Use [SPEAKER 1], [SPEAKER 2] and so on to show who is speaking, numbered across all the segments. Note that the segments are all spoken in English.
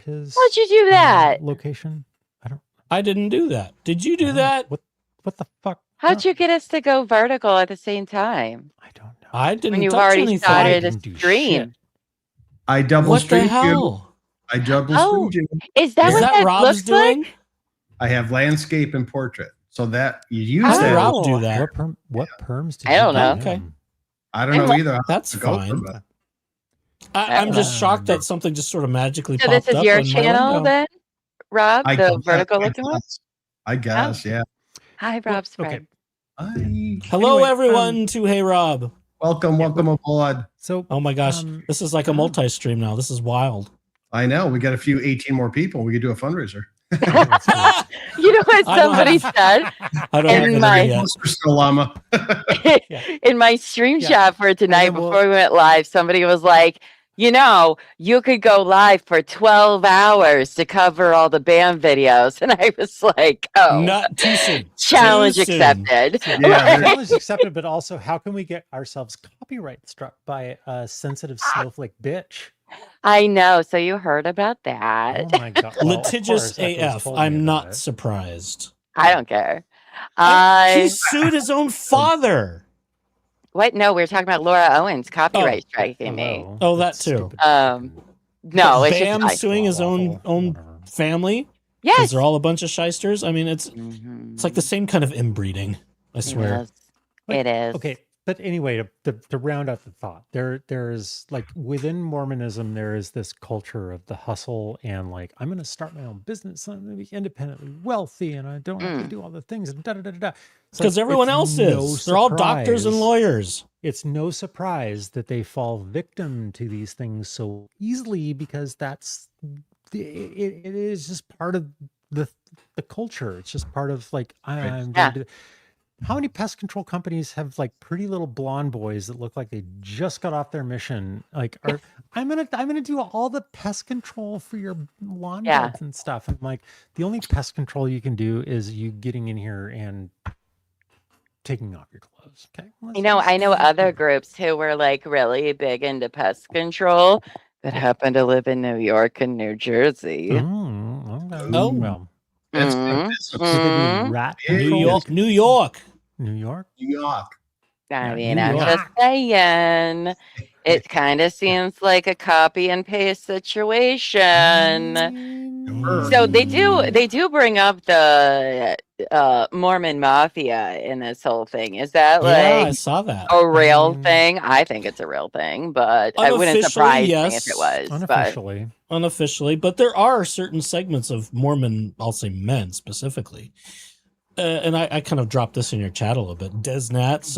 [SPEAKER 1] his
[SPEAKER 2] How'd you do that?
[SPEAKER 1] location?
[SPEAKER 3] I didn't do that. Did you do that?
[SPEAKER 1] What the fuck?
[SPEAKER 2] How'd you get us to go vertical at the same time?
[SPEAKER 1] I don't know.
[SPEAKER 3] I didn't
[SPEAKER 2] When you've
[SPEAKER 3] touch
[SPEAKER 2] already
[SPEAKER 3] anything.
[SPEAKER 2] started a
[SPEAKER 1] didn't do
[SPEAKER 2] stream.
[SPEAKER 1] shit.
[SPEAKER 4] I double
[SPEAKER 3] What the
[SPEAKER 4] streamed you.
[SPEAKER 3] hell?
[SPEAKER 4] I double
[SPEAKER 2] Oh,
[SPEAKER 4] streamed you.
[SPEAKER 2] is that
[SPEAKER 3] Is
[SPEAKER 2] what
[SPEAKER 3] that
[SPEAKER 2] that
[SPEAKER 3] Rob's
[SPEAKER 2] looks
[SPEAKER 3] doing?
[SPEAKER 2] like?
[SPEAKER 4] I have landscape and portrait. So that you use
[SPEAKER 3] How did
[SPEAKER 4] that.
[SPEAKER 3] Rob do that?
[SPEAKER 1] What perms did
[SPEAKER 2] I
[SPEAKER 1] you
[SPEAKER 2] don't
[SPEAKER 1] give
[SPEAKER 2] know.
[SPEAKER 1] him?
[SPEAKER 3] Okay.
[SPEAKER 4] I don't know either.
[SPEAKER 3] That's
[SPEAKER 4] To go
[SPEAKER 3] fine.
[SPEAKER 4] from it.
[SPEAKER 3] I'm just shocked that something just sort of magically
[SPEAKER 2] So
[SPEAKER 3] popped
[SPEAKER 2] this is
[SPEAKER 3] up
[SPEAKER 2] your
[SPEAKER 3] on my
[SPEAKER 2] channel
[SPEAKER 3] window.
[SPEAKER 2] then, Rob?
[SPEAKER 4] I
[SPEAKER 2] The
[SPEAKER 4] guess-
[SPEAKER 2] vertical
[SPEAKER 4] I
[SPEAKER 2] looking one?
[SPEAKER 4] guess. I guess, yeah.
[SPEAKER 2] Hi, Rob's
[SPEAKER 1] okay.
[SPEAKER 2] friend.
[SPEAKER 4] Hi.
[SPEAKER 3] Hello,
[SPEAKER 1] Anyway,
[SPEAKER 3] everyone, to Hey Rob.
[SPEAKER 4] Welcome aboard.
[SPEAKER 1] So
[SPEAKER 3] Oh my gosh, this is like a multi-stream now. This is wild.
[SPEAKER 4] I know. We got a few 18 more people. We could do a fundraiser.
[SPEAKER 2] You know what
[SPEAKER 3] I don't
[SPEAKER 2] somebody
[SPEAKER 3] have-
[SPEAKER 2] said
[SPEAKER 3] I don't
[SPEAKER 2] And
[SPEAKER 3] have it
[SPEAKER 2] my-
[SPEAKER 3] yet.
[SPEAKER 4] Mr. Still Llama.
[SPEAKER 2] in my stream
[SPEAKER 1] Yeah.
[SPEAKER 2] chat for tonight
[SPEAKER 1] then we'll-
[SPEAKER 2] before we went live? Somebody was like, you know, you could go live for 12 hours to cover all the band videos. And I was like, oh,
[SPEAKER 3] Not too soon.
[SPEAKER 2] challenge
[SPEAKER 3] Too soon.
[SPEAKER 2] accepted.
[SPEAKER 4] Yeah,
[SPEAKER 1] challenge accepted, but also how can we get ourselves copyright struck by a sensitive snowflake bitch?
[SPEAKER 2] I know. So you heard about that.
[SPEAKER 1] Oh my god. Well, of
[SPEAKER 3] Litigious
[SPEAKER 1] course, Echo's
[SPEAKER 3] AF.
[SPEAKER 1] told me
[SPEAKER 3] I'm
[SPEAKER 1] about
[SPEAKER 3] not
[SPEAKER 1] it.
[SPEAKER 3] surprised.
[SPEAKER 2] I don't care.
[SPEAKER 3] He sued his own father.
[SPEAKER 2] What? No, we were talking about Laura Owens copyright
[SPEAKER 1] Oh,
[SPEAKER 2] striking me.
[SPEAKER 1] hello.
[SPEAKER 3] Oh, that
[SPEAKER 1] That's
[SPEAKER 3] too.
[SPEAKER 1] stupid.
[SPEAKER 2] No, it's
[SPEAKER 3] Bam
[SPEAKER 2] just
[SPEAKER 3] suing his own
[SPEAKER 1] Whatever.
[SPEAKER 3] family because
[SPEAKER 2] yes.
[SPEAKER 3] they're all a bunch of shysters. I mean, it's
[SPEAKER 2] Mhm.
[SPEAKER 3] like the same kind of inbreeding. I swear.
[SPEAKER 2] Yes, it is.
[SPEAKER 1] Okay, but anyway, to round out the thought, there's like within Mormonism, there is this culture of the hustle and like I'm going to start my own business, I'm going to be independently wealthy, and I don't have to do all the things and da da da da.
[SPEAKER 3] Because everyone else is. They're all doctors and lawyers.
[SPEAKER 1] It's no surprise that they fall victim to these things so easily because it is just part of the culture. It's just part of like I'm
[SPEAKER 2] Yeah.
[SPEAKER 1] going to. How many pest control companies have like pretty little blonde boys that look like they just got off their mission? Like, I'm gonna do all the pest control for your lawn
[SPEAKER 2] Yeah.
[SPEAKER 1] beds and stuff. I'm like, the only pest control you can do is you getting in here and taking off your clothes. Okay.
[SPEAKER 2] You know, I know other groups who were like really big into pest control that happen to live in New York and New Jersey.
[SPEAKER 1] Oh, okay.
[SPEAKER 3] Oh.
[SPEAKER 1] Well,
[SPEAKER 4] That's
[SPEAKER 2] Mhm.
[SPEAKER 4] business.
[SPEAKER 1] do they do
[SPEAKER 2] Mhm.
[SPEAKER 1] rat
[SPEAKER 4] New
[SPEAKER 3] New
[SPEAKER 1] control?
[SPEAKER 3] York, New York.
[SPEAKER 1] New York.
[SPEAKER 4] New York.
[SPEAKER 2] I
[SPEAKER 1] Yeah,
[SPEAKER 2] mean,
[SPEAKER 1] New
[SPEAKER 2] I'm
[SPEAKER 1] York.
[SPEAKER 2] just saying, it kind of seems like a copy and paste situation. So they do bring up the Mormon Mafia in this whole thing. Is that
[SPEAKER 3] Yeah, I
[SPEAKER 2] like
[SPEAKER 3] saw that.
[SPEAKER 2] a real
[SPEAKER 1] Mm.
[SPEAKER 2] thing? I think it's a real thing, but it wouldn't
[SPEAKER 3] Unofficially,
[SPEAKER 2] surprise me
[SPEAKER 3] yes.
[SPEAKER 2] if it was. But
[SPEAKER 1] Unofficially.
[SPEAKER 3] Unofficially, but there are certain segments of Mormon, I'll say men specifically. And I kind of dropped this in your chat a little bit. Desnats,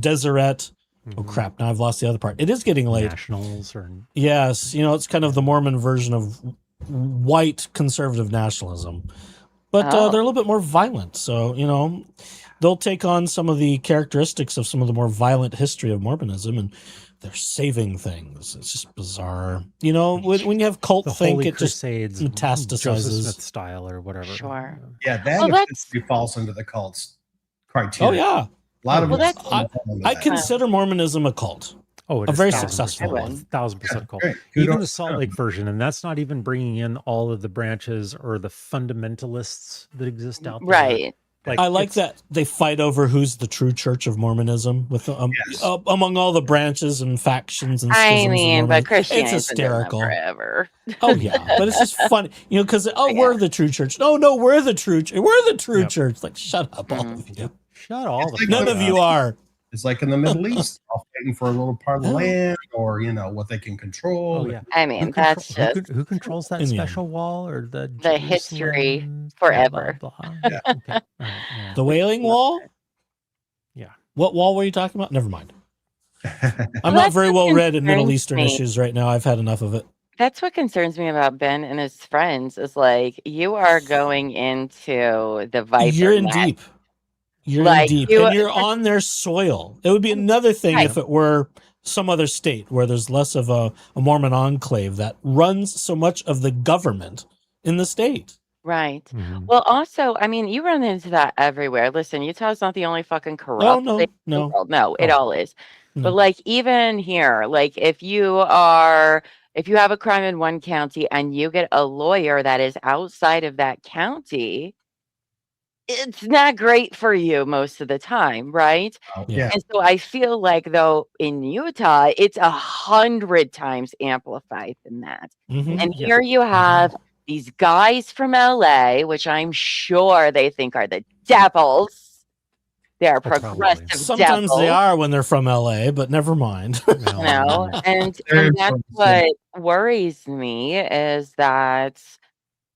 [SPEAKER 3] Deseret. Oh, crap. Now I've lost the other part. It is getting late.
[SPEAKER 1] Nationals or
[SPEAKER 3] Yes. You know, it's kind of the Mormon version of white conservative nationalism. But
[SPEAKER 2] Oh.
[SPEAKER 3] they're a little bit more violent. So, you know, they'll take on some of the characteristics of some of the more violent history of Mormonism, and they're saving things. It's just bizarre. You know, when you have cult
[SPEAKER 1] the
[SPEAKER 3] think,
[SPEAKER 1] Holy
[SPEAKER 3] it just
[SPEAKER 1] Crusades,
[SPEAKER 3] metastasizes.
[SPEAKER 1] Joseph Smith style or whatever.
[SPEAKER 2] Sure.
[SPEAKER 4] Yeah, that
[SPEAKER 2] Well, that's-
[SPEAKER 4] officially falls into the cult's criteria.
[SPEAKER 3] Oh, yeah.
[SPEAKER 4] A lot of
[SPEAKER 2] Well,
[SPEAKER 4] us
[SPEAKER 2] that's-
[SPEAKER 4] fall into
[SPEAKER 3] I
[SPEAKER 4] that.
[SPEAKER 3] consider Mormonism a cult.
[SPEAKER 1] Oh, it
[SPEAKER 3] A
[SPEAKER 1] is
[SPEAKER 3] very
[SPEAKER 1] 1000%
[SPEAKER 3] successful
[SPEAKER 1] cult,
[SPEAKER 2] one.
[SPEAKER 1] 1000% cult.
[SPEAKER 4] Great.
[SPEAKER 1] Even
[SPEAKER 4] Kudos
[SPEAKER 1] the Salt
[SPEAKER 4] to
[SPEAKER 1] Lake
[SPEAKER 4] them.
[SPEAKER 1] version, and that's not even bringing in all of the branches or the fundamentalists that exist out there.
[SPEAKER 2] right.
[SPEAKER 3] I like
[SPEAKER 1] it's-
[SPEAKER 3] that they fight over who's the true church of Mormonism with
[SPEAKER 4] Yes.
[SPEAKER 3] among all the branches and factions and
[SPEAKER 2] I
[SPEAKER 3] schisms of
[SPEAKER 2] mean, but
[SPEAKER 3] Mormonism.
[SPEAKER 2] Christianity's
[SPEAKER 3] It's
[SPEAKER 2] been doing that
[SPEAKER 3] hysterical.
[SPEAKER 2] forever.
[SPEAKER 3] Oh yeah, but it's just funny, you know, because
[SPEAKER 2] Yeah.
[SPEAKER 3] we're the true church. No, we're the true. We're the true
[SPEAKER 1] Yep.
[SPEAKER 3] church. Like, shut up, all
[SPEAKER 2] Mhm.
[SPEAKER 3] of you.
[SPEAKER 1] Shut all the
[SPEAKER 4] It's like
[SPEAKER 3] None
[SPEAKER 1] fuck
[SPEAKER 3] of
[SPEAKER 1] up.
[SPEAKER 3] you are.
[SPEAKER 4] It's like in the Middle East, all fighting for a little part of the land, or you know what they can control.
[SPEAKER 1] Oh yeah.
[SPEAKER 2] I mean,
[SPEAKER 1] Who,
[SPEAKER 2] that's
[SPEAKER 1] control,
[SPEAKER 2] just
[SPEAKER 1] who controls that
[SPEAKER 3] In the end.
[SPEAKER 1] special wall or the
[SPEAKER 2] history
[SPEAKER 1] Jerusalem
[SPEAKER 2] forever.
[SPEAKER 1] Blah, blah, blah?
[SPEAKER 4] Yeah.
[SPEAKER 1] Okay. All right, yeah.
[SPEAKER 3] The Wailing Wall.
[SPEAKER 1] Yeah.
[SPEAKER 3] What wall were you talking about? Never mind. I'm
[SPEAKER 2] Well,
[SPEAKER 3] not
[SPEAKER 2] that's
[SPEAKER 3] very
[SPEAKER 2] what
[SPEAKER 3] well read in Middle
[SPEAKER 2] concerns
[SPEAKER 3] Eastern
[SPEAKER 2] me.
[SPEAKER 3] issues right now. I've had enough of it.
[SPEAKER 2] That's what concerns me about Ben and his friends is like you are going into the Viper
[SPEAKER 3] You're in
[SPEAKER 2] net.
[SPEAKER 3] deep. You're
[SPEAKER 2] Like,
[SPEAKER 3] in deep,
[SPEAKER 2] you-
[SPEAKER 3] and you're on their soil. It would be another thing
[SPEAKER 2] Right.
[SPEAKER 3] if it were some other state where there's less of a Mormon enclave that runs so much of the government in the state.
[SPEAKER 2] Right.
[SPEAKER 1] Mhm.
[SPEAKER 2] Well, also, I mean, you run into that everywhere. Listen, Utah's not the only fucking corrupt
[SPEAKER 3] Oh no,
[SPEAKER 2] state in the
[SPEAKER 3] no.
[SPEAKER 2] world. No, it
[SPEAKER 1] Oh.
[SPEAKER 2] all is.
[SPEAKER 3] No.
[SPEAKER 2] But like even here, like if you are if you have a crime in one county and you get a lawyer that is outside of that county, it's not great for you most of the time, right?
[SPEAKER 3] Yeah.
[SPEAKER 2] And so I feel like, though, in Utah, it's 100 times amplified than that.
[SPEAKER 3] Mhm.
[SPEAKER 2] And here you have these guys from LA, which I'm sure they think are the devils. They're
[SPEAKER 1] probably.
[SPEAKER 2] progressive
[SPEAKER 3] Sometimes
[SPEAKER 2] devils.
[SPEAKER 3] they are when they're from LA, but never mind.
[SPEAKER 2] You know, and that's what worries me is that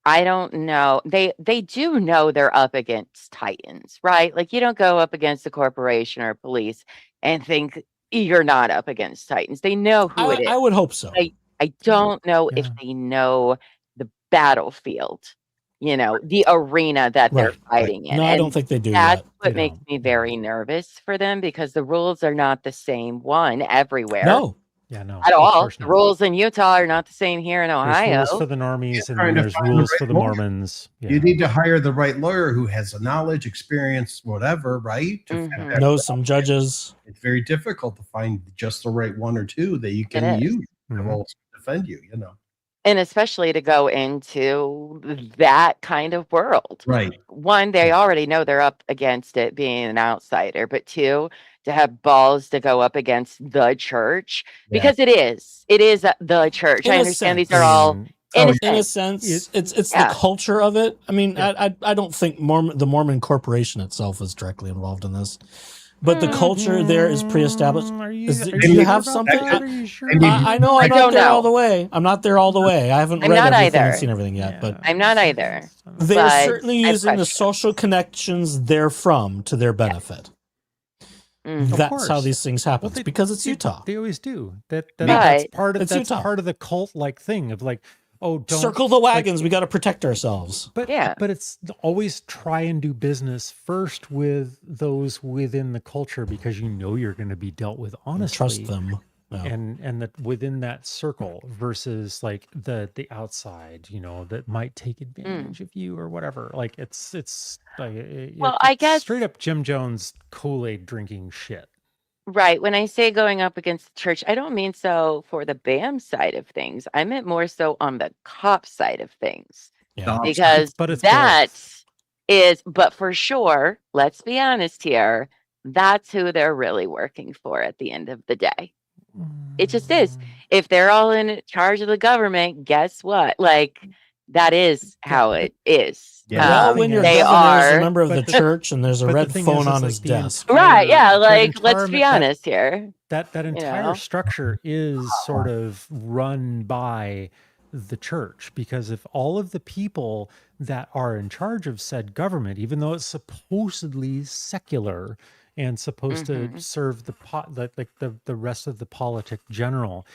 [SPEAKER 2] I don't know. They do know they're up against titans, right? Like you don't go up against a corporation or police and think you're not up against titans. They know who it is.
[SPEAKER 3] I would hope so.
[SPEAKER 2] I don't know if
[SPEAKER 1] Yeah.
[SPEAKER 2] they know the battlefield, you know, the arena that they're fighting in.
[SPEAKER 3] No, I
[SPEAKER 2] And
[SPEAKER 3] don't think they do
[SPEAKER 2] that's
[SPEAKER 3] yet.
[SPEAKER 2] what makes me very nervous for them because the rules are not the same everywhere.
[SPEAKER 3] No.
[SPEAKER 1] Yeah, no.
[SPEAKER 2] At
[SPEAKER 1] of
[SPEAKER 2] all.
[SPEAKER 1] course
[SPEAKER 2] The
[SPEAKER 1] not.
[SPEAKER 2] rules in Utah are not the same here in
[SPEAKER 1] There's
[SPEAKER 2] Ohio.
[SPEAKER 1] rules for the normies and
[SPEAKER 4] trying
[SPEAKER 1] then
[SPEAKER 4] to
[SPEAKER 1] there's
[SPEAKER 4] find the
[SPEAKER 1] rules
[SPEAKER 4] right
[SPEAKER 1] for the
[SPEAKER 4] lawyer.
[SPEAKER 1] Mormons. Yeah.
[SPEAKER 4] You need to hire the right lawyer who has the knowledge, experience, whatever, right? To fit that
[SPEAKER 3] Know
[SPEAKER 4] bill.
[SPEAKER 3] some judges.
[SPEAKER 4] It's very difficult to find just the right one or two that you
[SPEAKER 2] It
[SPEAKER 4] can
[SPEAKER 2] is.
[SPEAKER 4] use that
[SPEAKER 1] Mhm.
[SPEAKER 4] will defend you, you know.
[SPEAKER 2] And especially to go into that kind of world.
[SPEAKER 4] Right.
[SPEAKER 2] One, they already know they're up against it being an outsider, but two, to have balls to go up against the church because it is the church.
[SPEAKER 3] In
[SPEAKER 2] I
[SPEAKER 3] a
[SPEAKER 2] understand these
[SPEAKER 3] sense.
[SPEAKER 2] are all
[SPEAKER 4] Oh,
[SPEAKER 2] innocent.
[SPEAKER 3] In a sense, it's
[SPEAKER 2] Yeah.
[SPEAKER 3] the culture of it. I mean, I don't think the Mormon Corporation itself is directly involved in this, but the culture there is pre-established.
[SPEAKER 1] Are you,
[SPEAKER 3] Is it-
[SPEAKER 1] are
[SPEAKER 3] do
[SPEAKER 1] you
[SPEAKER 3] you
[SPEAKER 1] sure
[SPEAKER 3] have
[SPEAKER 1] about
[SPEAKER 3] something?
[SPEAKER 1] that? Are you sure?
[SPEAKER 4] And you-
[SPEAKER 3] I know I'm
[SPEAKER 2] I
[SPEAKER 3] not
[SPEAKER 2] don't
[SPEAKER 3] there
[SPEAKER 2] know.
[SPEAKER 3] all the way. I'm not there all the way. I haven't
[SPEAKER 2] I'm
[SPEAKER 3] read
[SPEAKER 2] not
[SPEAKER 3] everything and
[SPEAKER 2] either.
[SPEAKER 3] seen everything yet, but
[SPEAKER 2] I'm not either.
[SPEAKER 3] they're
[SPEAKER 2] But
[SPEAKER 3] certainly
[SPEAKER 2] I have
[SPEAKER 3] using the
[SPEAKER 2] questions.
[SPEAKER 3] social connections therefrom to their benefit.
[SPEAKER 2] Mhm.
[SPEAKER 1] Of
[SPEAKER 3] That's how
[SPEAKER 1] course.
[SPEAKER 3] these things happen.
[SPEAKER 1] Well,
[SPEAKER 3] It's because it's Utah.
[SPEAKER 1] They always do. That's
[SPEAKER 2] Right.
[SPEAKER 1] part of
[SPEAKER 3] It's
[SPEAKER 1] that's
[SPEAKER 3] Utah.
[SPEAKER 1] part of the cult like thing of like, oh, don't
[SPEAKER 3] Circle the wagons. We got to protect ourselves.
[SPEAKER 1] But
[SPEAKER 2] Yeah.
[SPEAKER 1] but it's always try and do business first with those within the culture because you know you're going to be dealt with honestly.
[SPEAKER 3] Trust them. Yeah.
[SPEAKER 1] And that within that circle versus like the outside, you know, that might take advantage of you or whatever. Like it's like
[SPEAKER 2] Well, I
[SPEAKER 1] it's
[SPEAKER 2] guess-
[SPEAKER 1] straight up Jim Jones Kool-Aid drinking shit.
[SPEAKER 2] Right. When I say going up against the church, I don't mean so for the BAM side of things. I meant more so on the cop side of things.
[SPEAKER 3] Yeah.
[SPEAKER 2] Because
[SPEAKER 1] But it's
[SPEAKER 2] that
[SPEAKER 1] both.
[SPEAKER 2] is, but for sure, let's be honest here, that's who they're really working for at the end of the day. It just is. If they're all in charge of the government, guess what? Like, that is how it is.
[SPEAKER 4] Yeah.
[SPEAKER 3] Well, when your
[SPEAKER 2] they
[SPEAKER 3] governor is a
[SPEAKER 2] are.
[SPEAKER 3] member of the
[SPEAKER 1] but the-
[SPEAKER 3] church and there's a
[SPEAKER 1] but the
[SPEAKER 3] red
[SPEAKER 1] thing
[SPEAKER 3] phone
[SPEAKER 1] is,
[SPEAKER 3] on
[SPEAKER 1] like,
[SPEAKER 3] his
[SPEAKER 1] the
[SPEAKER 3] desk.
[SPEAKER 2] Right. Yeah.
[SPEAKER 1] that
[SPEAKER 2] Like, let's be
[SPEAKER 1] entire-
[SPEAKER 2] honest here.
[SPEAKER 1] That entire
[SPEAKER 2] know?
[SPEAKER 1] structure is sort of run by the church because if all of the people that are in charge of said government, even though it's supposedly secular and supposed to serve the rest of the politic general,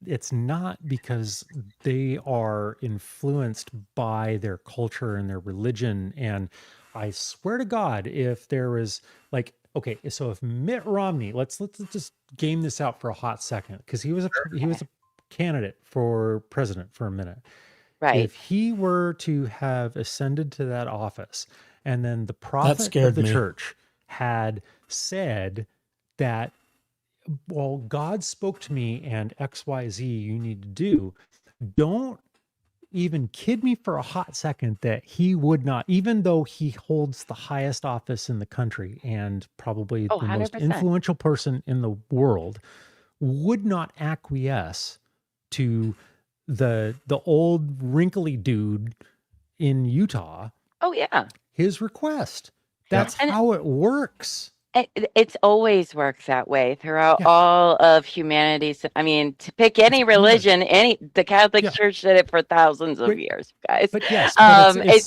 [SPEAKER 1] it's not because they are influenced by their culture and their religion. And I swear to God, if there was like, okay, so if Mitt Romney, let's just game this out for a hot second, because he was a candidate for president for a minute.
[SPEAKER 2] Right.
[SPEAKER 1] If he were to have ascended to that office, and then the prophet
[SPEAKER 3] scared
[SPEAKER 1] of the
[SPEAKER 3] me.
[SPEAKER 1] church had said that, well, God spoke to me and XYZ you need to do, don't even kid me for a hot second that he would not, even though he holds the highest office in the country and probably
[SPEAKER 2] Oh,
[SPEAKER 1] the most
[SPEAKER 2] 100%.
[SPEAKER 1] influential person in the world, would not acquiesce to the old wrinkly dude in Utah,
[SPEAKER 2] Oh, yeah.
[SPEAKER 1] his request. That's
[SPEAKER 2] And-
[SPEAKER 1] how it works.
[SPEAKER 2] It's always worked that way throughout
[SPEAKER 1] Yeah.
[SPEAKER 2] all of humanity's. I mean, to pick any religion, the Catholic
[SPEAKER 1] Yeah.
[SPEAKER 2] Church did it for thousands of
[SPEAKER 1] But-
[SPEAKER 2] years, guys.
[SPEAKER 1] But yes,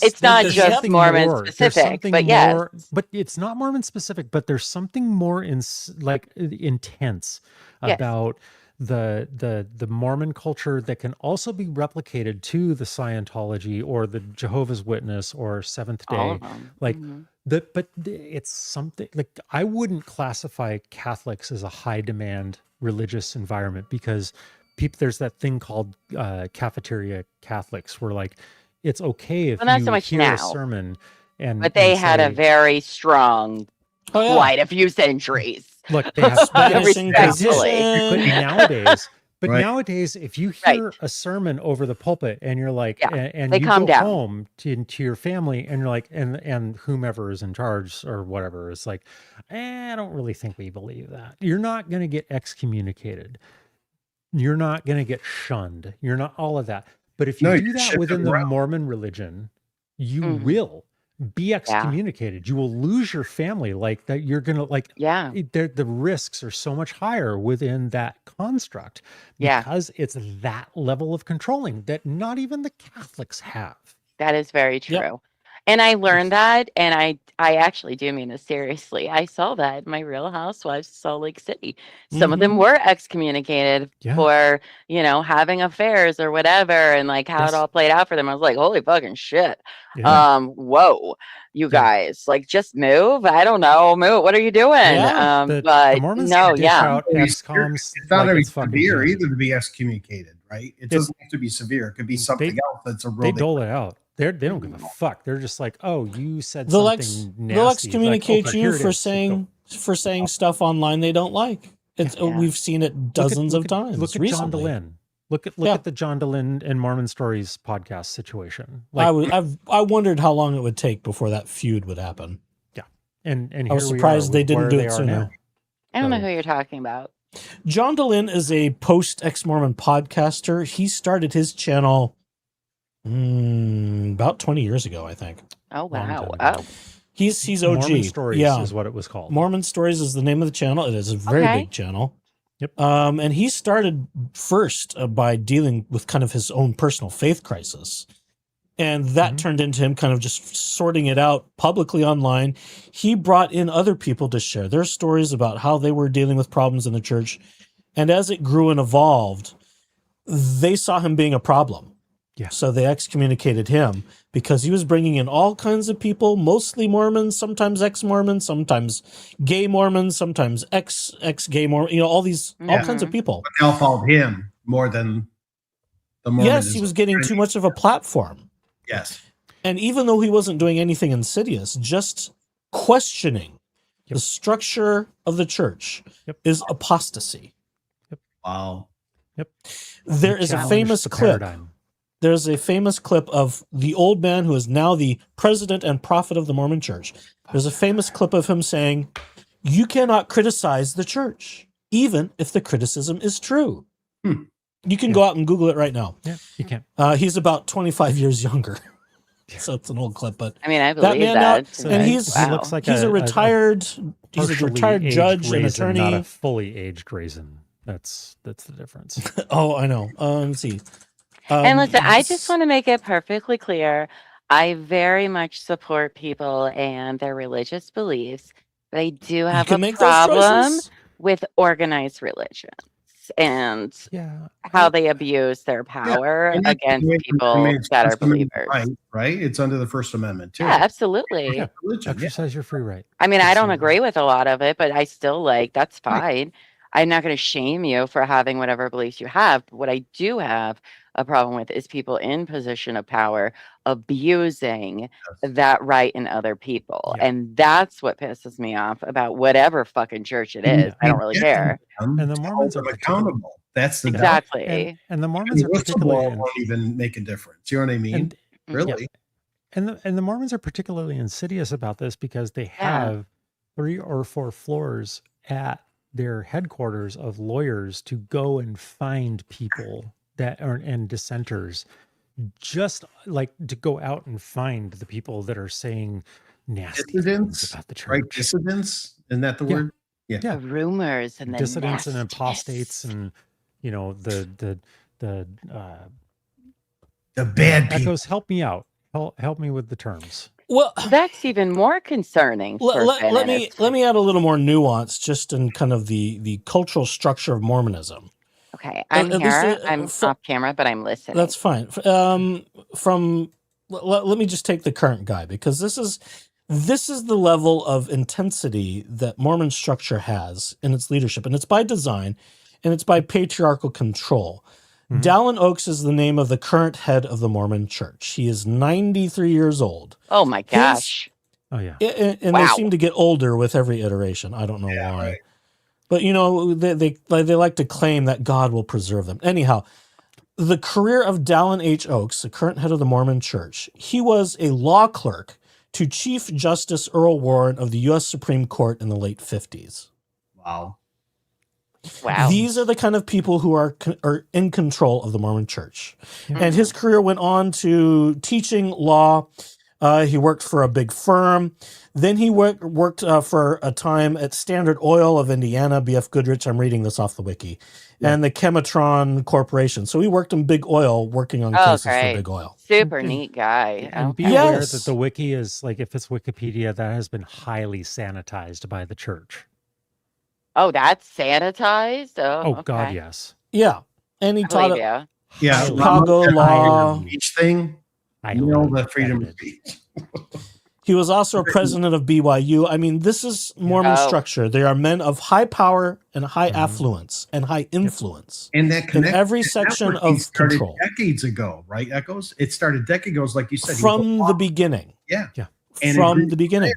[SPEAKER 2] It's not
[SPEAKER 1] there's
[SPEAKER 2] just
[SPEAKER 1] something
[SPEAKER 2] Mormon
[SPEAKER 1] more. There's
[SPEAKER 2] specific,
[SPEAKER 1] something
[SPEAKER 2] but yes.
[SPEAKER 1] more, but it's not Mormon specific, but there's something more intense
[SPEAKER 2] Yes.
[SPEAKER 1] about the Mormon culture that can also be replicated to the Scientology or the Jehovah's Witness or Seventh
[SPEAKER 2] All
[SPEAKER 1] Day.
[SPEAKER 2] of them.
[SPEAKER 1] Like
[SPEAKER 2] Mhm.
[SPEAKER 1] but it's something like I wouldn't classify Catholics as a high demand religious environment because there's that thing called cafeteria Catholics where like it's okay if
[SPEAKER 2] Well, not
[SPEAKER 1] you
[SPEAKER 2] so much
[SPEAKER 1] hear
[SPEAKER 2] now.
[SPEAKER 1] a sermon
[SPEAKER 2] But they had a
[SPEAKER 1] say,
[SPEAKER 2] very strong,
[SPEAKER 3] Oh, yeah.
[SPEAKER 2] quite a few centuries.
[SPEAKER 1] look, they have
[SPEAKER 3] Spanish
[SPEAKER 2] Respectfully.
[SPEAKER 1] but But
[SPEAKER 4] Right.
[SPEAKER 1] nowadays, if you
[SPEAKER 2] Right.
[SPEAKER 1] hear a sermon over the pulpit and you're like,
[SPEAKER 2] Yeah,
[SPEAKER 1] and
[SPEAKER 2] they
[SPEAKER 1] you
[SPEAKER 2] calm
[SPEAKER 1] go
[SPEAKER 2] down.
[SPEAKER 1] home to your family and you're like, and whomever is in charge or whatever is like, I don't really think we believe that. You're not going to get excommunicated. You're not going to get shunned. You're not all of that. But if you
[SPEAKER 4] No,
[SPEAKER 1] do
[SPEAKER 4] you're
[SPEAKER 1] that
[SPEAKER 4] shifting
[SPEAKER 1] within the
[SPEAKER 4] around.
[SPEAKER 1] Mormon religion, you
[SPEAKER 2] Mhm.
[SPEAKER 1] will be excommunicated. You will lose your family. Like that, you're gonna like.
[SPEAKER 2] Yeah.
[SPEAKER 1] The risks are so much higher within that construct
[SPEAKER 2] Yeah.
[SPEAKER 1] because it's that level of controlling that not even the Catholics have.
[SPEAKER 2] That is very
[SPEAKER 3] Yep.
[SPEAKER 2] true. And I learned that, and I actually do mean this seriously. I saw that in my Real Housewives of Salt Lake City. Some of them
[SPEAKER 3] Mhm.
[SPEAKER 2] were excommunicated
[SPEAKER 1] Yeah.
[SPEAKER 2] for, having affairs or whatever, and like how it
[SPEAKER 1] Yes.
[SPEAKER 2] all played out for them. I was like, holy fucking shit.
[SPEAKER 1] Yeah.
[SPEAKER 2] Whoa, you
[SPEAKER 1] Yeah.
[SPEAKER 2] guys, like just move. I don't know, move. What are you doing?
[SPEAKER 3] Yeah.
[SPEAKER 1] The
[SPEAKER 2] But
[SPEAKER 1] Mormons
[SPEAKER 2] no,
[SPEAKER 1] dish
[SPEAKER 2] yeah.
[SPEAKER 1] out
[SPEAKER 4] It's
[SPEAKER 1] XComs
[SPEAKER 4] not
[SPEAKER 1] like
[SPEAKER 4] very
[SPEAKER 1] it's fucking
[SPEAKER 4] severe
[SPEAKER 1] candy.
[SPEAKER 4] either to be excommunicated, right? It doesn't have to be severe. It could be something else that's a real
[SPEAKER 1] They
[SPEAKER 4] big
[SPEAKER 1] dole it out. They don't give a fuck. They're just like, oh, you said
[SPEAKER 3] They'll
[SPEAKER 1] something nasty.
[SPEAKER 3] they'll
[SPEAKER 1] Like,
[SPEAKER 3] excommunicate
[SPEAKER 1] okay,
[SPEAKER 3] you
[SPEAKER 1] here it
[SPEAKER 3] for
[SPEAKER 1] is. So
[SPEAKER 3] saying stuff online they don't like. It's
[SPEAKER 2] Yeah.
[SPEAKER 3] we've seen it dozens of times.
[SPEAKER 1] Look at
[SPEAKER 3] recently.
[SPEAKER 1] John DeLynn. Look
[SPEAKER 3] Yeah.
[SPEAKER 1] at the John DeLynn and Mormon Stories podcast situation. Like,
[SPEAKER 3] I wondered how long it would take before that feud would happen.
[SPEAKER 1] and
[SPEAKER 3] I was
[SPEAKER 1] here we
[SPEAKER 3] surprised
[SPEAKER 1] are
[SPEAKER 3] they
[SPEAKER 1] with
[SPEAKER 3] didn't
[SPEAKER 1] where
[SPEAKER 3] do
[SPEAKER 1] they
[SPEAKER 3] it
[SPEAKER 1] are
[SPEAKER 3] sooner.
[SPEAKER 1] now.
[SPEAKER 2] I don't know
[SPEAKER 1] So-
[SPEAKER 2] who you're talking about.
[SPEAKER 3] John DeLynn is a post ex-Mormon podcaster. He started his channel about 20 years ago, I think.
[SPEAKER 2] Oh
[SPEAKER 1] Long time
[SPEAKER 2] wow.
[SPEAKER 1] ago.
[SPEAKER 2] Oh,
[SPEAKER 3] He's OG.
[SPEAKER 1] Mormon Stories
[SPEAKER 3] yeah.
[SPEAKER 1] is what it was called.
[SPEAKER 3] Mormon Stories is the name of the channel. It is a very
[SPEAKER 2] Okay.
[SPEAKER 3] big channel.
[SPEAKER 1] Yep.
[SPEAKER 3] And he started first by dealing with kind of his own personal faith crisis. And that
[SPEAKER 1] Mhm.
[SPEAKER 3] turned into him kind of just sorting it out publicly online. He brought in other people to share their stories about how they were dealing with problems in the church. And as it grew and evolved, they saw him being a problem.
[SPEAKER 1] Yeah.
[SPEAKER 3] So they excommunicated him because he was bringing in all kinds of people, mostly Mormons, sometimes ex-Mormons, sometimes gay Mormons, sometimes ex-gay Mormons, all kinds of people.
[SPEAKER 4] But they all followed him more than the Mormonism.
[SPEAKER 3] Yes, he was getting too much of a platform.
[SPEAKER 4] Yes.
[SPEAKER 3] And even though he wasn't doing anything insidious, just questioning
[SPEAKER 1] Yep.
[SPEAKER 3] the structure of the church
[SPEAKER 1] Yep.
[SPEAKER 3] is apostasy.
[SPEAKER 4] Wow.
[SPEAKER 3] There
[SPEAKER 1] He
[SPEAKER 3] is a
[SPEAKER 1] challenged
[SPEAKER 3] famous
[SPEAKER 1] the
[SPEAKER 3] clip.
[SPEAKER 1] paradigm.
[SPEAKER 3] There's a famous clip of the old man who is now the president and prophet of the Mormon church. There's a famous clip of him saying, "You cannot criticize the church, even if the criticism is true." You can go out and Google it right now.
[SPEAKER 1] Yeah, you can.
[SPEAKER 3] He's about 25 years younger. So it's an old clip, but
[SPEAKER 2] I mean, I
[SPEAKER 3] That
[SPEAKER 2] believe
[SPEAKER 3] man now-
[SPEAKER 2] that.
[SPEAKER 1] So
[SPEAKER 3] and
[SPEAKER 1] he
[SPEAKER 3] he's-
[SPEAKER 1] looks like
[SPEAKER 3] he's a retired
[SPEAKER 1] partially aged
[SPEAKER 3] judge and
[SPEAKER 1] raisin,
[SPEAKER 3] attorney.
[SPEAKER 1] not a fully aged raisin. That's the difference.
[SPEAKER 3] Oh, I know. Let's see.
[SPEAKER 2] And listen, I just want to make it perfectly clear. I very much support people and their religious beliefs, but I do have a problem with organized religions and
[SPEAKER 1] Yeah,
[SPEAKER 2] how they abuse their power
[SPEAKER 4] And that's
[SPEAKER 2] against
[SPEAKER 4] the way
[SPEAKER 2] people
[SPEAKER 4] American
[SPEAKER 2] that are
[SPEAKER 4] First Amendment
[SPEAKER 2] believers.
[SPEAKER 4] right? It's under the First Amendment too.
[SPEAKER 2] Yeah, absolutely.
[SPEAKER 1] Yeah.
[SPEAKER 4] Religion, yeah.
[SPEAKER 1] exercise your free right.
[SPEAKER 2] I mean, I don't
[SPEAKER 1] Absolutely.
[SPEAKER 2] agree with a lot of it, but I still that's
[SPEAKER 4] Right.
[SPEAKER 2] fine. I'm not going to shame you for having whatever beliefs you have. But what I do have a problem with is people in position of power abusing
[SPEAKER 4] Yes.
[SPEAKER 2] that right in other people.
[SPEAKER 1] Yeah.
[SPEAKER 2] And that's what pisses me off about whatever fucking church it is. I don't really care.
[SPEAKER 1] And the
[SPEAKER 4] to
[SPEAKER 1] Mormons
[SPEAKER 4] hold
[SPEAKER 1] are
[SPEAKER 4] them accountable. That's the
[SPEAKER 2] Exactly.
[SPEAKER 1] And the
[SPEAKER 4] And
[SPEAKER 1] Mormons
[SPEAKER 4] the
[SPEAKER 1] are particularly
[SPEAKER 4] whistleblower won't even make a difference. You know what I mean?
[SPEAKER 1] and
[SPEAKER 4] Really?
[SPEAKER 1] and the Mormons are particularly insidious about this because they have 3 or 4 floors at their headquarters of lawyers to go and find people that are and dissenters, just like to go out and find the people that are saying nasty things
[SPEAKER 4] Dissidents,
[SPEAKER 1] about the church.
[SPEAKER 4] right? Dissidents, isn't that the
[SPEAKER 1] Yeah.
[SPEAKER 4] word?
[SPEAKER 1] Yeah.
[SPEAKER 2] The rumors and the
[SPEAKER 1] Dissidents and
[SPEAKER 2] nastiness.
[SPEAKER 1] apostates and the
[SPEAKER 4] The bad people.
[SPEAKER 1] echoes. Help me out. Help me with the terms.
[SPEAKER 3] Well,
[SPEAKER 2] That's even more concerning. for
[SPEAKER 3] let me
[SPEAKER 2] feminists.
[SPEAKER 3] add a little more nuance just in kind of the cultural structure of Mormonism.
[SPEAKER 2] Okay, I'm
[SPEAKER 3] at least,
[SPEAKER 2] here. I'm
[SPEAKER 3] fro-
[SPEAKER 2] off camera, but I'm listening.
[SPEAKER 3] That's fine. Let me just take the current guy because this is the level of intensity that Mormon structure has in its leadership, and it's by design, and it's by patriarchal control.
[SPEAKER 1] Mhm.
[SPEAKER 3] Dallin Oaks is the name of the current head of the Mormon Church. He is 93 years old.
[SPEAKER 2] Oh my gosh.
[SPEAKER 1] Oh yeah.
[SPEAKER 3] And they
[SPEAKER 2] Wow.
[SPEAKER 3] seem to get older with every iteration. I don't know why.
[SPEAKER 4] right.
[SPEAKER 3] But they like to claim that God will preserve them. Anyhow, the career of Dallin H. Oakes, the current head of the Mormon Church, he was a law clerk to Chief Justice Earl Warren of the U.S. Supreme Court in the late 50s.
[SPEAKER 4] Wow.
[SPEAKER 2] Wow.
[SPEAKER 3] These are the kind of people who are in control of the Mormon Church. And his career went on to teaching law. He worked for a big firm. Then he worked for a time at Standard Oil of Indiana, B.F. Goodrich. I'm reading this off the wiki. And the Chematron Corporation. So he worked in big oil, working on cases for big oil.
[SPEAKER 2] Super neat guy.
[SPEAKER 1] And be aware that the wiki is, like, if it's Wikipedia, that has been highly sanitized by the church.
[SPEAKER 2] Oh, that's sanitized? Oh,
[SPEAKER 1] God,
[SPEAKER 2] okay.
[SPEAKER 1] yes.
[SPEAKER 3] Yeah. And he taught
[SPEAKER 2] it.
[SPEAKER 4] Yeah.
[SPEAKER 3] Chicago law.
[SPEAKER 4] Each thing. The freedom of speech.
[SPEAKER 3] He was also a president of BYU. I mean, this is Mormon structure. They are men of high power and high affluence and high influence.
[SPEAKER 4] And that
[SPEAKER 3] in every section of control.
[SPEAKER 4] Decades ago, right, Echoes? It started decades ago, like you said.
[SPEAKER 3] From the beginning.
[SPEAKER 4] Yeah.
[SPEAKER 3] And from the beginning.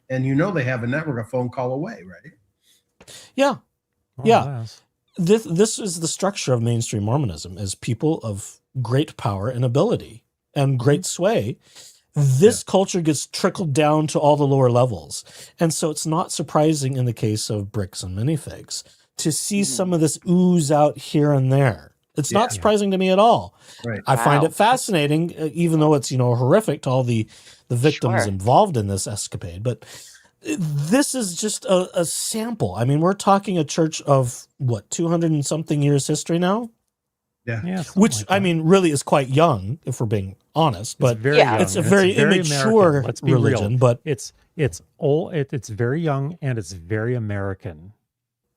[SPEAKER 4] And they have a network a phone call away, right?
[SPEAKER 3] Yeah. This is the structure of mainstream Mormonism, is people of great power and ability and great sway. This culture gets trickled down to all the lower levels. And so it's not surprising in the case of bricks and minifigs to see some of this ooze out here and there. It's not surprising to me at all.
[SPEAKER 4] Right.
[SPEAKER 3] I find it fascinating, even though it's, horrific to all the victims involved in this escapade. But this is just a sample. I mean, we're talking a church of, 200 and something years history now?
[SPEAKER 4] Yeah.
[SPEAKER 3] Which, I mean, really is quite young, if we're being honest. But it's a very immature religion. But
[SPEAKER 1] it's old. It's very young, and it's very American.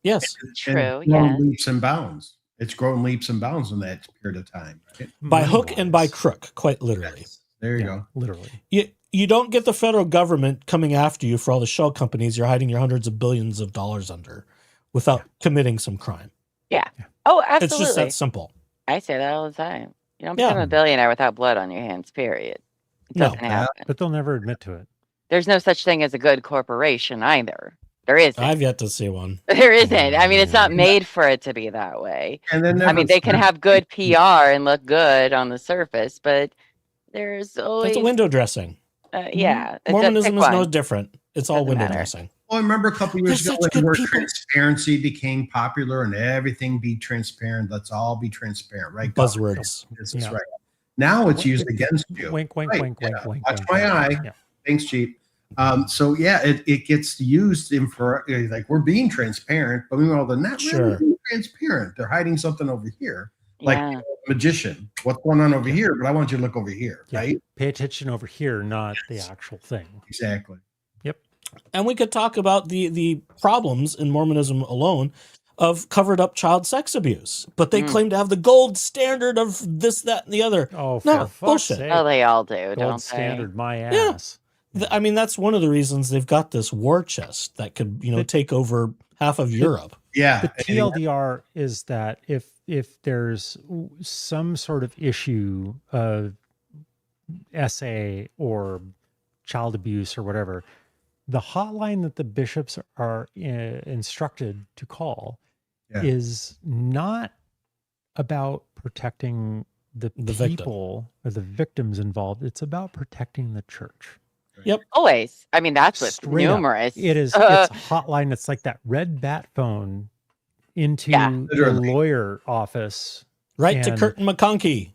[SPEAKER 3] Yes.
[SPEAKER 2] True.
[SPEAKER 4] Grown leaps and bounds. It's grown leaps and bounds in that period of time. Right?
[SPEAKER 3] By hook and by crook, quite literally.
[SPEAKER 4] Yes. There you go.
[SPEAKER 1] Literally.
[SPEAKER 3] You don't get the federal government coming after you for all the shell companies you're hiding your hundreds of billions of dollars under without committing some crime.
[SPEAKER 2] Yeah. Oh, absolutely.
[SPEAKER 3] It's just that simple.
[SPEAKER 2] I say that all the time. You don't become a billionaire without blood on your hands, period. It doesn't happen.
[SPEAKER 1] But they'll never admit to it.
[SPEAKER 2] There's no such thing as a good corporation either. There isn't.
[SPEAKER 3] I've yet to see one.
[SPEAKER 2] There isn't. I mean, it's not made for it to be that way.
[SPEAKER 4] And then
[SPEAKER 2] they can have good PR and look good on the surface, but there's always...
[SPEAKER 3] It's a window dressing. Mormonism is no different. It's all window dressing.
[SPEAKER 4] Well, I remember a couple years ago when the word transparency became popular and everything be transparent. Let's all be transparent, right?
[SPEAKER 3] Buzzwords.
[SPEAKER 4] This is right. Now it's used against you.
[SPEAKER 1] Wink, wink, wink, wink, wink.
[SPEAKER 4] Watch my eye. Yeah. Thanks, Chief. It gets used for like we're being transparent, but meanwhile they're not really being transparent. They're hiding something over here, like a magician. What's going on over here? But I want you to look over here, right?
[SPEAKER 1] Pay attention over here, not the actual thing.
[SPEAKER 4] Exactly.
[SPEAKER 1] Yep.
[SPEAKER 3] And we could talk about the problems in Mormonism alone of covered up child sex abuse, but they claim to have the gold standard of this, that, and the other.
[SPEAKER 1] Oh,
[SPEAKER 3] no, bullshit.
[SPEAKER 2] Oh, they all do,
[SPEAKER 1] gold
[SPEAKER 2] don't
[SPEAKER 1] standard,
[SPEAKER 2] they?
[SPEAKER 1] my ass.
[SPEAKER 3] Yeah. I mean, that's one of the reasons they've got this war chest that could, take over half of Europe.
[SPEAKER 4] Yeah.
[SPEAKER 1] The TLDR is that if there's some sort of issue of SA or child abuse or whatever, the hotline that the bishops are instructed to call is not about protecting the people or the victims involved. It's about protecting the church.
[SPEAKER 3] Yep.
[SPEAKER 2] Always. I mean, that's what's numerous.
[SPEAKER 1] It is. It's a hotline. It's like that red bat phone into the lawyer office.
[SPEAKER 3] Right to Curtin McConkie.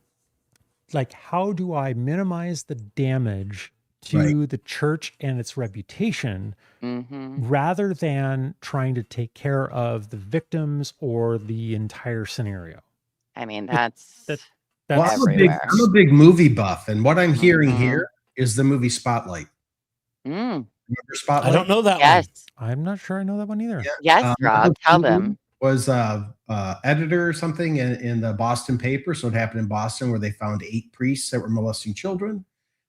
[SPEAKER 1] Like, how do I minimize the damage to the church and its reputation rather than trying to take care of the victims or the entire scenario?
[SPEAKER 2] I mean, that's
[SPEAKER 4] I'm a big movie buff, and what I'm hearing here is the movie Spotlight. Remember Spotlight?
[SPEAKER 3] I don't know that one.
[SPEAKER 1] I'm not sure I know that one either.
[SPEAKER 2] Yes, Rob, tell them.
[SPEAKER 4] Was editor or something in the Boston paper. So it happened in Boston where they found 8 priests that were molesting children.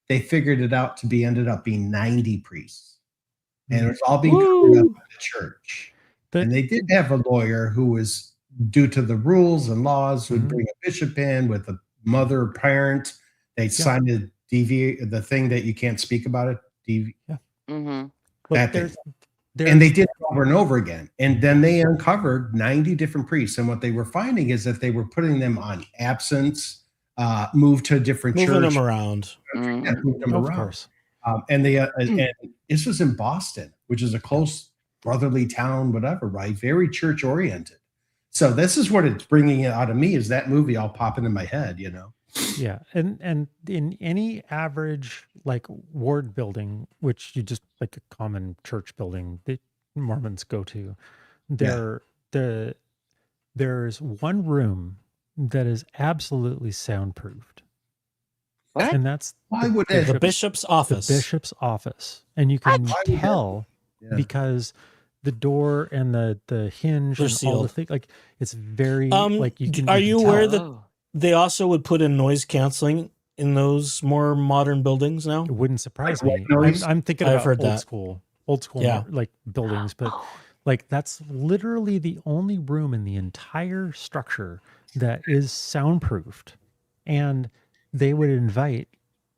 [SPEAKER 4] They figured it out ended up being 90 priests. And it was all being covered up by the church. And they did have a lawyer who was, due to the rules and laws, would bring a bishop in with a mother or parent. They signed the thing that you can't speak about it.
[SPEAKER 1] But
[SPEAKER 4] And they did it over and over again. And then they uncovered 90 different priests. And what they were finding is that they were putting them on absence, moved to a different church.
[SPEAKER 3] Moving them around.
[SPEAKER 4] And moved them
[SPEAKER 1] Of
[SPEAKER 4] around.
[SPEAKER 1] course.
[SPEAKER 4] And this was in Boston, which is a close brotherly town, whatever, right? Very church oriented. So this is what it's bringing out of me is that movie all popping in my head, you know?
[SPEAKER 1] Yeah. And in any average like ward building, which you just like a common church building that Mormons go to, there's one room that is absolutely soundproofed.
[SPEAKER 2] What?
[SPEAKER 1] And that's
[SPEAKER 4] Why would it?
[SPEAKER 3] The bishop's office.
[SPEAKER 1] The bishop's office. And you can
[SPEAKER 4] Why would
[SPEAKER 1] tell because the door and the hinge
[SPEAKER 3] They're
[SPEAKER 1] and all the
[SPEAKER 3] sealed.
[SPEAKER 1] things, like it's very like you can.
[SPEAKER 3] Are
[SPEAKER 1] you
[SPEAKER 3] you
[SPEAKER 1] can
[SPEAKER 3] aware
[SPEAKER 1] tell.
[SPEAKER 3] that they also would put in noise canceling in those more modern buildings now?
[SPEAKER 1] It wouldn't surprise
[SPEAKER 4] Like
[SPEAKER 1] me.
[SPEAKER 4] white noise?
[SPEAKER 1] I'm thinking
[SPEAKER 3] I've
[SPEAKER 1] about
[SPEAKER 3] heard
[SPEAKER 1] old
[SPEAKER 3] that.
[SPEAKER 1] school
[SPEAKER 3] Yeah.
[SPEAKER 1] like buildings, but like that's literally the only room in the entire structure that is soundproofed, and they would invite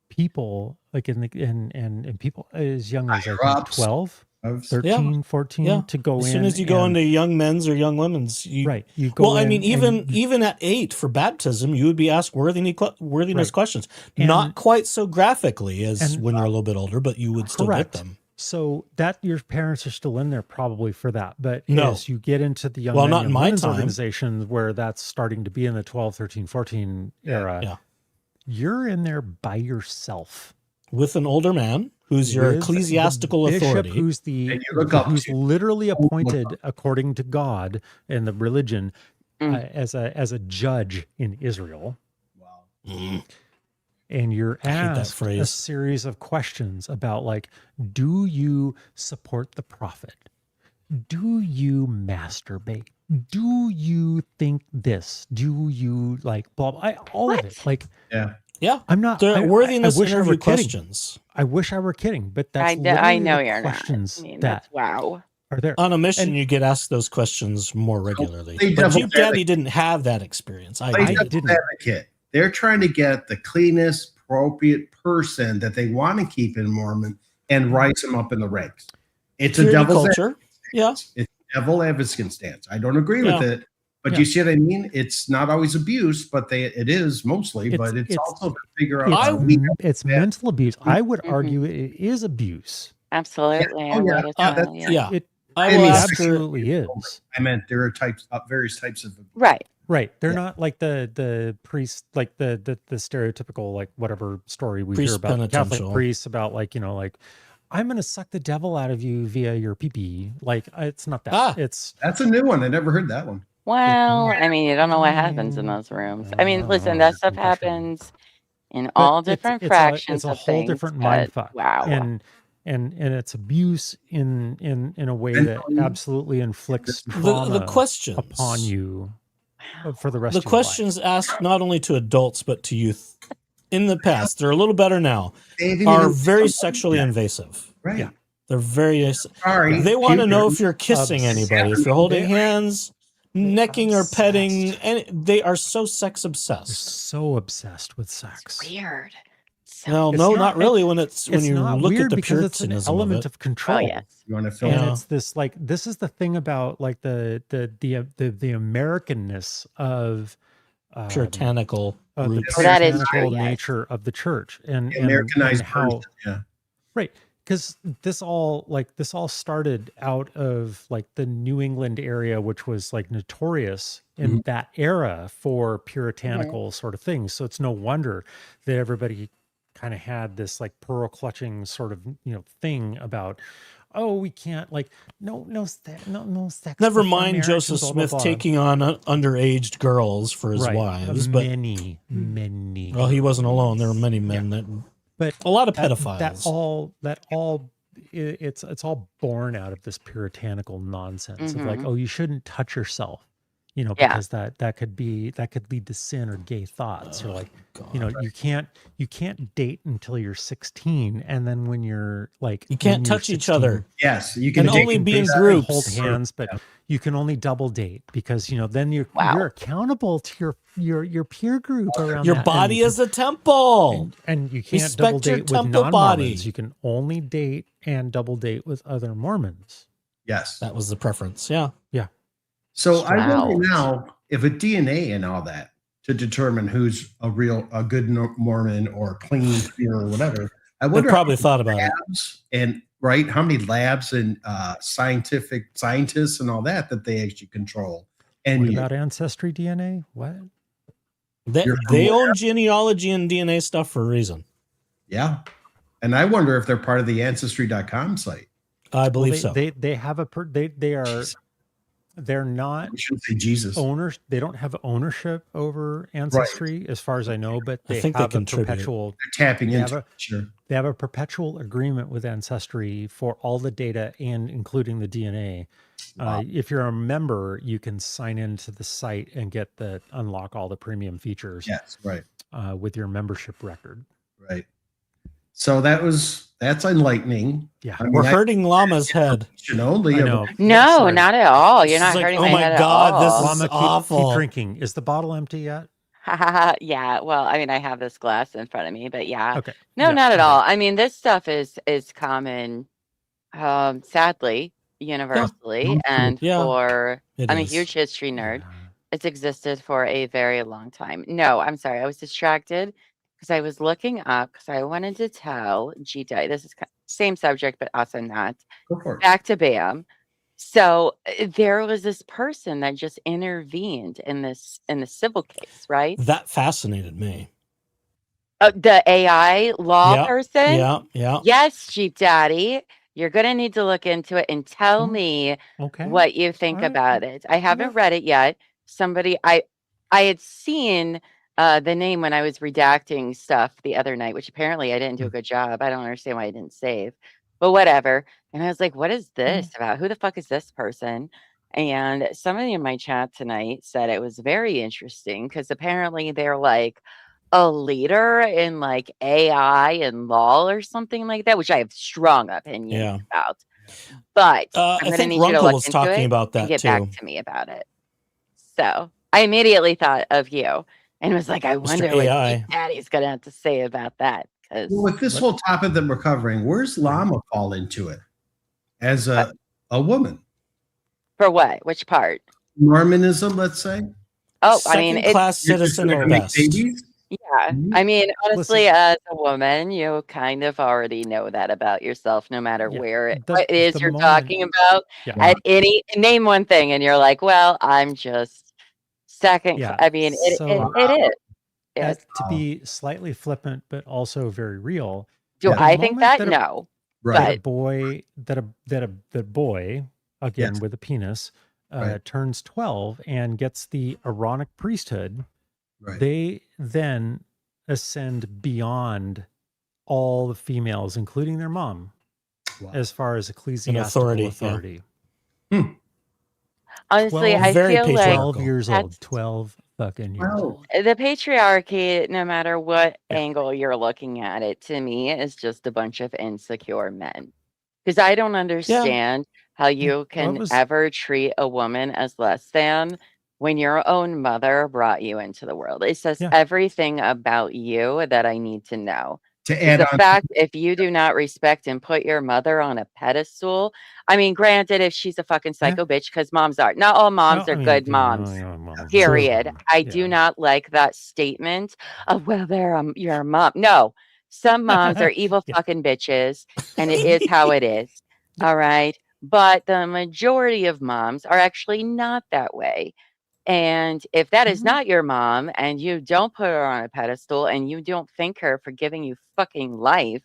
[SPEAKER 1] people like and people as young as I think
[SPEAKER 4] Higher-ups.
[SPEAKER 1] 12,
[SPEAKER 4] Of-
[SPEAKER 1] 13, 14
[SPEAKER 3] Yeah.
[SPEAKER 1] to go in.
[SPEAKER 3] As soon as you go
[SPEAKER 1] and-
[SPEAKER 3] into young men's or young women's, you
[SPEAKER 1] right, you go.
[SPEAKER 3] Well, I
[SPEAKER 1] in
[SPEAKER 3] mean,
[SPEAKER 1] and
[SPEAKER 3] even at 8 for baptism, you would be asked worthiness
[SPEAKER 1] Right.
[SPEAKER 3] questions.
[SPEAKER 1] And-
[SPEAKER 3] Not quite so graphically as
[SPEAKER 1] and-
[SPEAKER 3] when you're a little bit older, but you would still
[SPEAKER 1] Correct.
[SPEAKER 3] get them.
[SPEAKER 1] So that your parents are still in there probably for that. But
[SPEAKER 3] No.
[SPEAKER 1] as you get into the young
[SPEAKER 3] Well,
[SPEAKER 1] men,
[SPEAKER 3] not in
[SPEAKER 1] young
[SPEAKER 3] my
[SPEAKER 1] women's
[SPEAKER 3] time.
[SPEAKER 1] organizations where that's starting to be in the 12, 13, 14 era,
[SPEAKER 3] Yeah.
[SPEAKER 1] you're in there by yourself.
[SPEAKER 3] With an older man who's your
[SPEAKER 1] With
[SPEAKER 3] ecclesiastical
[SPEAKER 1] the bishop
[SPEAKER 3] authority.
[SPEAKER 1] who's the
[SPEAKER 4] And you look up
[SPEAKER 1] who's
[SPEAKER 4] to.
[SPEAKER 1] literally
[SPEAKER 4] look
[SPEAKER 1] appointed
[SPEAKER 4] up.
[SPEAKER 1] according to God and the religion
[SPEAKER 2] Mm.
[SPEAKER 1] as a judge in Israel.
[SPEAKER 4] Wow.
[SPEAKER 3] Mm.
[SPEAKER 1] And you're
[SPEAKER 3] I hate that
[SPEAKER 1] asked a
[SPEAKER 3] phrase.
[SPEAKER 1] series of questions about like, do you support the prophet? Do you masturbate? Do you think this? Do you like blah, blah all of it?
[SPEAKER 2] What?
[SPEAKER 1] Like,
[SPEAKER 4] Yeah.
[SPEAKER 3] Yeah.
[SPEAKER 1] I'm not
[SPEAKER 3] The worthiness
[SPEAKER 1] I wish I
[SPEAKER 3] interview
[SPEAKER 1] were kidding.
[SPEAKER 3] questions.
[SPEAKER 1] I wish I were kidding, but that's
[SPEAKER 2] I
[SPEAKER 1] literally
[SPEAKER 2] know
[SPEAKER 1] the
[SPEAKER 2] you're not.
[SPEAKER 1] questions
[SPEAKER 2] I mean,
[SPEAKER 1] that
[SPEAKER 2] that's wow.
[SPEAKER 1] are there.
[SPEAKER 3] On a mission,
[SPEAKER 1] And-
[SPEAKER 3] you get asked those questions more regularly.
[SPEAKER 4] Play
[SPEAKER 3] But
[SPEAKER 4] devil's
[SPEAKER 3] you, Daddy,
[SPEAKER 4] advocate.
[SPEAKER 3] didn't have that experience. I
[SPEAKER 4] Play
[SPEAKER 3] did.
[SPEAKER 4] devil's
[SPEAKER 1] didn't.
[SPEAKER 4] advocate. They're trying to get the cleanest, appropriate person that they want to keep in Mormon and rise them up in the ranks. It's a
[SPEAKER 3] Purity
[SPEAKER 4] devil's
[SPEAKER 3] culture. Yeah.
[SPEAKER 4] It's a devil advocate stance. I don't agree with
[SPEAKER 3] Yeah.
[SPEAKER 4] it, but
[SPEAKER 1] Yeah.
[SPEAKER 4] you see what I mean? It's not always abuse, but it is mostly.
[SPEAKER 1] It's-
[SPEAKER 4] but it's
[SPEAKER 1] it's-
[SPEAKER 4] also to figure out.
[SPEAKER 1] It's,
[SPEAKER 4] how we-
[SPEAKER 1] it's mental abuse. I would
[SPEAKER 2] Mhm.
[SPEAKER 1] argue it is abuse.
[SPEAKER 2] Absolutely.
[SPEAKER 4] Oh,
[SPEAKER 2] I
[SPEAKER 4] yeah.
[SPEAKER 2] would as
[SPEAKER 4] Yeah,
[SPEAKER 2] well,
[SPEAKER 4] that's-
[SPEAKER 3] Yeah.
[SPEAKER 1] It
[SPEAKER 3] I
[SPEAKER 4] I
[SPEAKER 3] will
[SPEAKER 4] mean,
[SPEAKER 3] ask her.
[SPEAKER 1] absolutely is.
[SPEAKER 4] I meant there are various types of.
[SPEAKER 2] Right.
[SPEAKER 1] Right. They're
[SPEAKER 4] Yeah.
[SPEAKER 1] not like the priest, like the stereotypical, like whatever story we
[SPEAKER 3] Priest
[SPEAKER 1] hear about Catholic
[SPEAKER 3] penitential.
[SPEAKER 1] priests about like, like I'm going to suck the devil out of you via your pee-pee. Like it's not that.
[SPEAKER 3] Ah.
[SPEAKER 1] It's
[SPEAKER 4] That's a new one. I never heard that one.
[SPEAKER 2] Well, I mean, you don't know what happens in those rooms. I mean, listen, that stuff happens in all
[SPEAKER 1] but it's-
[SPEAKER 2] different
[SPEAKER 1] it's
[SPEAKER 2] fractions
[SPEAKER 1] a
[SPEAKER 2] of
[SPEAKER 1] whole
[SPEAKER 2] things,
[SPEAKER 1] different
[SPEAKER 2] but
[SPEAKER 1] mind fuck.
[SPEAKER 2] wow.
[SPEAKER 1] And it's abuse in a way that
[SPEAKER 4] Mentally.
[SPEAKER 1] absolutely inflicts
[SPEAKER 3] The
[SPEAKER 1] trauma
[SPEAKER 3] questions
[SPEAKER 1] upon you for the rest
[SPEAKER 3] The
[SPEAKER 1] of your life.
[SPEAKER 3] questions asked not only to adults but to youth in the past, they're a little better now,
[SPEAKER 4] They haven't
[SPEAKER 3] are
[SPEAKER 4] even-
[SPEAKER 3] very sexually invasive.
[SPEAKER 4] Right.
[SPEAKER 1] Yeah.
[SPEAKER 3] They're very.
[SPEAKER 4] Sorry.
[SPEAKER 3] They want to
[SPEAKER 4] Peter.
[SPEAKER 3] know if you're kissing anybody, if you're holding
[SPEAKER 1] They-
[SPEAKER 3] hands, necking or petting,
[SPEAKER 1] obsessed.
[SPEAKER 3] and they are so sex
[SPEAKER 1] They're
[SPEAKER 3] obsessed.
[SPEAKER 1] so obsessed with sex.
[SPEAKER 2] It's weird. So,
[SPEAKER 3] Well,
[SPEAKER 1] It's
[SPEAKER 3] no,
[SPEAKER 1] not-
[SPEAKER 3] not really. When it's when
[SPEAKER 1] It's
[SPEAKER 3] you
[SPEAKER 1] not
[SPEAKER 3] look
[SPEAKER 1] weird
[SPEAKER 3] at the
[SPEAKER 1] because it's an
[SPEAKER 3] puritanism of
[SPEAKER 1] element
[SPEAKER 3] it.
[SPEAKER 1] of control.
[SPEAKER 2] oh, yes.
[SPEAKER 4] You want to fill
[SPEAKER 1] And
[SPEAKER 3] Yeah.
[SPEAKER 1] it's this like this is the thing about like the Americanness of
[SPEAKER 3] Puritanical
[SPEAKER 1] the
[SPEAKER 3] roots.
[SPEAKER 2] Oh, that is
[SPEAKER 1] puritanical
[SPEAKER 2] true, yes.
[SPEAKER 1] nature of the church and
[SPEAKER 4] Americanized
[SPEAKER 1] and how
[SPEAKER 4] person. Yeah.
[SPEAKER 1] right because this all started out of like the New England area, which was like notorious in that era for puritanical sort of things. So it's no wonder that everybody kind of had this like pearl clutching sort of thing about, oh, we can't like no sex.
[SPEAKER 3] Never
[SPEAKER 1] before
[SPEAKER 3] mind
[SPEAKER 1] marriage,
[SPEAKER 3] Joseph
[SPEAKER 1] and blah, blah,
[SPEAKER 3] Smith
[SPEAKER 1] blah.
[SPEAKER 3] taking on underage girls for his
[SPEAKER 1] Right.
[SPEAKER 3] wives, but
[SPEAKER 1] many.
[SPEAKER 3] well, he wasn't alone. There were many men that,
[SPEAKER 1] But
[SPEAKER 3] a lot of
[SPEAKER 1] that-
[SPEAKER 3] pedophiles.
[SPEAKER 1] it's all born out of this puritanical nonsense of like,
[SPEAKER 2] Mhm.
[SPEAKER 1] oh, you shouldn't touch yourself,
[SPEAKER 2] Yeah.
[SPEAKER 1] because that could lead to sin or gay thoughts, or like, you can't date until you're 16, and then when you're like,
[SPEAKER 3] you can't
[SPEAKER 1] when you're
[SPEAKER 3] touch each
[SPEAKER 1] 16,
[SPEAKER 3] other.
[SPEAKER 4] Yes. You can
[SPEAKER 3] And
[SPEAKER 4] take
[SPEAKER 3] only
[SPEAKER 4] them
[SPEAKER 3] be in
[SPEAKER 4] face-
[SPEAKER 3] groups.
[SPEAKER 1] hold hands, but
[SPEAKER 4] Yeah.
[SPEAKER 1] you can only double date because then you're
[SPEAKER 2] Wow.
[SPEAKER 1] accountable to your peer group around
[SPEAKER 3] Your
[SPEAKER 1] that,
[SPEAKER 3] body
[SPEAKER 1] and-
[SPEAKER 3] is a temple.
[SPEAKER 1] and you can't
[SPEAKER 3] Respect
[SPEAKER 1] double
[SPEAKER 3] your
[SPEAKER 1] date with
[SPEAKER 3] temple
[SPEAKER 1] non-Mormons.
[SPEAKER 3] body.
[SPEAKER 1] You can only date and double date with other Mormons.
[SPEAKER 4] Yes.
[SPEAKER 3] That was the preference. Yeah.
[SPEAKER 4] So I
[SPEAKER 2] Wow.
[SPEAKER 4] wonder now if a DNA and all that to determine who's a good Mormon or clean, pure, or whatever. I
[SPEAKER 3] They
[SPEAKER 4] wonder
[SPEAKER 3] probably thought about it.
[SPEAKER 4] labs and how many labs and scientists and all that they actually control. And
[SPEAKER 1] What about ancestry DNA? What?
[SPEAKER 3] They own genealogy and DNA stuff for a reason.
[SPEAKER 4] Yeah. And I wonder if they're part of the ancestry.com site.
[SPEAKER 3] I believe so.
[SPEAKER 1] They have they're not
[SPEAKER 4] We shouldn't say Jesus.
[SPEAKER 1] owners. They don't have ownership over ancestry, as far as I know. But they
[SPEAKER 3] think they
[SPEAKER 1] have a
[SPEAKER 3] contribute.
[SPEAKER 1] perpetual.
[SPEAKER 4] They're tapping
[SPEAKER 1] They have
[SPEAKER 4] into
[SPEAKER 1] a-
[SPEAKER 4] it. Sure.
[SPEAKER 1] They have a perpetual agreement with Ancestry for all the data and including the DNA.
[SPEAKER 4] Wow.
[SPEAKER 1] If you're a member, you can sign into the site and unlock all the premium features.
[SPEAKER 4] Yes, right.
[SPEAKER 1] With your membership record.
[SPEAKER 4] Right. So that's enlightening.
[SPEAKER 1] Yeah.
[SPEAKER 4] I mean,
[SPEAKER 3] We're hurting Llama's head.
[SPEAKER 4] Only
[SPEAKER 1] I know.
[SPEAKER 2] No,
[SPEAKER 1] Sorry.
[SPEAKER 2] not at all. You're
[SPEAKER 3] It's
[SPEAKER 2] not
[SPEAKER 3] like,
[SPEAKER 2] hurting
[SPEAKER 3] oh
[SPEAKER 2] my
[SPEAKER 3] my
[SPEAKER 2] head at
[SPEAKER 3] God, this
[SPEAKER 2] all.
[SPEAKER 3] is-
[SPEAKER 1] Llama,
[SPEAKER 3] awful.
[SPEAKER 1] keep drinking. Is the bottle empty yet?
[SPEAKER 2] Yeah, well, I mean, I have this glass in front of me, but yeah.
[SPEAKER 1] Okay.
[SPEAKER 2] No,
[SPEAKER 1] Yeah,
[SPEAKER 2] not at
[SPEAKER 1] okay.
[SPEAKER 2] all. I mean, this stuff is common, sadly, universally, and
[SPEAKER 3] Yeah,
[SPEAKER 2] for
[SPEAKER 3] it
[SPEAKER 2] I'm a
[SPEAKER 3] is.
[SPEAKER 2] huge history nerd.
[SPEAKER 1] Yeah.
[SPEAKER 2] It's existed for a very long time. No, I'm sorry, I was distracted because I was looking up because I wanted to tell Gita. This is same subject, but also not.
[SPEAKER 4] Go for it.
[SPEAKER 2] Back to BAM. So there was this person that just intervened in the civil case, right?
[SPEAKER 3] That fascinated me.
[SPEAKER 2] The AI law
[SPEAKER 3] Yeah,
[SPEAKER 2] person.
[SPEAKER 3] Yeah.
[SPEAKER 2] Yes, Jeep Daddy, you're gonna need to look into it and tell
[SPEAKER 1] Oh,
[SPEAKER 2] me
[SPEAKER 1] Okay.
[SPEAKER 2] what you think
[SPEAKER 1] All right.
[SPEAKER 2] about it. I haven't
[SPEAKER 1] Yeah.
[SPEAKER 2] read it yet. Somebody I had seen the name when I was redacting stuff the other night, which apparently I didn't do a good job. I don't understand why I didn't save, but whatever. And I was like, what is this about? Who the fuck is this person? And somebody in my chat tonight said it was very interesting because apparently they're like a leader in like AI and law or something like that, which I have strong opinions about. But
[SPEAKER 3] I
[SPEAKER 2] I'm gonna
[SPEAKER 3] think
[SPEAKER 2] need you to
[SPEAKER 3] Runkle
[SPEAKER 2] look
[SPEAKER 3] was
[SPEAKER 2] into
[SPEAKER 3] talking
[SPEAKER 2] it
[SPEAKER 3] about
[SPEAKER 2] and
[SPEAKER 3] that
[SPEAKER 2] get
[SPEAKER 3] too.
[SPEAKER 2] back to me about it. So I immediately thought of you and was like, I
[SPEAKER 3] Mr.
[SPEAKER 2] wonder what
[SPEAKER 3] AI.
[SPEAKER 2] Big Daddy's gonna have to say about that. Because
[SPEAKER 4] Well, with this whole topic that we're covering, where's Llama fall into it as a woman?
[SPEAKER 2] for what? Which part?
[SPEAKER 4] Mormonism, let's say.
[SPEAKER 2] Oh, I mean,
[SPEAKER 3] Second class citizen
[SPEAKER 4] You're
[SPEAKER 3] at
[SPEAKER 4] just gonna make
[SPEAKER 3] best.
[SPEAKER 4] babies?
[SPEAKER 2] yeah.
[SPEAKER 4] Mhm.
[SPEAKER 2] I mean, honestly,
[SPEAKER 1] Listen.
[SPEAKER 2] as a woman, you kind of already know that about yourself, no matter
[SPEAKER 1] Yeah,
[SPEAKER 2] what it is
[SPEAKER 1] the
[SPEAKER 2] you're
[SPEAKER 1] moment-
[SPEAKER 2] talking about.
[SPEAKER 1] Yeah.
[SPEAKER 2] At name one thing, and you're like, well, I'm just second.
[SPEAKER 1] Yeah,
[SPEAKER 2] I mean, it is. Yes.
[SPEAKER 1] To be slightly flippant, but also very real.
[SPEAKER 2] Do
[SPEAKER 4] Yeah.
[SPEAKER 2] I
[SPEAKER 1] The
[SPEAKER 2] think
[SPEAKER 1] moment
[SPEAKER 2] that?
[SPEAKER 1] that a-
[SPEAKER 2] No.
[SPEAKER 4] Right.
[SPEAKER 1] The boy again
[SPEAKER 4] Yes.
[SPEAKER 1] with a penis
[SPEAKER 4] Right.
[SPEAKER 1] turns 12 and gets the Aaronic priesthood,
[SPEAKER 4] Right.
[SPEAKER 1] they then ascend beyond all the females, including their mom,
[SPEAKER 4] Wow.
[SPEAKER 1] as far as ecclesiastical
[SPEAKER 3] authority, yeah.
[SPEAKER 2] Honestly,
[SPEAKER 1] 12
[SPEAKER 2] I
[SPEAKER 3] very
[SPEAKER 2] feel like
[SPEAKER 3] patriarchal.
[SPEAKER 1] 12 years
[SPEAKER 2] that's-
[SPEAKER 1] old. 12 fucking years
[SPEAKER 4] Wow.
[SPEAKER 1] old.
[SPEAKER 2] the patriarchy, no matter what
[SPEAKER 1] Yeah.
[SPEAKER 2] angle you're looking at it, to me is just a bunch of insecure men. Because I don't understand how you can
[SPEAKER 1] was-
[SPEAKER 2] ever treat a woman as less than when your own mother brought you into the world. It says
[SPEAKER 1] Yeah.
[SPEAKER 2] everything about you that I need to know.
[SPEAKER 4] To
[SPEAKER 2] Is
[SPEAKER 4] add
[SPEAKER 2] the
[SPEAKER 4] on,
[SPEAKER 2] fact if you do not respect and put your mother on a pedestal, I mean, granted, if she's a fucking psycho bitch, because moms are. Not all moms
[SPEAKER 1] Well,
[SPEAKER 2] are
[SPEAKER 1] I mean,
[SPEAKER 2] good
[SPEAKER 1] you know,
[SPEAKER 2] moms.
[SPEAKER 1] moms.
[SPEAKER 2] Period. I
[SPEAKER 1] Yeah.
[SPEAKER 2] do not like that statement of, well, they're your mom. No, some moms are evil
[SPEAKER 1] Yeah.
[SPEAKER 2] fucking bitches, and it is how it is. All right. But the majority of moms are actually not that way. And if that is
[SPEAKER 1] Mhm.
[SPEAKER 2] not your mom and you don't put her on a pedestal and you don't thank her for giving you fucking life,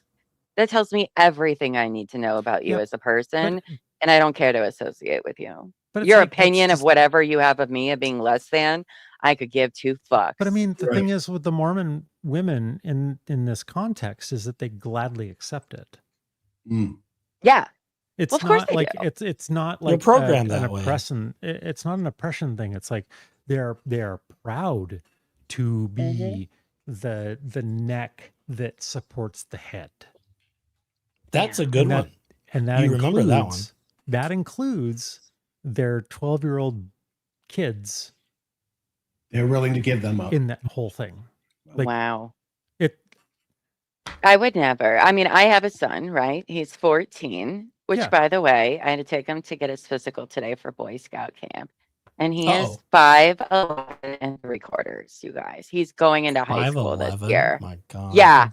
[SPEAKER 2] that tells me everything I need to know about you
[SPEAKER 1] Yep.
[SPEAKER 2] as a person.
[SPEAKER 1] But,
[SPEAKER 2] And I don't care to associate with you.
[SPEAKER 1] but it's
[SPEAKER 2] Your
[SPEAKER 1] like, that's
[SPEAKER 2] opinion of
[SPEAKER 1] just-
[SPEAKER 2] whatever you have of me of being less than, I could give two fucks.
[SPEAKER 1] But I mean, the
[SPEAKER 4] Right.
[SPEAKER 1] thing is with the Mormon women in this context is that they gladly accept it.
[SPEAKER 2] yeah.
[SPEAKER 1] It's
[SPEAKER 2] Well, of course
[SPEAKER 1] not
[SPEAKER 2] they
[SPEAKER 1] like
[SPEAKER 2] do.
[SPEAKER 1] it's not
[SPEAKER 3] They're
[SPEAKER 1] like
[SPEAKER 3] programmed
[SPEAKER 1] an
[SPEAKER 3] that way.
[SPEAKER 1] oppression. It's not an oppression thing. It's like they're proud to be the neck that supports the head,
[SPEAKER 3] That's a good
[SPEAKER 1] And that-
[SPEAKER 3] one.
[SPEAKER 1] and that
[SPEAKER 3] You
[SPEAKER 1] includes
[SPEAKER 3] remember that one.
[SPEAKER 1] that includes their 12-year-old kids
[SPEAKER 4] they're willing to give them up.
[SPEAKER 1] in that whole thing. Like,
[SPEAKER 2] Wow.
[SPEAKER 1] It
[SPEAKER 2] I would never. I mean, I have a son, right? He's 14. which,
[SPEAKER 1] Yeah.
[SPEAKER 2] by the way, I had to take him to get his physical today for Boy Scout camp. And he is
[SPEAKER 3] Uh-oh.
[SPEAKER 2] 5'11" and 3/4, you guys. He's going into high school this
[SPEAKER 3] 5'11".
[SPEAKER 2] year.
[SPEAKER 3] My God.
[SPEAKER 2] Yeah.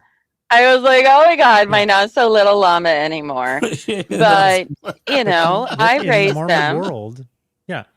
[SPEAKER 2] I was like, oh my God, my
[SPEAKER 1] Yeah.
[SPEAKER 2] not so little llama anymore. But, you know, I
[SPEAKER 1] in the
[SPEAKER 2] raised
[SPEAKER 1] Mormon
[SPEAKER 2] them.
[SPEAKER 1] world,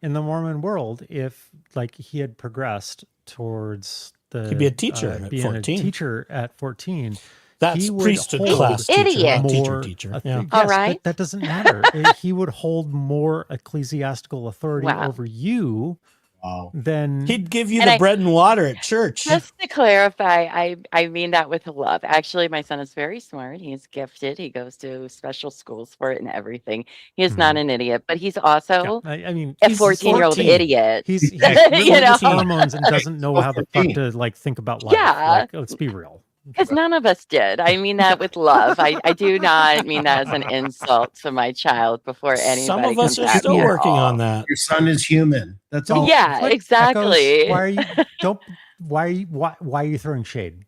[SPEAKER 1] in the Mormon world, if like he had progressed towards
[SPEAKER 3] He'd be a teacher at
[SPEAKER 1] being
[SPEAKER 3] 14.
[SPEAKER 1] a teacher at 14,
[SPEAKER 3] That's
[SPEAKER 1] he would
[SPEAKER 3] priesthood
[SPEAKER 1] hold
[SPEAKER 3] class teacher,
[SPEAKER 2] Idiot.
[SPEAKER 3] not
[SPEAKER 1] more,
[SPEAKER 3] teacher. Yeah.
[SPEAKER 1] yes,
[SPEAKER 2] All right.
[SPEAKER 1] but that doesn't matter. He would hold more ecclesiastical authority
[SPEAKER 2] Wow.
[SPEAKER 1] over you
[SPEAKER 4] Wow.
[SPEAKER 1] than
[SPEAKER 3] He'd give you
[SPEAKER 2] And
[SPEAKER 3] the
[SPEAKER 2] I-
[SPEAKER 3] bread and water at church.
[SPEAKER 2] Just to clarify, I mean that with love. Actually, my son is very smart. He's gifted. He goes to special schools for it and everything. He is not an idiot, but he's also
[SPEAKER 1] I mean,
[SPEAKER 2] a
[SPEAKER 3] he's
[SPEAKER 2] 14-year-old
[SPEAKER 3] 14.
[SPEAKER 2] idiot.
[SPEAKER 1] he's
[SPEAKER 2] You
[SPEAKER 1] really
[SPEAKER 2] know?
[SPEAKER 1] with hormones and doesn't know how the fuck
[SPEAKER 4] 14.
[SPEAKER 1] to like think about life.
[SPEAKER 2] Yeah.
[SPEAKER 1] Like, let's be real.
[SPEAKER 2] Because none of us did. I mean that with love. I do not mean that as an insult to my child before anybody
[SPEAKER 3] Some of us
[SPEAKER 2] comes
[SPEAKER 3] are
[SPEAKER 2] at
[SPEAKER 3] still
[SPEAKER 2] me at
[SPEAKER 3] working
[SPEAKER 2] all.
[SPEAKER 3] on that.
[SPEAKER 4] Your son is human. That's all.
[SPEAKER 2] Yeah,
[SPEAKER 1] What?
[SPEAKER 2] exactly.
[SPEAKER 1] Echoes, why are you throwing shade?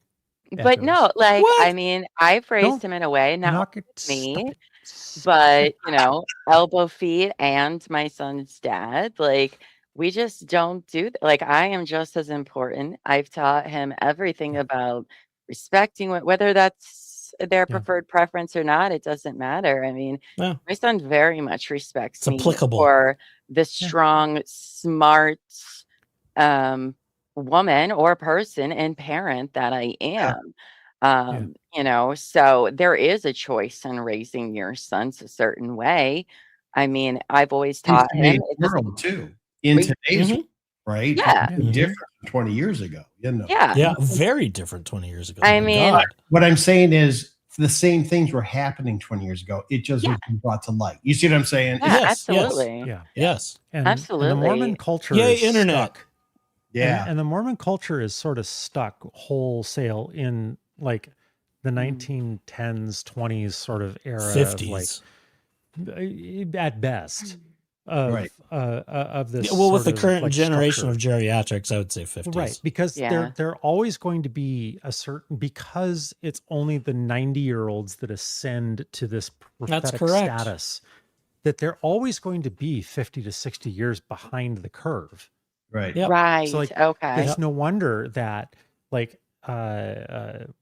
[SPEAKER 2] But no,
[SPEAKER 1] Echoes?
[SPEAKER 2] like,
[SPEAKER 3] What?
[SPEAKER 2] I mean, I've raised
[SPEAKER 1] Don't
[SPEAKER 2] him in a way, not
[SPEAKER 1] Knock it.
[SPEAKER 2] me,
[SPEAKER 1] Stop it.
[SPEAKER 2] but, you know, elbow feet and my son's dad, like, we just don't do that. Like, I am just as important. I've taught him everything about respecting whether that's their preferred preference or not, it doesn't matter. I mean,
[SPEAKER 3] Yeah.
[SPEAKER 2] my son very much respects
[SPEAKER 3] It's
[SPEAKER 2] me
[SPEAKER 3] applicable.
[SPEAKER 2] for the strong, smart woman or person and parent that I am. You know, so there is a choice in raising your sons a certain way. I mean, I've always
[SPEAKER 4] In
[SPEAKER 2] taught
[SPEAKER 4] today's
[SPEAKER 2] him.
[SPEAKER 4] world too. In
[SPEAKER 2] Wait.
[SPEAKER 4] today's
[SPEAKER 3] Mhm.
[SPEAKER 4] world, right?
[SPEAKER 2] Yeah.
[SPEAKER 4] It's different than 20 years ago. You know.
[SPEAKER 2] Yeah.
[SPEAKER 3] Yeah, very different 20 years ago.
[SPEAKER 2] I
[SPEAKER 3] My
[SPEAKER 2] mean-
[SPEAKER 3] God.
[SPEAKER 4] What I'm saying is the same things were happening 20 years ago. It just was brought to light. You see what I'm saying?
[SPEAKER 2] Yeah,
[SPEAKER 3] Yes,
[SPEAKER 2] absolutely.
[SPEAKER 1] Yeah.
[SPEAKER 3] Yes.
[SPEAKER 1] And the
[SPEAKER 2] Absolutely.
[SPEAKER 1] Mormon culture
[SPEAKER 3] Yay,
[SPEAKER 1] is
[SPEAKER 3] internet.
[SPEAKER 1] stuck.
[SPEAKER 4] Yeah.
[SPEAKER 1] And the Mormon culture is sort of stuck wholesale in like the 1910s, 20s sort of era of
[SPEAKER 3] 50s.
[SPEAKER 1] like at best of
[SPEAKER 4] Right.
[SPEAKER 1] of this.
[SPEAKER 3] Well, with the
[SPEAKER 1] sort of,
[SPEAKER 3] current
[SPEAKER 1] like,
[SPEAKER 3] generation
[SPEAKER 1] structure.
[SPEAKER 3] of geriatrics, I would say 50s.
[SPEAKER 1] Right, because
[SPEAKER 2] Yeah.
[SPEAKER 1] they're always going to be a certain, because it's only the 90-year-olds that ascend to this prophetic
[SPEAKER 3] correct.
[SPEAKER 1] status, that they're always going to be 50 to 60 years behind the curve.
[SPEAKER 4] Right.
[SPEAKER 3] Yep.
[SPEAKER 2] Right.
[SPEAKER 1] So, like,
[SPEAKER 2] Okay.
[SPEAKER 1] It's no wonder that like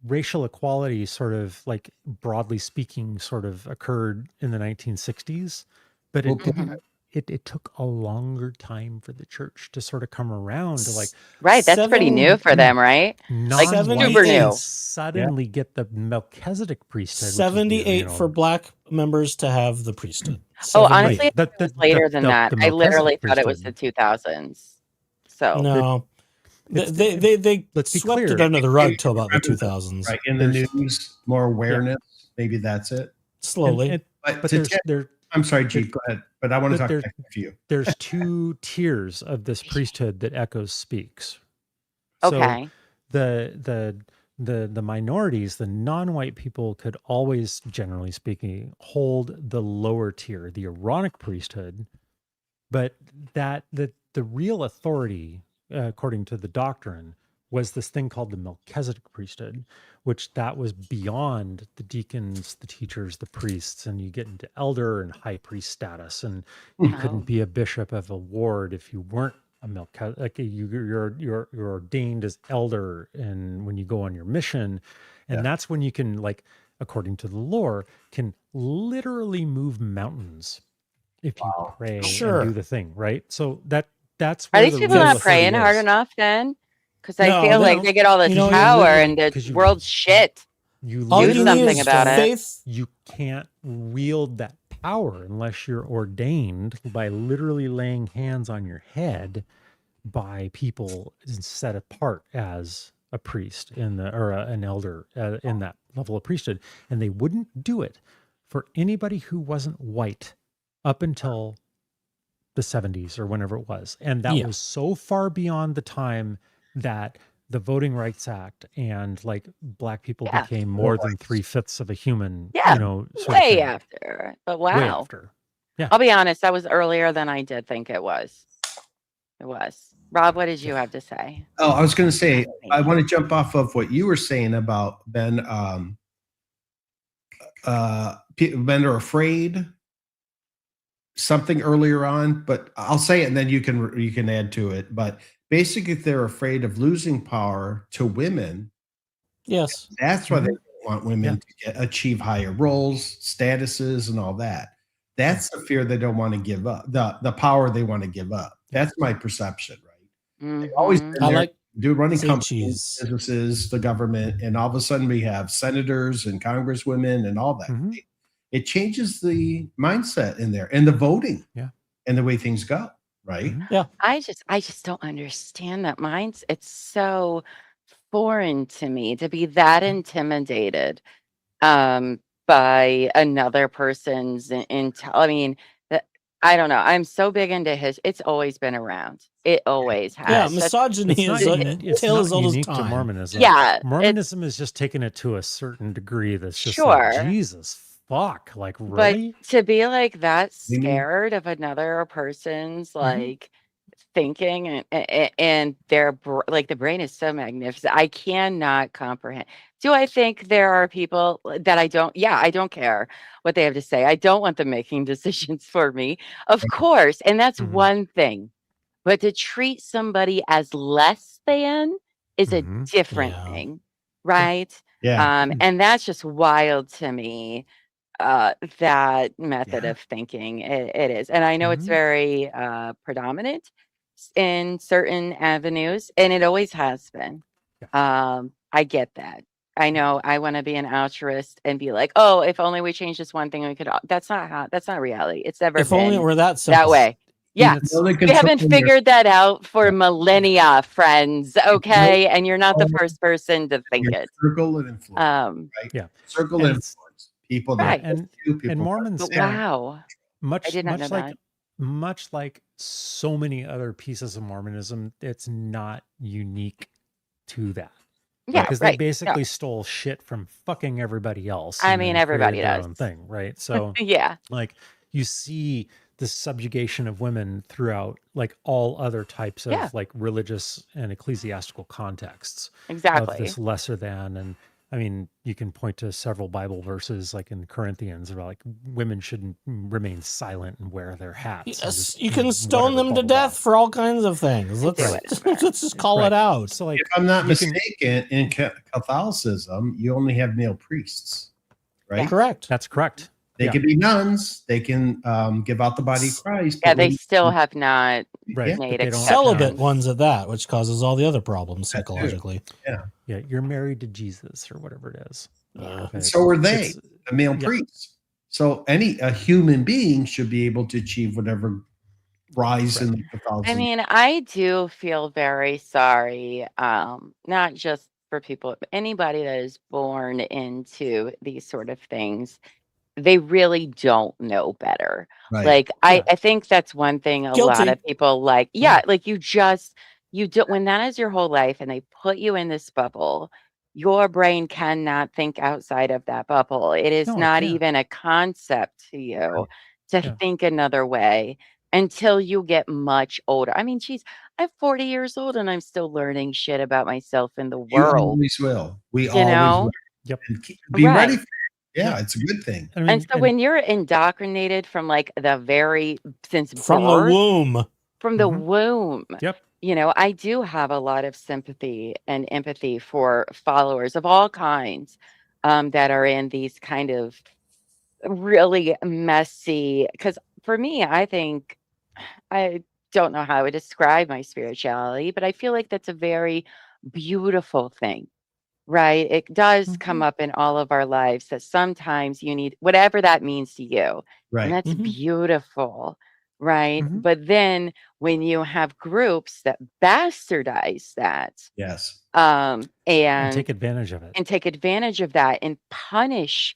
[SPEAKER 1] racial equality sort of like broadly speaking sort of occurred in the 1960s, but it
[SPEAKER 4] Okay.
[SPEAKER 1] didn't. It took a longer time for the church to sort of come around to like
[SPEAKER 2] Right. That's pretty new for them, right? Like
[SPEAKER 1] non-white
[SPEAKER 2] super new.
[SPEAKER 1] and suddenly get the Melchizedek priesthood. which is the,
[SPEAKER 3] 78 for black members to have the priesthood.
[SPEAKER 2] Oh,
[SPEAKER 3] 78.
[SPEAKER 2] honestly,
[SPEAKER 1] The-
[SPEAKER 2] it was
[SPEAKER 1] the-
[SPEAKER 2] later
[SPEAKER 1] the-
[SPEAKER 2] than
[SPEAKER 1] the-
[SPEAKER 2] that.
[SPEAKER 1] the
[SPEAKER 2] I literally
[SPEAKER 1] Melchizedek
[SPEAKER 2] thought it was the
[SPEAKER 1] priesthood.
[SPEAKER 2] 2000s. So
[SPEAKER 3] No.
[SPEAKER 1] It's-
[SPEAKER 3] They
[SPEAKER 1] let's be
[SPEAKER 3] swept
[SPEAKER 1] clear.
[SPEAKER 3] it under the rug till about the 2000s.
[SPEAKER 4] Right. In the
[SPEAKER 1] There's-
[SPEAKER 4] news, more awareness. Maybe that's it.
[SPEAKER 3] Slowly.
[SPEAKER 4] But,
[SPEAKER 1] But
[SPEAKER 4] to
[SPEAKER 1] there's
[SPEAKER 4] Ted- I'm sorry, Chief, go ahead. But I want to
[SPEAKER 1] but
[SPEAKER 4] talk
[SPEAKER 1] there's-
[SPEAKER 4] back to you.
[SPEAKER 1] there's two tiers of this priesthood that Echoes speaks.
[SPEAKER 2] okay.
[SPEAKER 1] The minorities, the non-white people, could always, generally speaking, hold the lower tier, the Aaronic priesthood, but that the real authority, according to the doctrine, was this thing called the Melchizedek priesthood, which that was beyond the deacons, the teachers, the priests, and you get into elder and high priest status, and you
[SPEAKER 2] Oh.
[SPEAKER 1] couldn't be a bishop of a ward if you weren't a Melchizedek. Like you're ordained as elder, and when you go on your mission, and that's when you can, like, according to the lore, can literally move mountains if you pray
[SPEAKER 3] Sure.
[SPEAKER 1] and do the thing, right? So that's
[SPEAKER 2] Are
[SPEAKER 1] where
[SPEAKER 2] these
[SPEAKER 1] the
[SPEAKER 2] people
[SPEAKER 1] real
[SPEAKER 2] not
[SPEAKER 1] authority
[SPEAKER 2] praying hard
[SPEAKER 1] is.
[SPEAKER 2] enough then? Because I
[SPEAKER 3] No,
[SPEAKER 2] feel
[SPEAKER 3] they
[SPEAKER 2] like
[SPEAKER 3] don't.
[SPEAKER 2] they get all this
[SPEAKER 3] You know,
[SPEAKER 2] power
[SPEAKER 1] literally-
[SPEAKER 2] and the
[SPEAKER 1] 'cause you-
[SPEAKER 2] world's shit.
[SPEAKER 1] You
[SPEAKER 3] All
[SPEAKER 2] Do
[SPEAKER 3] you
[SPEAKER 1] literally,
[SPEAKER 3] need
[SPEAKER 2] something
[SPEAKER 3] is
[SPEAKER 2] about it.
[SPEAKER 3] faith.
[SPEAKER 1] you can't wield that power unless you're ordained by literally laying hands on your head by people set apart as a priest in the or an elder in that level of priesthood, and they wouldn't do it for anybody who wasn't white up until the 70s or whenever it was, and that
[SPEAKER 3] Yeah.
[SPEAKER 1] was so far beyond the time that the Voting Rights Act and like black people
[SPEAKER 2] Yeah.
[SPEAKER 1] became more than 3/5 of a human.
[SPEAKER 2] Yeah,
[SPEAKER 1] you know, sort of
[SPEAKER 2] Way
[SPEAKER 1] thing.
[SPEAKER 2] after. But
[SPEAKER 1] Way
[SPEAKER 2] wow.
[SPEAKER 1] after.
[SPEAKER 2] I'll be honest, that was earlier than I did think it was. It was. Rob, what did you have to say?
[SPEAKER 4] Oh, I was going to say, I want to jump off of what you were saying about Ben. Men are afraid something earlier on, but I'll say it and then you can add to it. But basically, if they're afraid of losing power to women,
[SPEAKER 3] Yes.
[SPEAKER 4] that's why they
[SPEAKER 1] Mhm.
[SPEAKER 4] want women to achieve higher roles, statuses, and all that. That's the fear they don't want to give up, the power they want to give up. That's my perception, right? They've always
[SPEAKER 2] Mhm.
[SPEAKER 4] been
[SPEAKER 3] I
[SPEAKER 4] there,
[SPEAKER 3] like
[SPEAKER 4] running
[SPEAKER 3] say
[SPEAKER 4] companies,
[SPEAKER 3] cheese.
[SPEAKER 4] businesses, the government, and all of a sudden we have senators and congresswomen and all that.
[SPEAKER 1] Mhm.
[SPEAKER 4] It changes the mindset in there and the voting,
[SPEAKER 1] Yeah.
[SPEAKER 4] and the way things go, right?
[SPEAKER 1] Mhm.
[SPEAKER 3] Yeah.
[SPEAKER 2] I just don't understand that minds. It's so foreign to me to be that intimidated by another person's I mean, that I don't know. I'm so big into his. It's always been around. It always
[SPEAKER 3] Yeah.
[SPEAKER 2] has.
[SPEAKER 3] Misogyny
[SPEAKER 1] It's not
[SPEAKER 3] is a
[SPEAKER 1] it's
[SPEAKER 3] tale as
[SPEAKER 1] not
[SPEAKER 3] old as
[SPEAKER 1] unique to
[SPEAKER 3] time.
[SPEAKER 1] Mormonism.
[SPEAKER 2] Yeah, it's
[SPEAKER 1] Mormonism is just taking it to a certain degree that's just like,
[SPEAKER 2] sure.
[SPEAKER 1] Jesus fuck, like
[SPEAKER 2] But
[SPEAKER 1] really?
[SPEAKER 2] to be like that
[SPEAKER 4] You mean,
[SPEAKER 2] scared of another person's
[SPEAKER 1] Mhm.
[SPEAKER 2] like thinking and their like the brain is so magnificent. I cannot comprehend. Do I think there are people that I don't? Yeah, I don't care what they have to say. I don't want them making decisions for me, of course, and that's
[SPEAKER 1] Mhm.
[SPEAKER 2] one thing. But to treat somebody as less than is a
[SPEAKER 1] Mhm.
[SPEAKER 2] different
[SPEAKER 3] Yeah.
[SPEAKER 2] thing, right?
[SPEAKER 4] yeah,
[SPEAKER 2] And that's just wild to me that method
[SPEAKER 4] yeah.
[SPEAKER 2] of thinking. It is. And I know it's
[SPEAKER 1] Mhm.
[SPEAKER 2] very predominant in certain avenues, and it always has been. I get that. I know I want to be an altruist and be like, oh, if only we change this one thing, we could. That's not reality. It's never
[SPEAKER 3] If only it
[SPEAKER 2] been
[SPEAKER 3] were that
[SPEAKER 2] that
[SPEAKER 3] simple.
[SPEAKER 2] way.
[SPEAKER 1] And
[SPEAKER 2] Yeah.
[SPEAKER 1] it's
[SPEAKER 4] Well, they
[SPEAKER 2] We
[SPEAKER 4] control
[SPEAKER 2] haven't
[SPEAKER 4] your
[SPEAKER 2] figured that out for
[SPEAKER 4] yeah,
[SPEAKER 2] millennia, friends. Okay. And you're not the
[SPEAKER 4] control
[SPEAKER 2] first person to think
[SPEAKER 4] your
[SPEAKER 2] it.
[SPEAKER 4] circle of influence,
[SPEAKER 2] Um,
[SPEAKER 4] right?
[SPEAKER 1] yeah.
[SPEAKER 4] Circle
[SPEAKER 1] And
[SPEAKER 4] of
[SPEAKER 1] it's
[SPEAKER 4] influence. People that are
[SPEAKER 1] yeah,
[SPEAKER 2] right.
[SPEAKER 4] close to you,
[SPEAKER 1] and
[SPEAKER 4] people who are
[SPEAKER 1] Mormons
[SPEAKER 2] But
[SPEAKER 4] connected.
[SPEAKER 2] wow, I did not know that.
[SPEAKER 1] much like so many other pieces of Mormonism, it's not unique to that.
[SPEAKER 2] Yeah,
[SPEAKER 1] Because they
[SPEAKER 2] right. No,
[SPEAKER 1] basically stole shit from fucking everybody else
[SPEAKER 2] I
[SPEAKER 1] and
[SPEAKER 2] mean,
[SPEAKER 1] then created
[SPEAKER 2] everybody
[SPEAKER 1] their
[SPEAKER 2] does.
[SPEAKER 1] own thing, right? So
[SPEAKER 2] Yeah,
[SPEAKER 1] like you see the subjugation of women throughout like all other types
[SPEAKER 2] yeah,
[SPEAKER 1] of like religious and ecclesiastical contexts of
[SPEAKER 2] exactly.
[SPEAKER 1] this lesser than. And I mean, you can point to several Bible verses like in Corinthians about like women shouldn't remain silent and wear their hats and
[SPEAKER 3] Yes,
[SPEAKER 1] just
[SPEAKER 3] you can stone
[SPEAKER 1] whatever,
[SPEAKER 3] them
[SPEAKER 1] blah,
[SPEAKER 3] to
[SPEAKER 1] blah, blah.
[SPEAKER 3] death for all kinds of things.
[SPEAKER 2] And do
[SPEAKER 3] Let's
[SPEAKER 2] whatever.
[SPEAKER 3] let's just call
[SPEAKER 1] Right.
[SPEAKER 3] it out.
[SPEAKER 1] So like
[SPEAKER 4] If I'm not
[SPEAKER 1] you can
[SPEAKER 4] mistaken, in Catholicism, you only have male priests, right?
[SPEAKER 2] Yeah.
[SPEAKER 3] Correct.
[SPEAKER 1] that's correct.
[SPEAKER 4] They
[SPEAKER 1] Yeah.
[SPEAKER 4] can be nuns. They can give out the body of Christ.
[SPEAKER 2] Yeah,
[SPEAKER 4] But
[SPEAKER 2] they still have not
[SPEAKER 1] Right.
[SPEAKER 4] yeah,
[SPEAKER 1] But
[SPEAKER 2] made
[SPEAKER 1] they don't
[SPEAKER 3] Celibate
[SPEAKER 1] have
[SPEAKER 2] exceptions.
[SPEAKER 3] ones at that, which causes all the other problems
[SPEAKER 4] that too.
[SPEAKER 3] psychologically.
[SPEAKER 4] Yeah.
[SPEAKER 1] yeah, you're married to Jesus or whatever it is.
[SPEAKER 3] Yeah.
[SPEAKER 4] And so are they,
[SPEAKER 1] It's
[SPEAKER 4] the male
[SPEAKER 1] yeah.
[SPEAKER 4] priests. So a human being should be able to achieve whatever rise in the
[SPEAKER 2] I
[SPEAKER 4] Catholicism.
[SPEAKER 2] mean, I do feel very sorry, not just for people, but anybody that is born into these sort of things. They really don't know better.
[SPEAKER 4] Right.
[SPEAKER 2] Like,
[SPEAKER 1] Yeah.
[SPEAKER 2] I think that's one thing a lot
[SPEAKER 3] Guilty.
[SPEAKER 2] of people like,
[SPEAKER 1] Yeah.
[SPEAKER 2] yeah, like you don't, when that is your whole life and they put you in this bubble, your brain cannot think outside of that bubble. It is
[SPEAKER 1] No, it
[SPEAKER 2] not
[SPEAKER 1] can't.
[SPEAKER 2] even a concept to you to
[SPEAKER 1] Yeah.
[SPEAKER 2] think another way until you get much older. I mean, geez, I'm 40 years old and I'm still learning shit about myself in the
[SPEAKER 4] You
[SPEAKER 2] world,
[SPEAKER 4] always will. We
[SPEAKER 2] you
[SPEAKER 4] always will.
[SPEAKER 2] know?
[SPEAKER 1] Yep.
[SPEAKER 4] And be ready
[SPEAKER 2] Right.
[SPEAKER 4] for it. Yeah,
[SPEAKER 1] Yeah.
[SPEAKER 4] it's a good thing.
[SPEAKER 1] I
[SPEAKER 2] And
[SPEAKER 1] mean,
[SPEAKER 2] so
[SPEAKER 1] and
[SPEAKER 2] when you're indoctrinated from like the very since
[SPEAKER 3] From the
[SPEAKER 2] birth,
[SPEAKER 3] womb.
[SPEAKER 2] from the
[SPEAKER 1] Mhm.
[SPEAKER 2] womb,
[SPEAKER 1] Yep.
[SPEAKER 2] you know, I do have a lot of sympathy and empathy for followers of all kinds that are in these kind of really messy. Because for me, I think I don't know how I would describe my spirituality, but I feel like that's a very beautiful thing. Right. It does come
[SPEAKER 1] Mhm.
[SPEAKER 2] up in all of our lives that sometimes you need whatever that means to you. And
[SPEAKER 4] Right.
[SPEAKER 2] that's
[SPEAKER 3] Mhm.
[SPEAKER 2] beautiful. Right.
[SPEAKER 1] Mhm.
[SPEAKER 2] But then when you have groups that bastardize that,
[SPEAKER 4] Yes.
[SPEAKER 1] And
[SPEAKER 2] and
[SPEAKER 1] take advantage of it.
[SPEAKER 2] take advantage of that and punish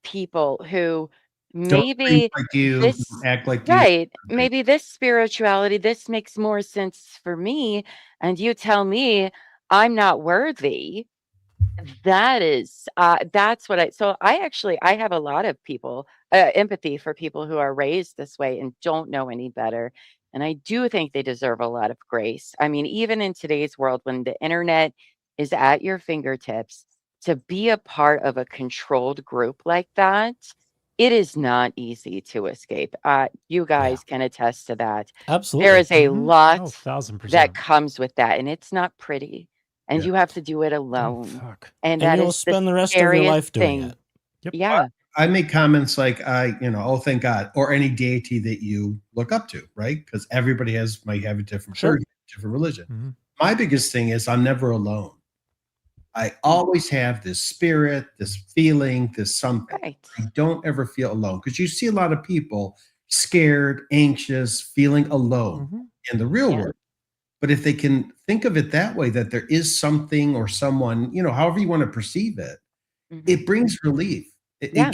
[SPEAKER 2] people who
[SPEAKER 4] Don't think
[SPEAKER 2] maybe
[SPEAKER 4] like you,
[SPEAKER 2] this
[SPEAKER 4] act like you.
[SPEAKER 2] right, maybe this spirituality, this makes more sense for me, and you tell me I'm not worthy. That's what I have a lot of people empathy for people who are raised this way and don't know any better. And I do think they deserve a lot of grace. I mean, even in today's world when the internet is at your fingertips, to be a part of a controlled group like that it is not easy to escape. You guys can attest to that.
[SPEAKER 3] Absolutely.
[SPEAKER 2] There is a
[SPEAKER 1] Mhm.
[SPEAKER 2] lot
[SPEAKER 1] Oh, 1000%.
[SPEAKER 2] that comes with that, and it's not pretty. And
[SPEAKER 4] Yeah.
[SPEAKER 2] you have to do it
[SPEAKER 1] Oh,
[SPEAKER 2] alone.
[SPEAKER 1] fuck.
[SPEAKER 2] And
[SPEAKER 3] And
[SPEAKER 2] that
[SPEAKER 3] you'll
[SPEAKER 2] is the
[SPEAKER 3] spend the rest of your
[SPEAKER 2] scariest
[SPEAKER 3] life doing
[SPEAKER 2] thing.
[SPEAKER 3] it.
[SPEAKER 1] Yep.
[SPEAKER 2] Yeah.
[SPEAKER 4] I make comments like oh, thank God, or any deity that you look up to, right? Because everybody might have a different
[SPEAKER 3] Sure.
[SPEAKER 4] version, different religion.
[SPEAKER 1] Mhm.
[SPEAKER 4] My biggest thing is I'm never alone. I always have this spirit, this feeling, this something.
[SPEAKER 2] Right.
[SPEAKER 4] I don't ever feel alone because you see a lot of people scared, anxious, feeling alone
[SPEAKER 1] Mhm.
[SPEAKER 4] in the real
[SPEAKER 2] Yeah.
[SPEAKER 4] world. But if they can think of it that way, that there is something or someone, however you want to perceive it,
[SPEAKER 2] Mhm.
[SPEAKER 4] it brings relief. It
[SPEAKER 2] Yeah.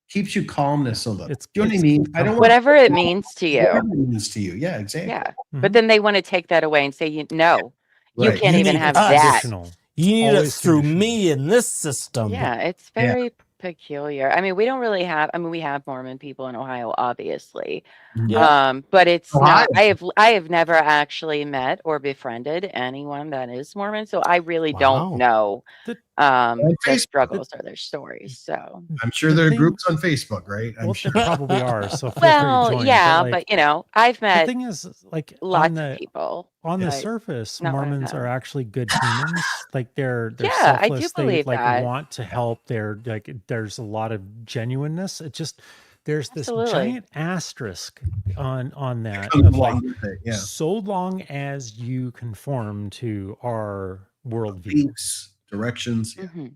[SPEAKER 4] keeps you calmness a little.
[SPEAKER 1] It's-
[SPEAKER 4] Do you know what I
[SPEAKER 1] it's
[SPEAKER 4] mean? I don't want
[SPEAKER 2] Whatever it means to
[SPEAKER 4] whatever
[SPEAKER 2] you.
[SPEAKER 4] it means to you. Yeah, exactly.
[SPEAKER 2] Yeah.
[SPEAKER 1] Mhm.
[SPEAKER 2] But then they want to take that away and say, no, you
[SPEAKER 4] Right.
[SPEAKER 2] can't
[SPEAKER 3] You
[SPEAKER 2] even
[SPEAKER 3] need
[SPEAKER 2] have
[SPEAKER 3] us.
[SPEAKER 2] that.
[SPEAKER 1] Conditional.
[SPEAKER 3] You need
[SPEAKER 1] Always
[SPEAKER 3] us through
[SPEAKER 1] conditional.
[SPEAKER 3] me in this system.
[SPEAKER 2] Yeah, it's
[SPEAKER 4] Yeah.
[SPEAKER 2] very peculiar. I mean, we don't really have, I mean, we have Mormon people in Ohio, obviously.
[SPEAKER 3] Yeah.
[SPEAKER 2] But it's
[SPEAKER 4] Ohio.
[SPEAKER 2] not, I have never actually met or befriended anyone that is Mormon, so I really don't
[SPEAKER 3] Wow.
[SPEAKER 2] know
[SPEAKER 1] The-
[SPEAKER 2] their
[SPEAKER 4] Facebook.
[SPEAKER 2] struggles or their stories. So
[SPEAKER 4] I'm sure
[SPEAKER 1] The
[SPEAKER 4] there are
[SPEAKER 1] thing-
[SPEAKER 4] groups on Facebook, right? I'm
[SPEAKER 1] Well,
[SPEAKER 4] sure.
[SPEAKER 1] there probably are. So feel
[SPEAKER 2] well,
[SPEAKER 1] free to join.
[SPEAKER 2] yeah,
[SPEAKER 1] but,
[SPEAKER 2] but I've
[SPEAKER 1] the
[SPEAKER 2] met
[SPEAKER 1] thing is, like,
[SPEAKER 2] lots
[SPEAKER 1] on
[SPEAKER 2] of
[SPEAKER 1] the
[SPEAKER 2] people.
[SPEAKER 1] on the
[SPEAKER 2] but
[SPEAKER 1] surface,
[SPEAKER 2] not what I
[SPEAKER 1] Mormons are
[SPEAKER 2] know.
[SPEAKER 1] actually good humans. Like they're
[SPEAKER 2] Yeah, I do
[SPEAKER 1] selfless. They
[SPEAKER 2] believe
[SPEAKER 1] like
[SPEAKER 2] that.
[SPEAKER 1] want to help. They're like there's a lot of genuineness. It just there's this
[SPEAKER 2] Absolutely.
[SPEAKER 1] giant asterisk on that
[SPEAKER 4] Comes
[SPEAKER 1] of like
[SPEAKER 4] along with it, yeah.
[SPEAKER 1] so long as you conform to our worldview.
[SPEAKER 4] Beliefs, directions. Yeah.
[SPEAKER 2] Mhm.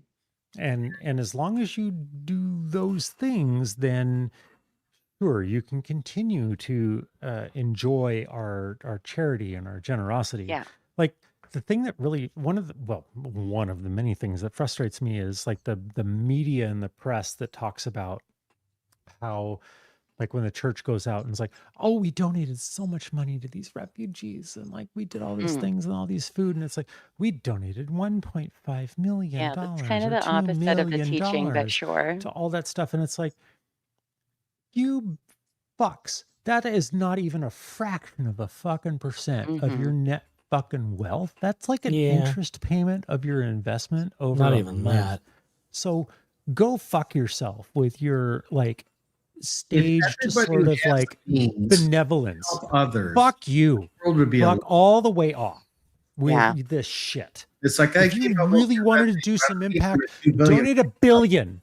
[SPEAKER 1] And as long as you do those things, then sure you can continue to enjoy our charity and our generosity.
[SPEAKER 2] Yeah.
[SPEAKER 1] Like the thing that really one of the many things that frustrates me is like the media and the press that talks about how, like, when the church goes out and is like, oh, we donated so much money to these refugees and like we did all these things and all these food, and it's like we donated $1.5 million
[SPEAKER 2] Yeah, that's kind of
[SPEAKER 1] or
[SPEAKER 2] the
[SPEAKER 1] $2
[SPEAKER 2] opposite of the
[SPEAKER 1] million
[SPEAKER 2] teaching, but sure.
[SPEAKER 1] to all that stuff, and it's like, you fucks, that is not even a fraction of a fucking percent of your net fucking wealth. That's like an
[SPEAKER 3] Yeah.
[SPEAKER 1] interest payment of your investment over
[SPEAKER 3] Not
[SPEAKER 1] a
[SPEAKER 3] even
[SPEAKER 1] life.
[SPEAKER 3] that.
[SPEAKER 1] So go fuck yourself with your like staged
[SPEAKER 4] everybody
[SPEAKER 1] sort of
[SPEAKER 4] has
[SPEAKER 1] like
[SPEAKER 4] means
[SPEAKER 1] benevolence.
[SPEAKER 4] to help others,
[SPEAKER 1] Fuck you.
[SPEAKER 4] the world would be a
[SPEAKER 1] Fuck all the way off with
[SPEAKER 2] Yeah.
[SPEAKER 1] this shit.
[SPEAKER 4] It's like
[SPEAKER 1] If you really wanted to do some impact, donate $1 billion.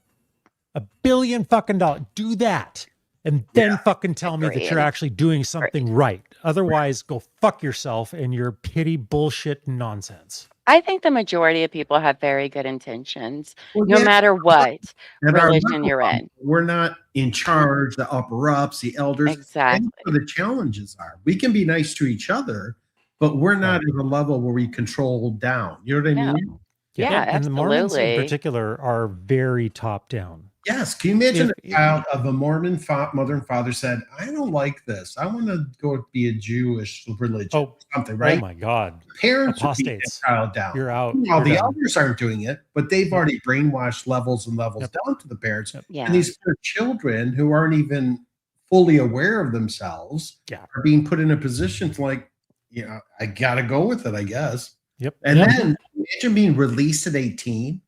[SPEAKER 1] $1 billion fucking dollars. Do that. And then fucking tell me that you're
[SPEAKER 2] Agreed.
[SPEAKER 1] actually doing something right. Otherwise, go fuck yourself and your pity bullshit nonsense.
[SPEAKER 2] I think the majority of people have very good intentions,
[SPEAKER 4] Well,
[SPEAKER 2] no
[SPEAKER 4] yeah,
[SPEAKER 2] matter what
[SPEAKER 4] at our
[SPEAKER 2] religion
[SPEAKER 4] level,
[SPEAKER 2] you're in.
[SPEAKER 4] We're not in charge, the upper ups, the elders.
[SPEAKER 2] Exactly.
[SPEAKER 4] That's where the challenges are. We can be nice to each other, but we're not at a level where we control down. You know what I
[SPEAKER 2] No.
[SPEAKER 4] mean?
[SPEAKER 2] Yeah,
[SPEAKER 1] And the Mormons in
[SPEAKER 2] absolutely.
[SPEAKER 1] particular are very top down.
[SPEAKER 4] Yes. Can you imagine
[SPEAKER 1] If-
[SPEAKER 4] a child of a Mormon mother and father said, I don't like this. I want to go be a Jewish religion
[SPEAKER 1] Oh,
[SPEAKER 4] or something, right?
[SPEAKER 1] Oh my God.
[SPEAKER 4] Parents would beat that
[SPEAKER 1] Apostates.
[SPEAKER 4] child down.
[SPEAKER 1] You're out.
[SPEAKER 4] Now,
[SPEAKER 1] You're
[SPEAKER 4] the
[SPEAKER 1] done.
[SPEAKER 4] elders aren't doing it, but they've already brainwashed levels and levels
[SPEAKER 1] Yep.
[SPEAKER 4] down to the parents.
[SPEAKER 1] Yep.
[SPEAKER 2] Yeah.
[SPEAKER 4] And these poor children who aren't even fully aware of themselves
[SPEAKER 1] Yeah.
[SPEAKER 4] are being put in a position to like, I got to go with it, I guess.
[SPEAKER 1] Yep.
[SPEAKER 4] And
[SPEAKER 3] Yep.
[SPEAKER 4] then imagine being released at 18.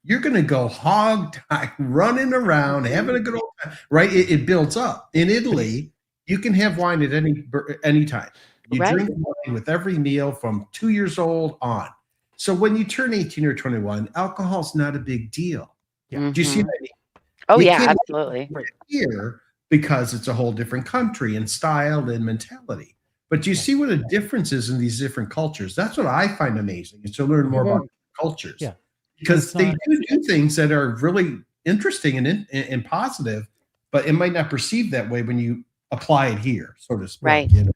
[SPEAKER 4] You're going to go hog tie, running around, having a good old time, right? It builds up. In Italy, you can have wine at any time. You
[SPEAKER 2] Right.
[SPEAKER 4] drink wine with every meal from 2 years old on. So when you turn 18 or 21, alcohol's not a big deal.
[SPEAKER 1] Yeah.
[SPEAKER 4] Do you see
[SPEAKER 2] Mhm.
[SPEAKER 4] what I mean?
[SPEAKER 2] Oh,
[SPEAKER 4] You
[SPEAKER 2] yeah,
[SPEAKER 4] can't
[SPEAKER 2] absolutely.
[SPEAKER 4] here because it's a whole different country and style and mentality. But you see what a difference is in these different cultures. That's what I find amazing, is to learn more about cultures.
[SPEAKER 1] Yeah.
[SPEAKER 4] Because
[SPEAKER 1] It's
[SPEAKER 4] they
[SPEAKER 1] not-
[SPEAKER 4] do things that are really interesting and positive, but it might not perceive that way when you apply it here, so to speak.
[SPEAKER 2] Right.
[SPEAKER 4] You know?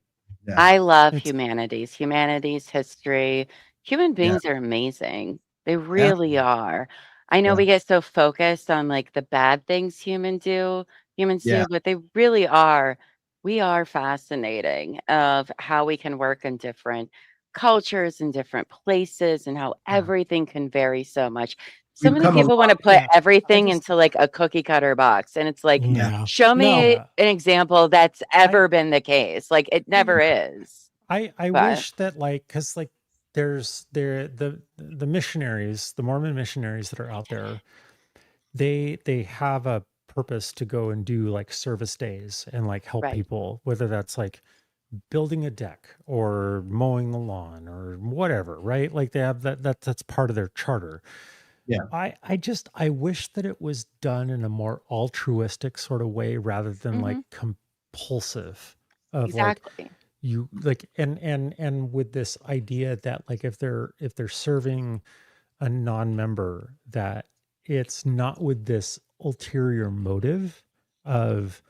[SPEAKER 4] Yeah.
[SPEAKER 2] I love
[SPEAKER 1] It's-
[SPEAKER 2] humanities, history. Human beings are amazing. They really are. I know
[SPEAKER 4] Yeah.
[SPEAKER 2] we get so focused on like the bad things humans do,
[SPEAKER 4] Yeah.
[SPEAKER 2] but they really are. We are fascinating of how we can work in different cultures and different places and how everything can vary so much. So
[SPEAKER 4] We've
[SPEAKER 2] many
[SPEAKER 4] come a
[SPEAKER 2] people want to
[SPEAKER 4] long
[SPEAKER 2] put
[SPEAKER 1] Yeah.
[SPEAKER 2] everything
[SPEAKER 1] I just-
[SPEAKER 2] into like a cookie cutter box. And it's like,
[SPEAKER 3] Yeah.
[SPEAKER 2] show me
[SPEAKER 1] No.
[SPEAKER 2] an example that's ever been the case. Like it never is.
[SPEAKER 1] I
[SPEAKER 2] But-
[SPEAKER 1] wish that, like, because like there's the missionaries, the Mormon missionaries that are out there, they have a purpose to go and do like service days and like help
[SPEAKER 2] Right.
[SPEAKER 1] people, whether that's like building a deck or mowing the lawn or whatever, right? Like they have that's part of their charter.
[SPEAKER 4] Yeah.
[SPEAKER 1] I wish that it was done in a more altruistic sort of way rather than like compulsive of like
[SPEAKER 2] Exactly.
[SPEAKER 1] you like and with this idea that like if they're serving a non-member, that it's not with this ulterior motive of,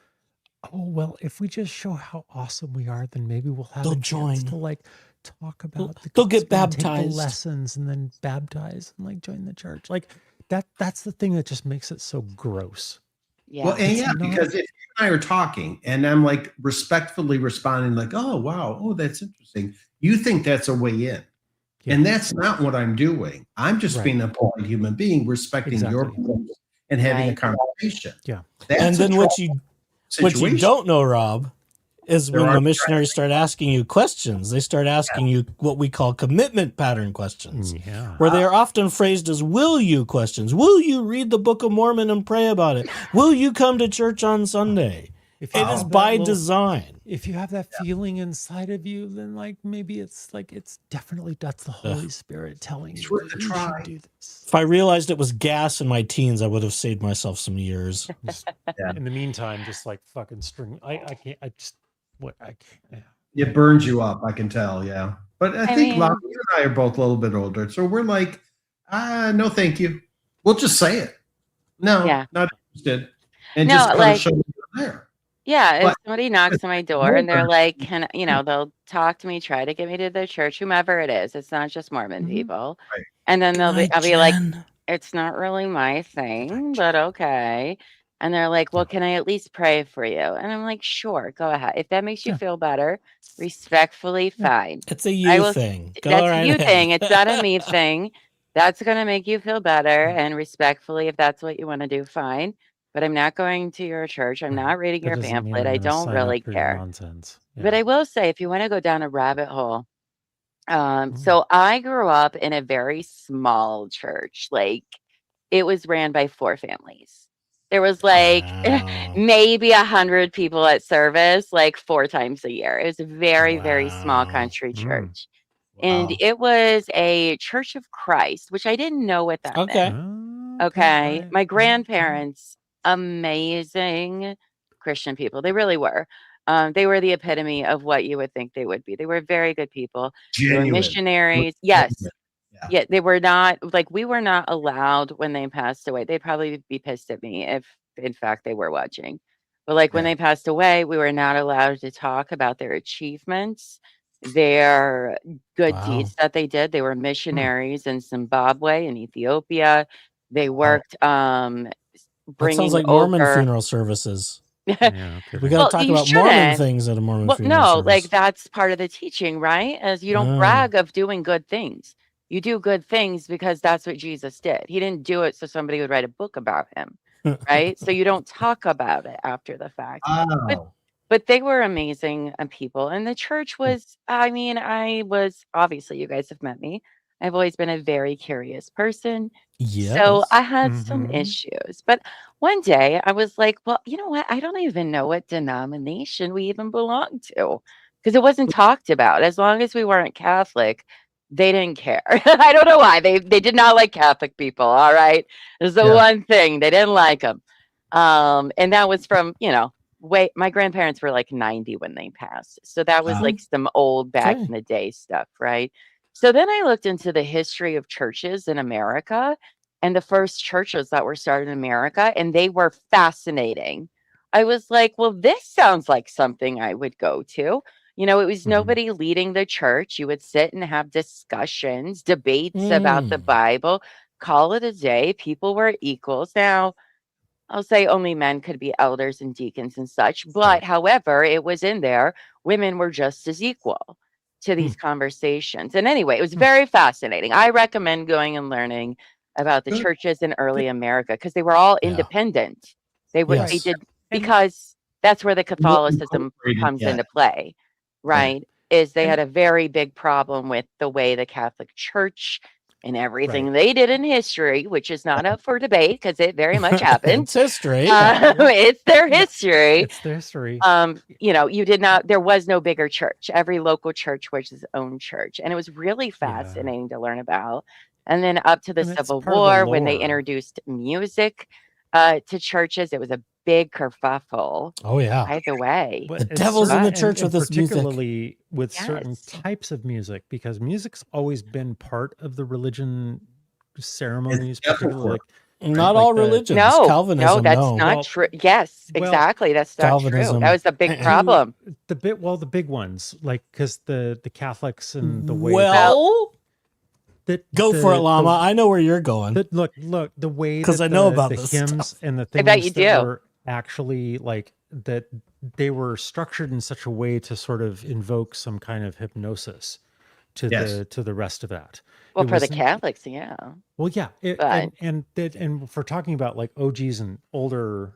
[SPEAKER 1] oh well, if we just show how awesome we are, then maybe we'll have
[SPEAKER 3] They'll
[SPEAKER 1] a chance
[SPEAKER 3] join.
[SPEAKER 1] to like talk about the
[SPEAKER 3] They'll get
[SPEAKER 1] gospel and take the
[SPEAKER 3] baptized.
[SPEAKER 1] lessons and then baptize and like join the church. Like that's the thing that just makes it so gross.
[SPEAKER 2] Yeah.
[SPEAKER 4] Well, and
[SPEAKER 1] It's
[SPEAKER 4] yeah,
[SPEAKER 1] not-
[SPEAKER 4] because if you and I are talking and I'm like respectfully responding, like, oh, wow, oh, that's interesting. You think that's a way in.
[SPEAKER 1] Yeah.
[SPEAKER 4] And that's not what I'm doing. I'm just
[SPEAKER 1] Right.
[SPEAKER 4] being a polite human being, respecting your
[SPEAKER 1] Exactly.
[SPEAKER 4] point and having a
[SPEAKER 2] Right.
[SPEAKER 4] conversation.
[SPEAKER 1] Yeah.
[SPEAKER 4] That's
[SPEAKER 3] And then
[SPEAKER 4] a
[SPEAKER 3] what
[SPEAKER 4] trouble
[SPEAKER 3] you
[SPEAKER 4] situation.
[SPEAKER 3] don't know, Rob, is
[SPEAKER 4] There
[SPEAKER 3] when
[SPEAKER 4] are
[SPEAKER 3] the missionaries start asking you questions, they start asking you what we call commitment pattern questions,
[SPEAKER 1] Yeah.
[SPEAKER 3] where they are often phrased as will you questions. Will you read the Book of Mormon and pray about it? Will you come to church on Sunday?
[SPEAKER 1] If you
[SPEAKER 3] It
[SPEAKER 1] have
[SPEAKER 3] is
[SPEAKER 1] that
[SPEAKER 3] by
[SPEAKER 1] little-
[SPEAKER 3] design.
[SPEAKER 1] If you have that feeling inside of you, then like maybe it's definitely that's the Holy Spirit telling
[SPEAKER 4] It's
[SPEAKER 1] you
[SPEAKER 4] worth
[SPEAKER 1] that
[SPEAKER 4] a
[SPEAKER 1] you
[SPEAKER 4] try.
[SPEAKER 1] should do this.
[SPEAKER 3] If I realized it was gas in my teens, I would have saved myself some years.
[SPEAKER 1] In the meantime, just like fucking string. I can't. I just what I can't. Yeah.
[SPEAKER 4] It burns you up, I can tell, yeah. But I
[SPEAKER 2] I
[SPEAKER 4] think
[SPEAKER 2] mean-
[SPEAKER 4] Llama, you and I are both a little bit older, so we're like, no, thank you. We'll just say it. No,
[SPEAKER 2] Yeah.
[SPEAKER 4] not interested. And
[SPEAKER 2] No,
[SPEAKER 4] just kind
[SPEAKER 2] like-
[SPEAKER 4] of show them there.
[SPEAKER 2] Yeah, if
[SPEAKER 4] But-
[SPEAKER 2] somebody knocks on my door and they're like, can they'll talk to me, try to get me to their church, whomever it is. It's not just Mormon
[SPEAKER 1] Mhm.
[SPEAKER 2] people.
[SPEAKER 4] Right.
[SPEAKER 2] And then I'll be like,
[SPEAKER 3] Jen.
[SPEAKER 2] it's not really my thing, but okay. And they're like, well, can I at least pray for you? And I'm like, sure, go ahead. If that makes you
[SPEAKER 1] Yeah.
[SPEAKER 2] feel better, respectfully,
[SPEAKER 1] Yeah.
[SPEAKER 2] fine.
[SPEAKER 3] It's a
[SPEAKER 2] I
[SPEAKER 3] you
[SPEAKER 2] will-
[SPEAKER 3] thing. Go
[SPEAKER 2] That's
[SPEAKER 3] right
[SPEAKER 2] a you
[SPEAKER 3] ahead.
[SPEAKER 2] thing. It's not a me thing. That's going to make you feel better. And respectfully, if that's what you want to do, fine. But I'm not going to your church. I'm not reading
[SPEAKER 1] That
[SPEAKER 2] your
[SPEAKER 1] doesn't mean
[SPEAKER 2] pamphlet.
[SPEAKER 1] I'm
[SPEAKER 2] I
[SPEAKER 1] gonna
[SPEAKER 2] don't
[SPEAKER 1] sign
[SPEAKER 2] really
[SPEAKER 1] up for your
[SPEAKER 2] care.
[SPEAKER 1] nonsense.
[SPEAKER 2] But I will say, if you want to go down a rabbit hole,
[SPEAKER 1] Mm.
[SPEAKER 2] so I grew up in a very small church. Like it was ran by 4 families. There was like
[SPEAKER 3] Wow.
[SPEAKER 2] maybe 100 people at service, like 4 times a year. It was a very, very small
[SPEAKER 3] Wow.
[SPEAKER 2] country
[SPEAKER 1] Mm.
[SPEAKER 2] church. And
[SPEAKER 4] Wow.
[SPEAKER 2] it was a Church of Christ, which I didn't know what that
[SPEAKER 3] Okay.
[SPEAKER 2] meant.
[SPEAKER 1] Oh,
[SPEAKER 2] Okay.
[SPEAKER 1] right,
[SPEAKER 2] My
[SPEAKER 1] right,
[SPEAKER 2] grandparents, amazing Christian people. They really were. They were the epitome of what you would think they would be. They were very good people. They were
[SPEAKER 4] Genuine.
[SPEAKER 2] missionaries. Yes.
[SPEAKER 4] Yeah.
[SPEAKER 2] Yeah, they were not like we were not allowed when they passed away. They'd probably be pissed at me if in fact they were watching. But like when
[SPEAKER 4] Yeah.
[SPEAKER 2] they passed away, we were not allowed to talk about their achievements, their good
[SPEAKER 3] Wow.
[SPEAKER 2] deeds that they did. They were missionaries in Zimbabwe and Ethiopia. They worked
[SPEAKER 3] That
[SPEAKER 2] bringing
[SPEAKER 3] sounds like Mormon
[SPEAKER 2] over
[SPEAKER 3] funeral services.
[SPEAKER 1] Yeah, okay.
[SPEAKER 3] We got to
[SPEAKER 2] Well,
[SPEAKER 3] talk
[SPEAKER 2] you
[SPEAKER 3] about Mormon
[SPEAKER 2] shouldn't.
[SPEAKER 3] things at a Mormon
[SPEAKER 2] Well,
[SPEAKER 3] funeral
[SPEAKER 2] no,
[SPEAKER 3] service.
[SPEAKER 2] like that's part of the teaching, right? As you don't
[SPEAKER 3] Oh.
[SPEAKER 2] brag of doing good things. You do good things because that's what Jesus did. He didn't do it so somebody would write a book about him, right? So you don't talk about it after the fact.
[SPEAKER 4] Wow.
[SPEAKER 2] But they were amazing people. And the church was, I mean, I was obviously, you guys have met me. I've always been a very curious person.
[SPEAKER 3] Yes.
[SPEAKER 2] So I had some
[SPEAKER 1] Mhm.
[SPEAKER 2] issues. But one day I was like, well, you know what? I don't even know what denomination we even belong to because it wasn't talked about. As long as we weren't Catholic, they didn't care. I don't know why. They did not like Catholic people. All right. There's the
[SPEAKER 4] Yeah.
[SPEAKER 2] one thing they didn't like them. And that was from, my grandparents were like 90 when they passed. So that was
[SPEAKER 4] Wow.
[SPEAKER 2] like some old back
[SPEAKER 3] Okay.
[SPEAKER 2] in the day stuff, right? So then I looked into the history of churches in America and the first churches that were started in America, and they were fascinating. I was like, well, this sounds like something I would go to. It was
[SPEAKER 1] Mhm.
[SPEAKER 2] nobody leading the church. You would sit and have discussions, debates about the
[SPEAKER 3] Mm.
[SPEAKER 2] Bible, call it a day. People were equals. Now, I'll say only men could be elders and deacons and such. But however, it was in there, women were just as equal to these conversations. And anyway, it was very fascinating. I recommend going and learning about the
[SPEAKER 4] Good.
[SPEAKER 2] churches in early America because they were all
[SPEAKER 3] Yeah.
[SPEAKER 2] independent. They
[SPEAKER 3] Yes.
[SPEAKER 2] did
[SPEAKER 1] And-
[SPEAKER 2] because that's where the Catholicism
[SPEAKER 4] incorporated
[SPEAKER 2] comes
[SPEAKER 4] yet.
[SPEAKER 2] into play, right? Is they
[SPEAKER 1] And-
[SPEAKER 2] had a very big problem with the way the Catholic Church and everything they did in history, which is not up for debate because it very much happened.
[SPEAKER 3] It's history.
[SPEAKER 2] It's their history.
[SPEAKER 1] It's their history.
[SPEAKER 2] You did not, there was no bigger church. Every local church was its own church. And it was really fascinating to learn about. And then up to the
[SPEAKER 1] And it's
[SPEAKER 2] Civil
[SPEAKER 1] part of the
[SPEAKER 2] War, when they
[SPEAKER 1] lore.
[SPEAKER 2] introduced music to churches, it was a big kerfuffle.
[SPEAKER 3] Oh yeah.
[SPEAKER 2] By the way,
[SPEAKER 1] But
[SPEAKER 3] The
[SPEAKER 1] it's
[SPEAKER 3] devil's in the
[SPEAKER 1] certain-
[SPEAKER 3] church
[SPEAKER 1] and
[SPEAKER 3] with his music.
[SPEAKER 1] particularly with certain
[SPEAKER 2] Yes.
[SPEAKER 1] types of music, because music's always been part of the religion ceremonies, particularly like
[SPEAKER 3] Not
[SPEAKER 1] like
[SPEAKER 3] all
[SPEAKER 1] the-
[SPEAKER 3] religions.
[SPEAKER 2] no,
[SPEAKER 3] Calvinism,
[SPEAKER 2] that's
[SPEAKER 3] no.
[SPEAKER 2] not
[SPEAKER 1] Well-
[SPEAKER 2] true. Yes,
[SPEAKER 1] well,
[SPEAKER 2] exactly. That's not true.
[SPEAKER 3] Calvinism.
[SPEAKER 2] That was the big problem.
[SPEAKER 1] the big ones, like because the Catholics and the way
[SPEAKER 3] Well,
[SPEAKER 1] that
[SPEAKER 3] go for it, Llama. I know where you're going.
[SPEAKER 1] look the way
[SPEAKER 3] 'Cause
[SPEAKER 1] that
[SPEAKER 3] I know about
[SPEAKER 1] the
[SPEAKER 3] this
[SPEAKER 1] hymns
[SPEAKER 3] stuff.
[SPEAKER 1] and the
[SPEAKER 2] I
[SPEAKER 1] things
[SPEAKER 2] bet you
[SPEAKER 1] that
[SPEAKER 2] do.
[SPEAKER 1] were actually like that they were structured in such a way to sort of invoke some kind of hypnosis to
[SPEAKER 4] Yes.
[SPEAKER 1] the rest of that.
[SPEAKER 2] Well,
[SPEAKER 1] It
[SPEAKER 2] for the
[SPEAKER 1] wasn't-
[SPEAKER 2] Catholics, yeah.
[SPEAKER 1] Well, yeah,
[SPEAKER 2] But-
[SPEAKER 1] and if we're talking about like OGs and older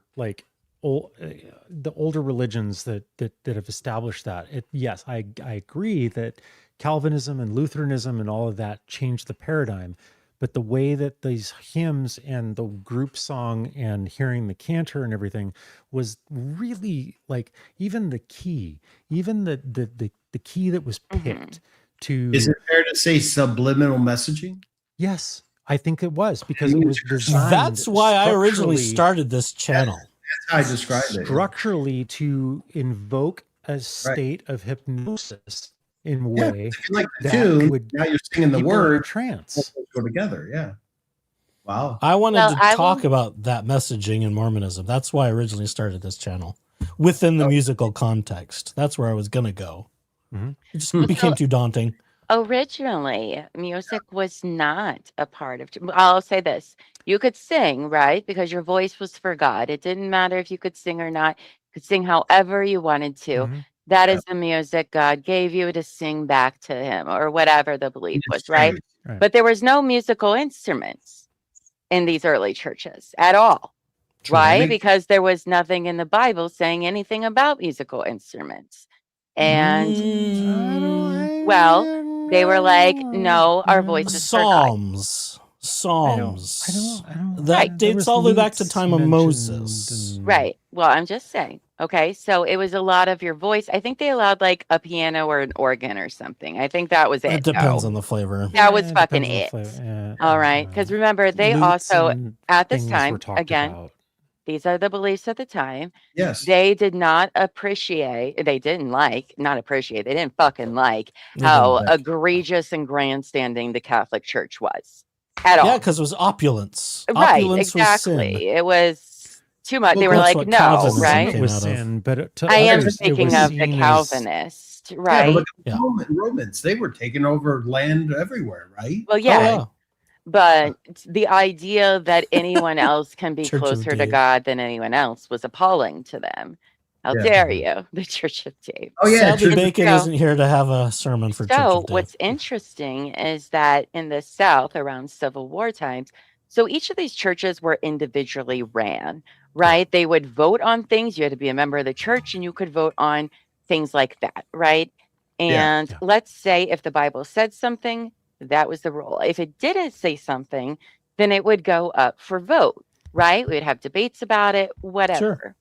[SPEAKER 1] the older religions that have established that, yes, I agree that Calvinism and Lutheranism and all of that changed the paradigm, but the way that these hymns and the group song and hearing the cantor and everything was really like even the key that was picked to
[SPEAKER 4] Is it fair to say subliminal messaging?
[SPEAKER 1] yes, I think it was because it was designed.
[SPEAKER 3] That's why I originally
[SPEAKER 1] structurally-
[SPEAKER 3] started this channel.
[SPEAKER 4] That's how I described it.
[SPEAKER 1] structurally to invoke a state of hypnosis in a
[SPEAKER 4] Yeah,
[SPEAKER 1] way
[SPEAKER 4] if you like the
[SPEAKER 1] that
[SPEAKER 4] tune,
[SPEAKER 1] would
[SPEAKER 4] now you're singing the
[SPEAKER 1] people in a
[SPEAKER 4] word,
[SPEAKER 1] trance.
[SPEAKER 4] both go together. Yeah. Wow.
[SPEAKER 3] I wanted
[SPEAKER 2] Well,
[SPEAKER 3] to
[SPEAKER 2] I
[SPEAKER 3] talk
[SPEAKER 2] will-
[SPEAKER 3] about that messaging in Mormonism. That's why I originally started this channel within the musical context. That's where I was going to go.
[SPEAKER 1] Mhm.
[SPEAKER 3] It just became too daunting.
[SPEAKER 2] Originally, music was not a part of. I'll say this: you could sing, right? Because your voice was for God. It didn't matter if you could sing or not. You could sing however you wanted to.
[SPEAKER 1] Mhm.
[SPEAKER 2] That is the music God gave you to sing back to Him, or whatever the belief was, right?
[SPEAKER 1] Right.
[SPEAKER 2] But there was no musical instruments in these early churches at all,
[SPEAKER 3] True.
[SPEAKER 2] right?
[SPEAKER 4] Right.
[SPEAKER 2] Because there was nothing in the Bible saying anything about musical instruments, and well, they were like, no, our voices for God.
[SPEAKER 3] Psalms.
[SPEAKER 1] I don't
[SPEAKER 3] That
[SPEAKER 2] Right.
[SPEAKER 1] there
[SPEAKER 3] dates
[SPEAKER 1] was
[SPEAKER 3] all the way back to
[SPEAKER 1] lutes
[SPEAKER 3] time of
[SPEAKER 1] mentioned
[SPEAKER 3] Moses.
[SPEAKER 1] and-
[SPEAKER 2] Right. Well, I'm just saying. Okay. So it was a lot of your voice. I think they allowed like a piano or an organ or something. I think that was it.
[SPEAKER 3] It depends
[SPEAKER 2] though.
[SPEAKER 3] on the flavor.
[SPEAKER 2] That was
[SPEAKER 1] Yeah,
[SPEAKER 2] fucking
[SPEAKER 1] depends on the
[SPEAKER 2] it.
[SPEAKER 1] flavor.
[SPEAKER 2] All right. Because remember, they
[SPEAKER 1] Lutes
[SPEAKER 2] also,
[SPEAKER 1] and
[SPEAKER 2] at this
[SPEAKER 1] things were
[SPEAKER 2] time,
[SPEAKER 1] talked
[SPEAKER 2] again,
[SPEAKER 1] about.
[SPEAKER 2] these are the beliefs at the time.
[SPEAKER 4] Yes.
[SPEAKER 2] They did not appreciate, they didn't like, not appreciate, they didn't fucking like
[SPEAKER 3] They
[SPEAKER 2] how
[SPEAKER 3] didn't.
[SPEAKER 2] egregious and grandstanding the Catholic Church was at all.
[SPEAKER 3] Yeah, because it was opulence.
[SPEAKER 2] Right.
[SPEAKER 3] Opulence was sin.
[SPEAKER 2] Exactly. It was too much.
[SPEAKER 4] Well,
[SPEAKER 2] they were
[SPEAKER 3] that's
[SPEAKER 2] like,
[SPEAKER 3] what
[SPEAKER 2] no,
[SPEAKER 3] Calvinism
[SPEAKER 2] right?
[SPEAKER 1] It
[SPEAKER 3] came
[SPEAKER 1] was
[SPEAKER 3] out of.
[SPEAKER 1] sin, but to
[SPEAKER 2] I am
[SPEAKER 1] others, it
[SPEAKER 2] thinking
[SPEAKER 1] was
[SPEAKER 2] of the
[SPEAKER 1] seen as-
[SPEAKER 2] Calvinist,
[SPEAKER 4] Yeah,
[SPEAKER 2] right?
[SPEAKER 4] but look at
[SPEAKER 3] Yeah.
[SPEAKER 4] the Romans. They were taking over land everywhere, right?
[SPEAKER 2] Well,
[SPEAKER 3] Oh,
[SPEAKER 2] yeah, but the idea that anyone else can be
[SPEAKER 3] Church of
[SPEAKER 2] closer to
[SPEAKER 3] Dave.
[SPEAKER 2] God than anyone else was appalling to them. How
[SPEAKER 4] Yeah.
[SPEAKER 2] dare you, the Church of Dave?
[SPEAKER 4] Oh yeah,
[SPEAKER 3] Sadly,
[SPEAKER 4] Church-
[SPEAKER 3] Bacon
[SPEAKER 2] So-
[SPEAKER 3] isn't here to have a sermon for Church
[SPEAKER 2] So
[SPEAKER 3] of Dave.
[SPEAKER 2] what's interesting is that in the South around Civil War times, so each of these churches were individually ran, right? They would vote on things. You had to be a member of the church and you could vote on things like that, right?
[SPEAKER 4] Yeah,
[SPEAKER 2] And
[SPEAKER 1] yeah.
[SPEAKER 2] let's say if the Bible said something, that was the rule. If it didn't say something, then it would go up for vote, right? We'd have debates about it, whatever.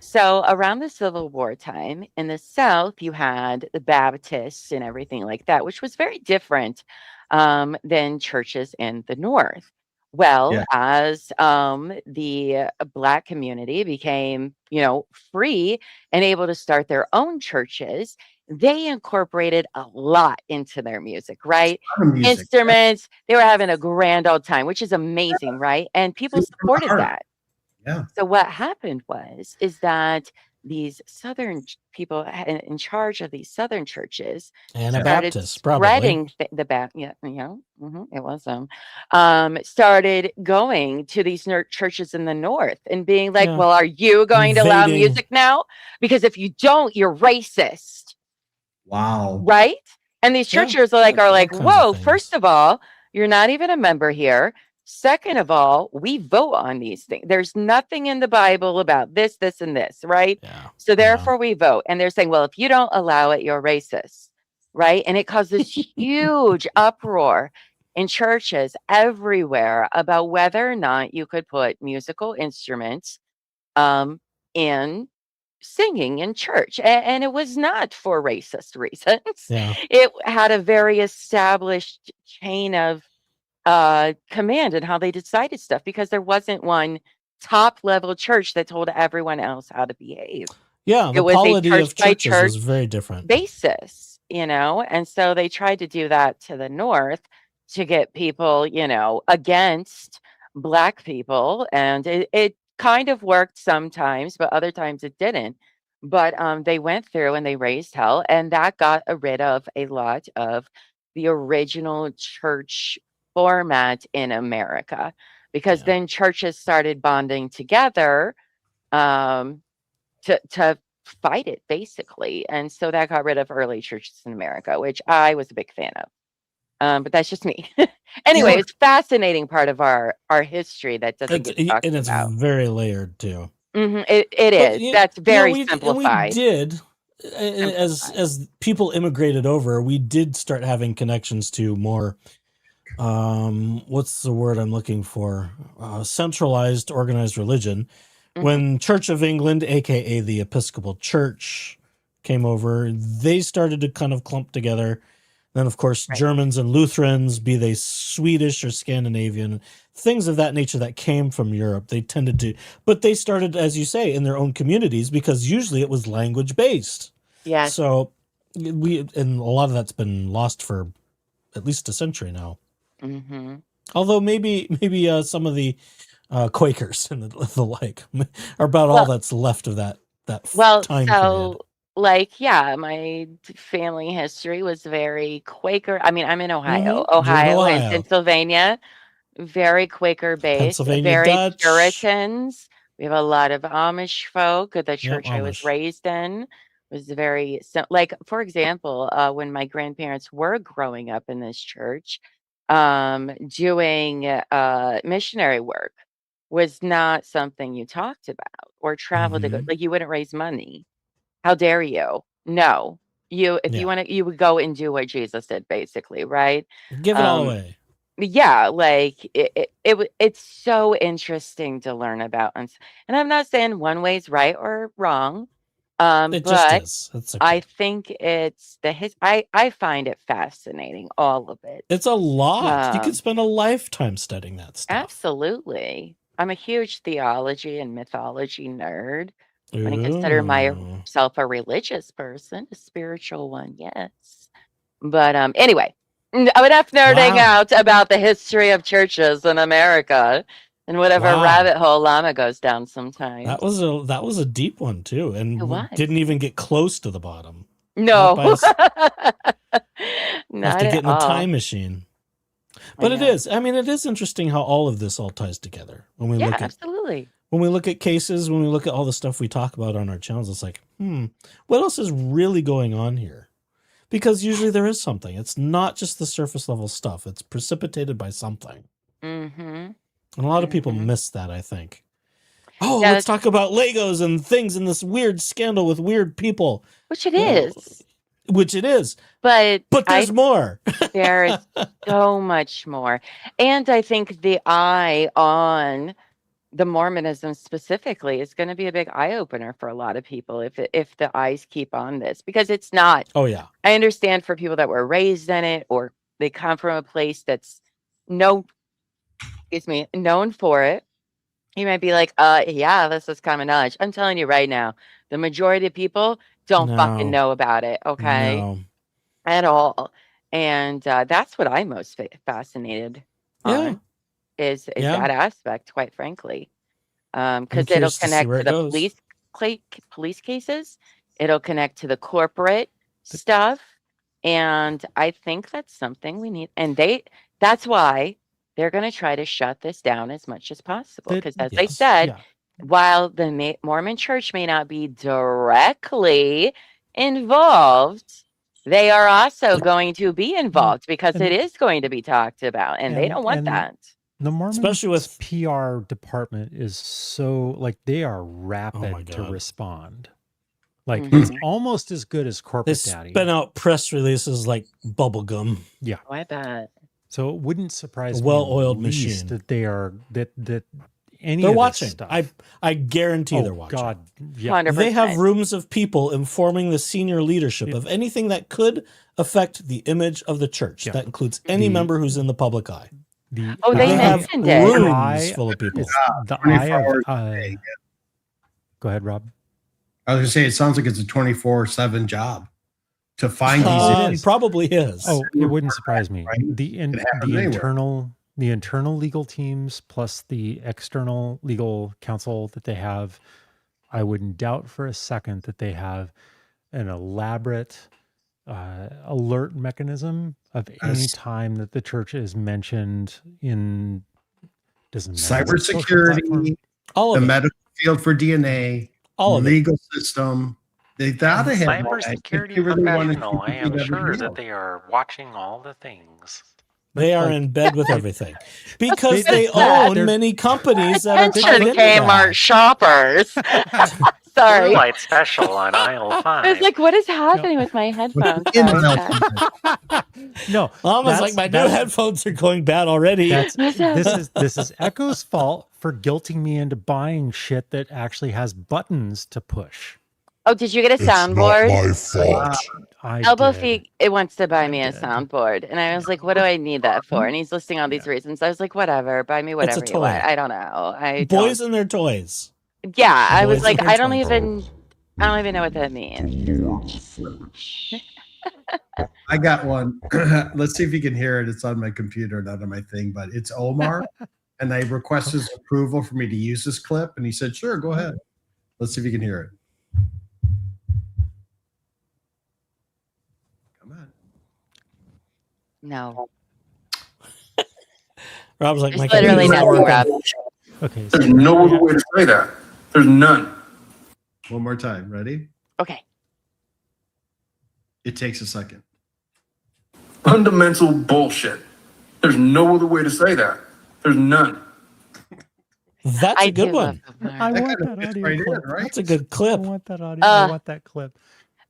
[SPEAKER 2] So around the Civil War time in the South, you had the Baptists and everything like that, which was very different than churches in the North. Well,
[SPEAKER 4] Yeah.
[SPEAKER 2] as the Black community became, free and able to start their own churches, they incorporated a lot into their music, right?
[SPEAKER 4] lot of music.
[SPEAKER 2] Instruments, they were having a grand old time, which is amazing, right? And people
[SPEAKER 4] Sing from the
[SPEAKER 2] supported
[SPEAKER 4] heart.
[SPEAKER 2] that.
[SPEAKER 4] Yeah.
[SPEAKER 2] So what happened is that these Southern people in charge of these Southern churches
[SPEAKER 3] Anabaptists, probably.
[SPEAKER 2] spreading it was started going to these churches in the North and being like,
[SPEAKER 3] Yeah.
[SPEAKER 2] well, are you going to allow
[SPEAKER 3] Invading.
[SPEAKER 2] music now? Because if you don't, you're racist,
[SPEAKER 4] Wow.
[SPEAKER 2] right? And these
[SPEAKER 3] Yeah,
[SPEAKER 2] churches are
[SPEAKER 3] all
[SPEAKER 2] like,
[SPEAKER 3] kinds of
[SPEAKER 2] whoa,
[SPEAKER 3] things.
[SPEAKER 2] first of all, you're not even a member here. Second of all, we vote on these things. There's nothing in the Bible about this, this, and this, right?
[SPEAKER 3] Yeah.
[SPEAKER 2] So therefore we vote. And they're saying, well, if you don't allow it, you're racist, right? And it caused this huge uproar in churches everywhere about whether or not you could put musical instruments in singing in church. And it was not for racist reasons.
[SPEAKER 3] Yeah.
[SPEAKER 2] It had a very established chain of command and how they decided stuff because there wasn't one top level church that told everyone else how to behave.
[SPEAKER 3] Yeah,
[SPEAKER 2] It
[SPEAKER 3] the
[SPEAKER 2] was a
[SPEAKER 3] polity
[SPEAKER 2] church
[SPEAKER 3] of
[SPEAKER 2] by
[SPEAKER 3] churches
[SPEAKER 2] church
[SPEAKER 3] was very different.
[SPEAKER 2] basis, and so they tried to do that to the north to get people, against black people, and it kind of worked sometimes, but other times it didn't. But they went through and they raised hell, and that got rid of a lot of the original church format in America, because
[SPEAKER 3] Yeah.
[SPEAKER 2] then churches started bonding together um, to fight it basically, and so that got rid of early churches in America, which I was a big fan of. But that's just me. Anyway,
[SPEAKER 3] Yeah.
[SPEAKER 2] it's fascinating part of our history that doesn't get talked
[SPEAKER 3] And it's
[SPEAKER 2] about.
[SPEAKER 3] very layered too.
[SPEAKER 2] It
[SPEAKER 3] But
[SPEAKER 2] is. That's very
[SPEAKER 3] we
[SPEAKER 2] simplified.
[SPEAKER 3] did, as people immigrated over, we did start having connections to more what's the word I'm looking for? Centralized organized religion. When Church of England, aka the Episcopal Church, came over, they started to kind of clump together. Then, of course,
[SPEAKER 2] Right.
[SPEAKER 3] Germans and Lutherans, be they Swedish or Scandinavian, things of that nature that came from Europe, they tended to, but they started, as you say, in their own communities because usually it was language based.
[SPEAKER 2] Yes.
[SPEAKER 3] So and a lot of that's been lost for at least a century now.
[SPEAKER 2] Mm-hmm.
[SPEAKER 3] Although maybe some of the Quakers and the like are about all that's left of that time period.
[SPEAKER 2] My family history was very Quaker. I mean, I'm in Ohio.
[SPEAKER 3] You're in
[SPEAKER 2] Ohio and
[SPEAKER 3] Ohio.
[SPEAKER 2] Pennsylvania, very Quaker based,
[SPEAKER 3] Pennsylvania
[SPEAKER 2] very
[SPEAKER 3] Dutch.
[SPEAKER 2] Puritans. We have a lot of Amish folk. The church I was
[SPEAKER 3] Amish.
[SPEAKER 2] raised in was very for example, when my grandparents were growing up in this church, doing missionary work was not something you talked about or traveled to go.
[SPEAKER 3] Mhm.
[SPEAKER 2] Like, you wouldn't raise money. How dare you? No. If you want to, you would go and do what Jesus did, basically, right?
[SPEAKER 3] Give it all away.
[SPEAKER 2] Yeah, like it's so interesting to learn about, and I'm not saying one way's right or wrong,
[SPEAKER 3] It just
[SPEAKER 2] but
[SPEAKER 3] is. It's
[SPEAKER 2] I
[SPEAKER 3] okay.
[SPEAKER 2] think it's I find it fascinating, all of it.
[SPEAKER 3] It's a lot. You could
[SPEAKER 2] Um,
[SPEAKER 3] spend a lifetime studying that stuff.
[SPEAKER 2] Absolutely. I'm a huge theology and mythology nerd. When I consider myself a religious person, a spiritual one, yes. But anyway, enough nerding
[SPEAKER 3] Wow.
[SPEAKER 2] out about the history of churches in America and whatever
[SPEAKER 3] Wow.
[SPEAKER 2] rabbit hole Llama goes down sometimes.
[SPEAKER 3] That was a deep one too, and
[SPEAKER 2] It
[SPEAKER 3] we
[SPEAKER 2] was.
[SPEAKER 3] didn't even get close to the bottom.
[SPEAKER 2] No,
[SPEAKER 3] Have
[SPEAKER 2] not
[SPEAKER 3] to
[SPEAKER 2] at
[SPEAKER 3] get in the
[SPEAKER 2] all.
[SPEAKER 3] time machine. But it is. I mean, it is interesting how all of this all ties together when we look at
[SPEAKER 2] absolutely.
[SPEAKER 3] when we look at cases, when we look at all the stuff we talk about on our channels. It's like, what else is really going on here? Because usually there is something. It's not just the surface level stuff. It's precipitated by something.
[SPEAKER 2] Mm-hmm.
[SPEAKER 3] And a lot of people miss that, I think. Oh,
[SPEAKER 2] Yeah,
[SPEAKER 3] let's talk about Legos and things and this weird scandal with weird people.
[SPEAKER 2] which it is.
[SPEAKER 3] Which it is.
[SPEAKER 2] But
[SPEAKER 3] there's more.
[SPEAKER 2] There is so much more. And I think the eye on the Mormonism specifically is going to be a big eye opener for a lot of people if the eyes keep on this, because it's not.
[SPEAKER 3] Oh yeah.
[SPEAKER 2] I understand for people that were raised in it or they come from a place that's known for it. You might be like, yeah, this is common knowledge. I'm telling you right now, the majority of people don't fucking know about it, okay?
[SPEAKER 3] No.
[SPEAKER 2] At all. And that's what I'm most fascinated on is that aspect, quite frankly. Because it'll connect to the police cases. It'll connect to the corporate stuff. And I think that's something we need. And that's why they're going to try to shut this down as much as possible. Because as I said, while the Mormon Church may not be directly involved, they are also going to be involved because it is going to be talked about, and they don't want that.
[SPEAKER 1] The Mormon
[SPEAKER 3] Especially with
[SPEAKER 1] PR department is so they are rapid to respond. Like it's almost as good as corporate daddy.
[SPEAKER 3] They spin out press releases like bubblegum.
[SPEAKER 1] Yeah.
[SPEAKER 2] I bet.
[SPEAKER 1] So it wouldn't surprise me
[SPEAKER 3] well-oiled
[SPEAKER 1] in the least
[SPEAKER 3] machine.
[SPEAKER 1] that they are that any
[SPEAKER 3] They're
[SPEAKER 1] of this
[SPEAKER 3] watching.
[SPEAKER 1] stuff.
[SPEAKER 3] I guarantee they're
[SPEAKER 1] Oh
[SPEAKER 3] watching.
[SPEAKER 1] God, yeah.
[SPEAKER 2] 100%.
[SPEAKER 3] They have rooms of people informing the senior leadership of anything that could affect the image of the church.
[SPEAKER 1] Yeah.
[SPEAKER 3] That includes any member who's in the public eye.
[SPEAKER 2] Oh, they
[SPEAKER 3] They have
[SPEAKER 2] mentioned it.
[SPEAKER 3] rooms full of people.
[SPEAKER 1] The
[SPEAKER 4] 24
[SPEAKER 1] eye of.
[SPEAKER 4] hours a day.
[SPEAKER 1] Go ahead, Rob.
[SPEAKER 4] I was gonna say it sounds like it's a 24/7 job to find
[SPEAKER 1] it
[SPEAKER 4] these.
[SPEAKER 1] is.
[SPEAKER 3] Probably is.
[SPEAKER 1] Oh, it wouldn't surprise me.
[SPEAKER 4] Right?
[SPEAKER 1] The
[SPEAKER 4] Could happen anywhere.
[SPEAKER 1] internal legal teams plus the external legal counsel that they have, I wouldn't doubt for a second that they have an elaborate alert mechanism of any
[SPEAKER 4] Yes.
[SPEAKER 1] time that the church is mentioned in doesn't matter what social platform.
[SPEAKER 4] Cybersecurity,
[SPEAKER 3] All
[SPEAKER 4] the
[SPEAKER 3] of it.
[SPEAKER 4] medical field for DNA,
[SPEAKER 3] All of it.
[SPEAKER 4] legal system. They ought to have that.
[SPEAKER 5] Cybersecurity
[SPEAKER 4] They really want to
[SPEAKER 5] professional, I
[SPEAKER 4] keep
[SPEAKER 5] am
[SPEAKER 4] it
[SPEAKER 5] sure
[SPEAKER 4] every
[SPEAKER 5] that
[SPEAKER 4] day.
[SPEAKER 5] they are watching all the things.
[SPEAKER 3] They are
[SPEAKER 1] Like-
[SPEAKER 3] in bed with everything because
[SPEAKER 1] They-
[SPEAKER 3] they
[SPEAKER 2] they're-
[SPEAKER 3] own many companies that are tied
[SPEAKER 2] Attention,
[SPEAKER 3] into
[SPEAKER 2] Kmart
[SPEAKER 3] that.
[SPEAKER 2] shoppers.
[SPEAKER 5] Blue
[SPEAKER 2] Sorry.
[SPEAKER 5] light special on aisle
[SPEAKER 2] I
[SPEAKER 5] 5.
[SPEAKER 2] was like, what is happening with my headphones?
[SPEAKER 4] In
[SPEAKER 2] Sorry.
[SPEAKER 4] the
[SPEAKER 1] No,
[SPEAKER 3] Almost
[SPEAKER 1] that's-
[SPEAKER 3] like my new
[SPEAKER 1] that's-
[SPEAKER 3] headphones are going bad already.
[SPEAKER 1] That's
[SPEAKER 2] What's up?
[SPEAKER 1] this is Echo's fault for guilting me into buying shit that actually has buttons to push.
[SPEAKER 2] Oh, did you get a
[SPEAKER 6] It's not
[SPEAKER 2] soundboard?
[SPEAKER 6] my fault.
[SPEAKER 1] I
[SPEAKER 2] Elbow
[SPEAKER 1] did.
[SPEAKER 2] Feet, it wants to buy
[SPEAKER 1] I
[SPEAKER 2] me a
[SPEAKER 1] did.
[SPEAKER 2] soundboard. And I was like, what do I need that for? And he's listing all these reasons. I was like, whatever, buy me
[SPEAKER 3] It's a
[SPEAKER 2] whatever you want.
[SPEAKER 3] toy.
[SPEAKER 2] I don't know.
[SPEAKER 3] Boys and their toys.
[SPEAKER 2] Yeah, I was
[SPEAKER 3] Boys
[SPEAKER 2] like,
[SPEAKER 3] and
[SPEAKER 2] I
[SPEAKER 3] their
[SPEAKER 2] don't
[SPEAKER 3] toys.
[SPEAKER 2] even know what that means.
[SPEAKER 4] I got one. Let's see if you can hear it. It's on my computer, not on my thing, but it's Omar. And I requested his approval for me to use this clip. And he said, sure, go ahead. Let's see if you can hear it. Come on.
[SPEAKER 2] No.
[SPEAKER 3] Rob's like,
[SPEAKER 2] There's
[SPEAKER 3] my
[SPEAKER 2] literally
[SPEAKER 3] computer's not
[SPEAKER 2] nothing,
[SPEAKER 3] working.
[SPEAKER 2] Rob.
[SPEAKER 1] Okay. So
[SPEAKER 7] There's no other way to say that. There's none.
[SPEAKER 4] One more time. Ready?
[SPEAKER 2] Okay.
[SPEAKER 4] It takes a second.
[SPEAKER 7] Fundamental bullshit. There's no other way to say that. There's none.
[SPEAKER 3] That's a good
[SPEAKER 2] do
[SPEAKER 3] one.
[SPEAKER 2] love Omar.
[SPEAKER 1] I
[SPEAKER 4] That
[SPEAKER 1] want
[SPEAKER 4] kind of
[SPEAKER 1] that
[SPEAKER 4] fits
[SPEAKER 1] audio
[SPEAKER 4] right in,
[SPEAKER 1] clip.
[SPEAKER 4] right?
[SPEAKER 3] That's a good
[SPEAKER 1] I
[SPEAKER 3] clip.
[SPEAKER 1] want that audio. I want that clip.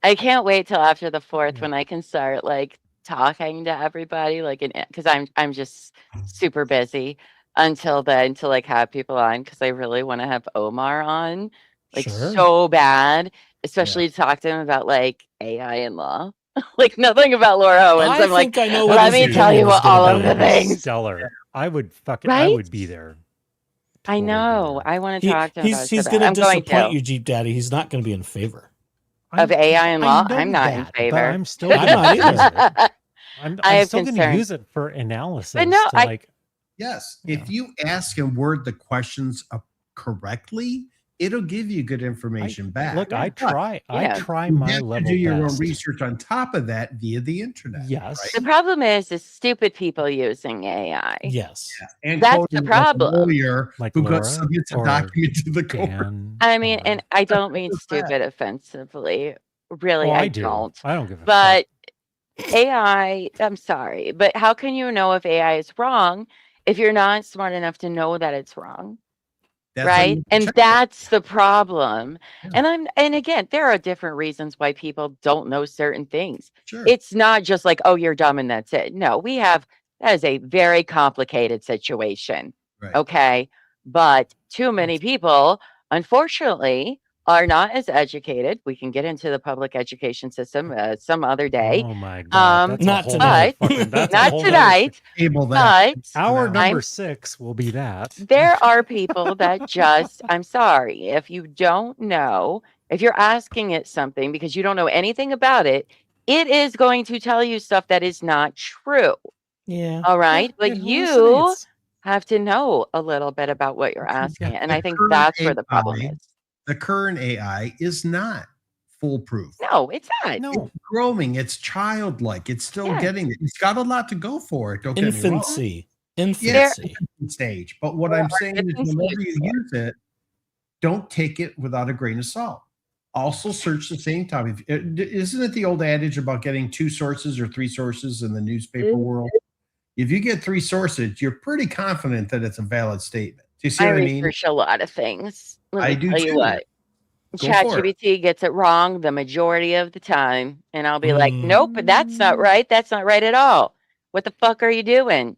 [SPEAKER 2] I can't wait till after the 4th
[SPEAKER 1] Yeah.
[SPEAKER 2] when I can start like talking to everybody, like, because I'm just super busy until then to like have people on because I really want to have Omar on, like
[SPEAKER 3] Sure.
[SPEAKER 2] so bad, especially to talk to him about like AI and law, like nothing about Laura Owens.
[SPEAKER 3] I
[SPEAKER 2] I'm like,
[SPEAKER 3] think I know what
[SPEAKER 2] let
[SPEAKER 3] his
[SPEAKER 2] me tell
[SPEAKER 3] agenda
[SPEAKER 2] you
[SPEAKER 3] is
[SPEAKER 2] what
[SPEAKER 3] gonna
[SPEAKER 2] all
[SPEAKER 3] be.
[SPEAKER 2] of the things.
[SPEAKER 1] Stellar. I would fucking.
[SPEAKER 2] Right?
[SPEAKER 1] I would be there.
[SPEAKER 2] I
[SPEAKER 1] Totally be
[SPEAKER 2] know.
[SPEAKER 1] there.
[SPEAKER 2] I want to talk to him.
[SPEAKER 3] He's
[SPEAKER 2] about
[SPEAKER 3] going to
[SPEAKER 2] I'm going
[SPEAKER 3] disappoint
[SPEAKER 2] to.
[SPEAKER 3] you, Jeep Daddy. He's not going to be in favor.
[SPEAKER 2] Of AI and law,
[SPEAKER 1] know
[SPEAKER 2] I'm not in
[SPEAKER 1] that, but
[SPEAKER 2] favor.
[SPEAKER 1] I'm still
[SPEAKER 3] I'm
[SPEAKER 1] gonna
[SPEAKER 3] not
[SPEAKER 1] use
[SPEAKER 3] either.
[SPEAKER 1] it. I'm
[SPEAKER 2] I have
[SPEAKER 1] still going to
[SPEAKER 2] concerns.
[SPEAKER 1] use it for analysis.
[SPEAKER 2] But no,
[SPEAKER 1] to
[SPEAKER 2] I-
[SPEAKER 1] like.
[SPEAKER 4] Yes.
[SPEAKER 1] Yeah.
[SPEAKER 4] If you ask and word the questions correctly, it'll give you good information back.
[SPEAKER 1] Look, I
[SPEAKER 4] But
[SPEAKER 1] try.
[SPEAKER 2] Yeah.
[SPEAKER 1] I try
[SPEAKER 4] you
[SPEAKER 1] my
[SPEAKER 4] have to
[SPEAKER 1] level
[SPEAKER 4] do your own
[SPEAKER 1] best.
[SPEAKER 4] research on top of that via the internet.
[SPEAKER 1] Yes.
[SPEAKER 2] The problem is stupid people using AI.
[SPEAKER 3] Yes.
[SPEAKER 4] And
[SPEAKER 2] That's
[SPEAKER 4] quoting
[SPEAKER 2] the
[SPEAKER 4] like a
[SPEAKER 2] problem.
[SPEAKER 4] lawyer
[SPEAKER 1] Like
[SPEAKER 4] who
[SPEAKER 1] Laura
[SPEAKER 4] submits a
[SPEAKER 1] or
[SPEAKER 4] document to the court.
[SPEAKER 1] Dan
[SPEAKER 2] I mean,
[SPEAKER 1] or-
[SPEAKER 2] and I don't mean
[SPEAKER 4] What's that?
[SPEAKER 2] stupid offensively. Really,
[SPEAKER 1] Oh,
[SPEAKER 2] I
[SPEAKER 1] do.
[SPEAKER 2] don't.
[SPEAKER 1] I don't give a
[SPEAKER 2] But AI, I'm sorry, but how can you know if AI is wrong if you're not smart enough to know that it's wrong?
[SPEAKER 4] That's why
[SPEAKER 2] Right?
[SPEAKER 4] you
[SPEAKER 2] And
[SPEAKER 4] check it.
[SPEAKER 2] that's the problem.
[SPEAKER 4] Yeah.
[SPEAKER 2] And again, there are different reasons why people don't know certain things.
[SPEAKER 4] Sure.
[SPEAKER 2] It's not just like, oh, you're dumb and that's it. No, that is a very complicated situation.
[SPEAKER 4] Right.
[SPEAKER 2] Okay. But too many people, unfortunately, are not as educated. We can get into the public education system some other day.
[SPEAKER 1] Oh my god! That's a
[SPEAKER 3] Not
[SPEAKER 1] whole
[SPEAKER 3] tonight.
[SPEAKER 1] nother fucking- that's a
[SPEAKER 2] Not
[SPEAKER 1] whole nother
[SPEAKER 2] tonight,
[SPEAKER 4] Table that.
[SPEAKER 2] but
[SPEAKER 1] Hour
[SPEAKER 4] I'm-
[SPEAKER 1] number 6 will be that.
[SPEAKER 2] there are people that just, I'm sorry, if you don't know, if you're asking it something because you don't know anything about it, it is going to tell you stuff that is not true.
[SPEAKER 3] Yeah.
[SPEAKER 2] All right.
[SPEAKER 1] Yeah,
[SPEAKER 2] But
[SPEAKER 1] it
[SPEAKER 2] you
[SPEAKER 1] hallucinates.
[SPEAKER 2] have to know a little bit about what you're asking.
[SPEAKER 1] Yeah.
[SPEAKER 2] And
[SPEAKER 4] The
[SPEAKER 2] I think
[SPEAKER 4] current
[SPEAKER 2] that's where the problem
[SPEAKER 4] AI
[SPEAKER 2] is.
[SPEAKER 4] The current AI is not foolproof.
[SPEAKER 2] No, it's not.
[SPEAKER 1] No,
[SPEAKER 4] It's growing. It's childlike. It's still
[SPEAKER 2] Yeah.
[SPEAKER 4] getting it. It's got a lot to go for it. Don't get me wrong.
[SPEAKER 3] Infancy.
[SPEAKER 4] Yes,
[SPEAKER 3] Infancy.
[SPEAKER 4] stage. But what I'm saying is,
[SPEAKER 2] infancy
[SPEAKER 4] whenever
[SPEAKER 2] is
[SPEAKER 4] you use it, don't take it without a grain of salt. Also, search the same time. Isn't it the old adage about getting 2 sources or 3 sources in the newspaper world? If you get 3 sources, you're pretty confident that it's a valid statement. Do you see
[SPEAKER 2] I
[SPEAKER 4] what I mean?
[SPEAKER 2] research a lot of things. Let
[SPEAKER 4] I
[SPEAKER 2] me
[SPEAKER 4] do
[SPEAKER 2] tell you
[SPEAKER 4] too.
[SPEAKER 2] what.
[SPEAKER 4] Go for it.
[SPEAKER 2] ChatGPT gets it wrong the majority of the time. And I'll be like,
[SPEAKER 3] Mm.
[SPEAKER 2] nope, that's not right. That's not right at all. What the fuck are you doing?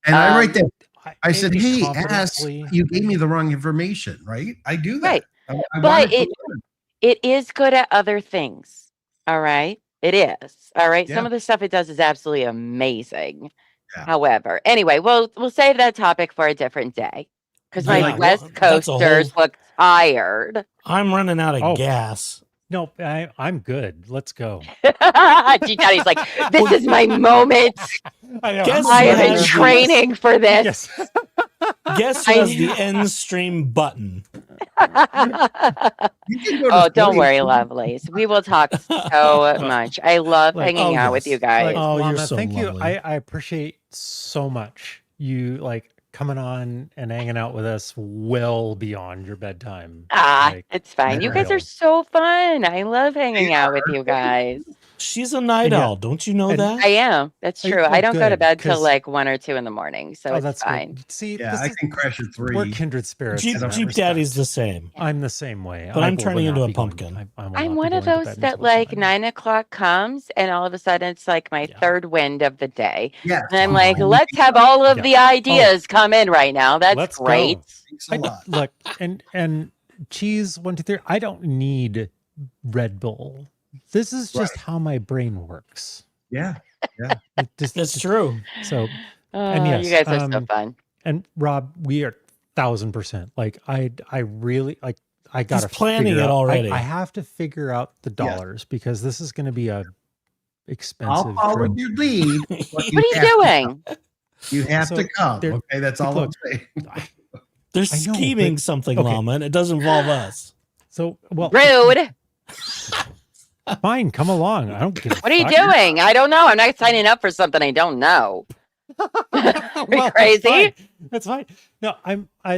[SPEAKER 4] And I write that. I
[SPEAKER 1] I'd
[SPEAKER 4] said,
[SPEAKER 1] be
[SPEAKER 4] hey, ask,
[SPEAKER 1] confidently-
[SPEAKER 4] you gave me the wrong information, right? I do that.
[SPEAKER 2] Right.
[SPEAKER 4] I
[SPEAKER 2] But
[SPEAKER 4] wanted to learn.
[SPEAKER 2] it is good at other things. All right. It is. All right.
[SPEAKER 4] Yeah.
[SPEAKER 2] Some of the stuff it does is absolutely amazing.
[SPEAKER 4] Yeah.
[SPEAKER 2] However, anyway, we'll save that topic for a different day. Because my
[SPEAKER 3] Yeah,
[SPEAKER 2] West
[SPEAKER 3] that's a whole-
[SPEAKER 2] Coasters look tired.
[SPEAKER 3] I'm running out of
[SPEAKER 1] Oh.
[SPEAKER 3] gas.
[SPEAKER 1] No, I'm good. Let's go.
[SPEAKER 2] G Daddy's like, this is my moment.
[SPEAKER 1] I know.
[SPEAKER 3] Guess
[SPEAKER 2] I
[SPEAKER 3] who
[SPEAKER 2] have been
[SPEAKER 3] has the-
[SPEAKER 2] training for this.
[SPEAKER 1] Yes.
[SPEAKER 3] Guess who
[SPEAKER 2] I
[SPEAKER 3] has the
[SPEAKER 2] know.
[SPEAKER 3] end stream button?
[SPEAKER 4] You can go to
[SPEAKER 2] Oh, don't
[SPEAKER 4] sleep.
[SPEAKER 2] worry, lovelies. We will talk so much. I love
[SPEAKER 1] Like,
[SPEAKER 2] hanging
[SPEAKER 3] oh,
[SPEAKER 2] out with
[SPEAKER 3] yes.
[SPEAKER 2] you guys.
[SPEAKER 1] Like,
[SPEAKER 3] Oh, you're
[SPEAKER 1] Llama,
[SPEAKER 3] so
[SPEAKER 1] thank you.
[SPEAKER 3] lovely.
[SPEAKER 1] I appreciate so much you like coming on and hanging out with us well beyond your bedtime. Like,
[SPEAKER 2] It's fine. You guys
[SPEAKER 1] real.
[SPEAKER 2] are so fun. I love hanging
[SPEAKER 4] They
[SPEAKER 2] out with
[SPEAKER 4] are.
[SPEAKER 2] you guys.
[SPEAKER 3] She's a night
[SPEAKER 1] And yeah.
[SPEAKER 3] owl. Don't you know
[SPEAKER 1] And
[SPEAKER 3] that?
[SPEAKER 2] I am. That's
[SPEAKER 1] Hey,
[SPEAKER 2] true.
[SPEAKER 1] well,
[SPEAKER 2] I don't go to
[SPEAKER 1] good,
[SPEAKER 2] bed till
[SPEAKER 1] 'cause-
[SPEAKER 2] like 1 or 2 in the morning, so
[SPEAKER 1] oh,
[SPEAKER 2] it's
[SPEAKER 1] that's
[SPEAKER 2] fine.
[SPEAKER 1] good. See,
[SPEAKER 4] Yeah,
[SPEAKER 1] this
[SPEAKER 4] I
[SPEAKER 1] is,
[SPEAKER 4] can crash at 3.
[SPEAKER 1] we're kindred spirits.
[SPEAKER 3] Jeep,
[SPEAKER 1] in that
[SPEAKER 3] Jeep
[SPEAKER 1] respect.
[SPEAKER 3] Daddy's the same.
[SPEAKER 1] I'm the same way.
[SPEAKER 3] But
[SPEAKER 1] I
[SPEAKER 3] I'm
[SPEAKER 1] will
[SPEAKER 3] turning
[SPEAKER 1] not
[SPEAKER 3] into a
[SPEAKER 1] be going-
[SPEAKER 3] pumpkin.
[SPEAKER 1] I will
[SPEAKER 2] I'm
[SPEAKER 1] not
[SPEAKER 2] one
[SPEAKER 1] be
[SPEAKER 2] of
[SPEAKER 1] going to
[SPEAKER 2] those
[SPEAKER 1] bed
[SPEAKER 2] that
[SPEAKER 1] until
[SPEAKER 2] like
[SPEAKER 1] 7.
[SPEAKER 2] 9 o'clock comes and all of a sudden it's like my
[SPEAKER 1] Yeah.
[SPEAKER 2] third wind of the day.
[SPEAKER 4] Yes.
[SPEAKER 2] And I'm like,
[SPEAKER 4] Oh,
[SPEAKER 2] let's have all of
[SPEAKER 1] Yeah.
[SPEAKER 2] the ideas come in right now. That's
[SPEAKER 1] Let's go.
[SPEAKER 2] great.
[SPEAKER 4] thanks a lot.
[SPEAKER 1] Look, and cheese 1, 2, 3. I don't need Red Bull. This is just how my brain works.
[SPEAKER 4] Yeah.
[SPEAKER 1] It just-
[SPEAKER 3] That's true.
[SPEAKER 1] So,
[SPEAKER 2] Oh,
[SPEAKER 1] yes,
[SPEAKER 2] you guys are so
[SPEAKER 1] um,
[SPEAKER 2] fun.
[SPEAKER 1] and Rob, we are 1000%. Like I really like. I got to
[SPEAKER 3] planning it already.
[SPEAKER 1] I have to figure out the dollars because this is going to be a
[SPEAKER 4] I'll
[SPEAKER 1] expensive
[SPEAKER 4] follow
[SPEAKER 1] trip.
[SPEAKER 4] your lead. but
[SPEAKER 2] What are you
[SPEAKER 4] have to
[SPEAKER 2] doing?
[SPEAKER 4] come. You have
[SPEAKER 1] So
[SPEAKER 4] to come.
[SPEAKER 1] there-
[SPEAKER 4] Okay, that's all
[SPEAKER 1] look,
[SPEAKER 4] I'm saying.
[SPEAKER 3] They're
[SPEAKER 1] I know,
[SPEAKER 3] scheming
[SPEAKER 1] but-
[SPEAKER 3] something,
[SPEAKER 1] okay.
[SPEAKER 3] Llama, and it does involve us.
[SPEAKER 1] So well,
[SPEAKER 2] Rude.
[SPEAKER 1] fine, come along. I don't give a
[SPEAKER 2] What are you
[SPEAKER 1] fuck.
[SPEAKER 2] doing? I don't know. I'm not signing up for something I don't know.
[SPEAKER 1] Well,
[SPEAKER 2] you crazy?
[SPEAKER 1] That's fine. No,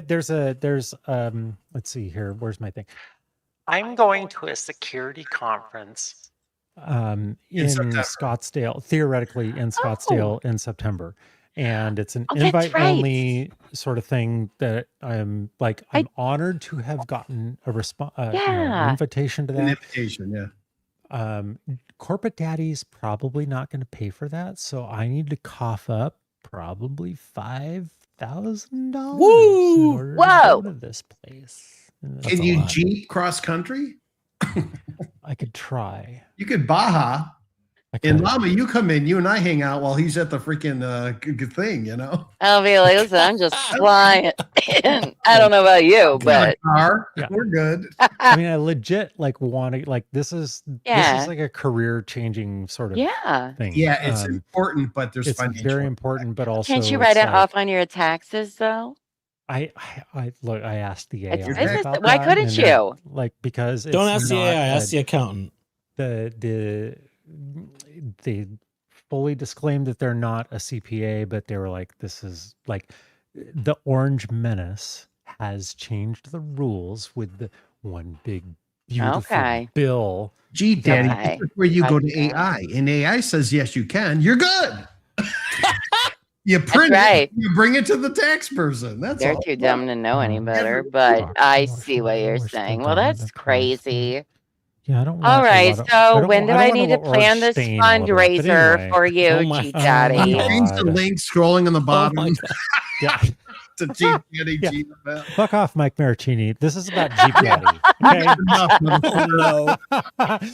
[SPEAKER 1] there's let's see here. Where's my thing?
[SPEAKER 5] I'm going to a security conference.
[SPEAKER 1] In
[SPEAKER 4] September.
[SPEAKER 1] Scottsdale, theoretically in Scottsdale in September. And it's an
[SPEAKER 2] Oh, that's
[SPEAKER 1] invite
[SPEAKER 2] right.
[SPEAKER 1] only sort of thing that I'm honored to have gotten a response,
[SPEAKER 2] Yeah.
[SPEAKER 1] invitation to
[SPEAKER 4] An
[SPEAKER 1] that.
[SPEAKER 4] invitation, yeah.
[SPEAKER 1] Corporate Daddy's probably not going to pay for that, so I need to cough up probably $5,000
[SPEAKER 3] Woo!
[SPEAKER 1] in order to
[SPEAKER 2] Whoa!
[SPEAKER 1] go to this place. And
[SPEAKER 3] That's
[SPEAKER 4] Can
[SPEAKER 3] a
[SPEAKER 4] you
[SPEAKER 3] lot.
[SPEAKER 4] Jeep cross country?
[SPEAKER 1] I could try.
[SPEAKER 4] You could Baja.
[SPEAKER 1] I
[SPEAKER 4] And
[SPEAKER 1] could.
[SPEAKER 4] Llama, you come in, you and I hang out while he's at the freaking thing, you know?
[SPEAKER 2] I'll be like, listen, I'm just flying. I don't know about you, but
[SPEAKER 4] Car,
[SPEAKER 1] Yeah.
[SPEAKER 4] we're good.
[SPEAKER 1] I mean, I legit want to this is
[SPEAKER 2] Yeah.
[SPEAKER 1] like a career changing sort of
[SPEAKER 2] yeah.
[SPEAKER 1] thing.
[SPEAKER 4] Yeah, it's
[SPEAKER 1] Um,
[SPEAKER 4] important, but there's
[SPEAKER 1] it's
[SPEAKER 4] financial
[SPEAKER 1] very
[SPEAKER 4] impact.
[SPEAKER 1] important, but also
[SPEAKER 2] Can't you write
[SPEAKER 1] it's
[SPEAKER 2] it
[SPEAKER 1] like-
[SPEAKER 2] off on your taxes though?
[SPEAKER 1] I look. I asked the AI.
[SPEAKER 2] It's
[SPEAKER 4] business.
[SPEAKER 1] about
[SPEAKER 2] Why
[SPEAKER 1] that,
[SPEAKER 2] couldn't
[SPEAKER 1] and
[SPEAKER 2] you?
[SPEAKER 1] because
[SPEAKER 3] Don't
[SPEAKER 1] it's
[SPEAKER 3] ask the
[SPEAKER 1] not
[SPEAKER 3] AI, ask the accountant.
[SPEAKER 1] they fully disclaimed that they're not a CPA, but they were like, this is like the Orange Menace has changed the rules with the one big beautiful
[SPEAKER 2] Okay.
[SPEAKER 1] bill.
[SPEAKER 4] Gee, Daddy,
[SPEAKER 2] Okay.
[SPEAKER 4] this is where you go to
[SPEAKER 2] Gotcha.
[SPEAKER 4] AI, and AI says yes, you can. You're good. You print
[SPEAKER 2] right.
[SPEAKER 4] it, you bring it to the tax person. That's
[SPEAKER 2] They're
[SPEAKER 4] all.
[SPEAKER 2] too dumb to know any
[SPEAKER 1] Mm.
[SPEAKER 2] better,
[SPEAKER 4] Every
[SPEAKER 2] but
[SPEAKER 1] fuck,
[SPEAKER 2] I
[SPEAKER 1] I
[SPEAKER 2] see what you're
[SPEAKER 1] wish they
[SPEAKER 2] saying.
[SPEAKER 1] did
[SPEAKER 2] Well,
[SPEAKER 1] that,
[SPEAKER 2] that's
[SPEAKER 1] that's
[SPEAKER 2] crazy.
[SPEAKER 1] Yeah, I don't.
[SPEAKER 2] All
[SPEAKER 1] watch a
[SPEAKER 2] right,
[SPEAKER 1] lot of-
[SPEAKER 2] so
[SPEAKER 1] don't-
[SPEAKER 2] when do
[SPEAKER 1] don't
[SPEAKER 2] I
[SPEAKER 1] know
[SPEAKER 2] need to
[SPEAKER 1] what
[SPEAKER 2] plan
[SPEAKER 1] Orange
[SPEAKER 2] this
[SPEAKER 1] Stain all about, but
[SPEAKER 2] fundraiser
[SPEAKER 1] anyway.
[SPEAKER 2] for you,
[SPEAKER 3] Oh my-
[SPEAKER 2] G
[SPEAKER 1] Oh
[SPEAKER 2] Daddy?
[SPEAKER 1] my
[SPEAKER 4] Change the
[SPEAKER 1] God.
[SPEAKER 4] link scrolling on the
[SPEAKER 3] Oh
[SPEAKER 4] bottom
[SPEAKER 3] my God.
[SPEAKER 1] Yeah.
[SPEAKER 4] to Jeep Daddy
[SPEAKER 1] Yeah.
[SPEAKER 4] Jeep event.
[SPEAKER 1] Fuck off, Mike Maricini. This is about Jeep Daddy. Okay.
[SPEAKER 4] Enough,
[SPEAKER 3] Oh
[SPEAKER 4] motherfucker.
[SPEAKER 3] no.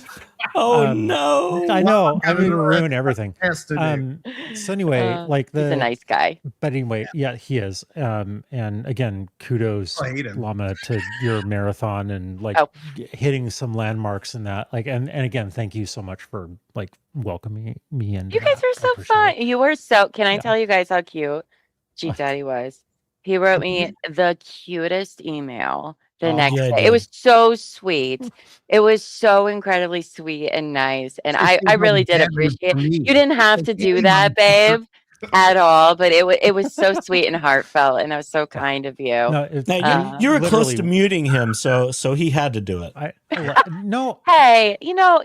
[SPEAKER 3] Oh
[SPEAKER 1] Um,
[SPEAKER 3] no.
[SPEAKER 1] I know. I'm
[SPEAKER 4] Well,
[SPEAKER 1] going to ruin everything.
[SPEAKER 4] Has to do.
[SPEAKER 1] So anyway, like
[SPEAKER 2] He's a nice guy.
[SPEAKER 1] but anyway, yeah, he is. And again, kudos,
[SPEAKER 4] I hate him.
[SPEAKER 1] Llama, to your marathon and like
[SPEAKER 2] Oh.
[SPEAKER 1] hitting some landmarks in that. Like, and again, thank you so much for like welcoming me in.
[SPEAKER 2] You guys are so fun. You were so. Can I
[SPEAKER 1] Yeah.
[SPEAKER 2] tell you guys how cute G Daddy was? He wrote me the cutest email the
[SPEAKER 4] Oh,
[SPEAKER 2] next
[SPEAKER 3] yeah, I
[SPEAKER 2] day.
[SPEAKER 3] did.
[SPEAKER 2] It was so sweet. It was so incredibly sweet and nice, and I really did appreciate. You didn't have to do that, babe, at all. But it was so sweet and heartfelt, and it was so kind of you.
[SPEAKER 1] No, it's,
[SPEAKER 3] Now you were close to
[SPEAKER 1] literally-
[SPEAKER 3] muting him, so he had to do it.
[SPEAKER 1] No,
[SPEAKER 2] Hey, you know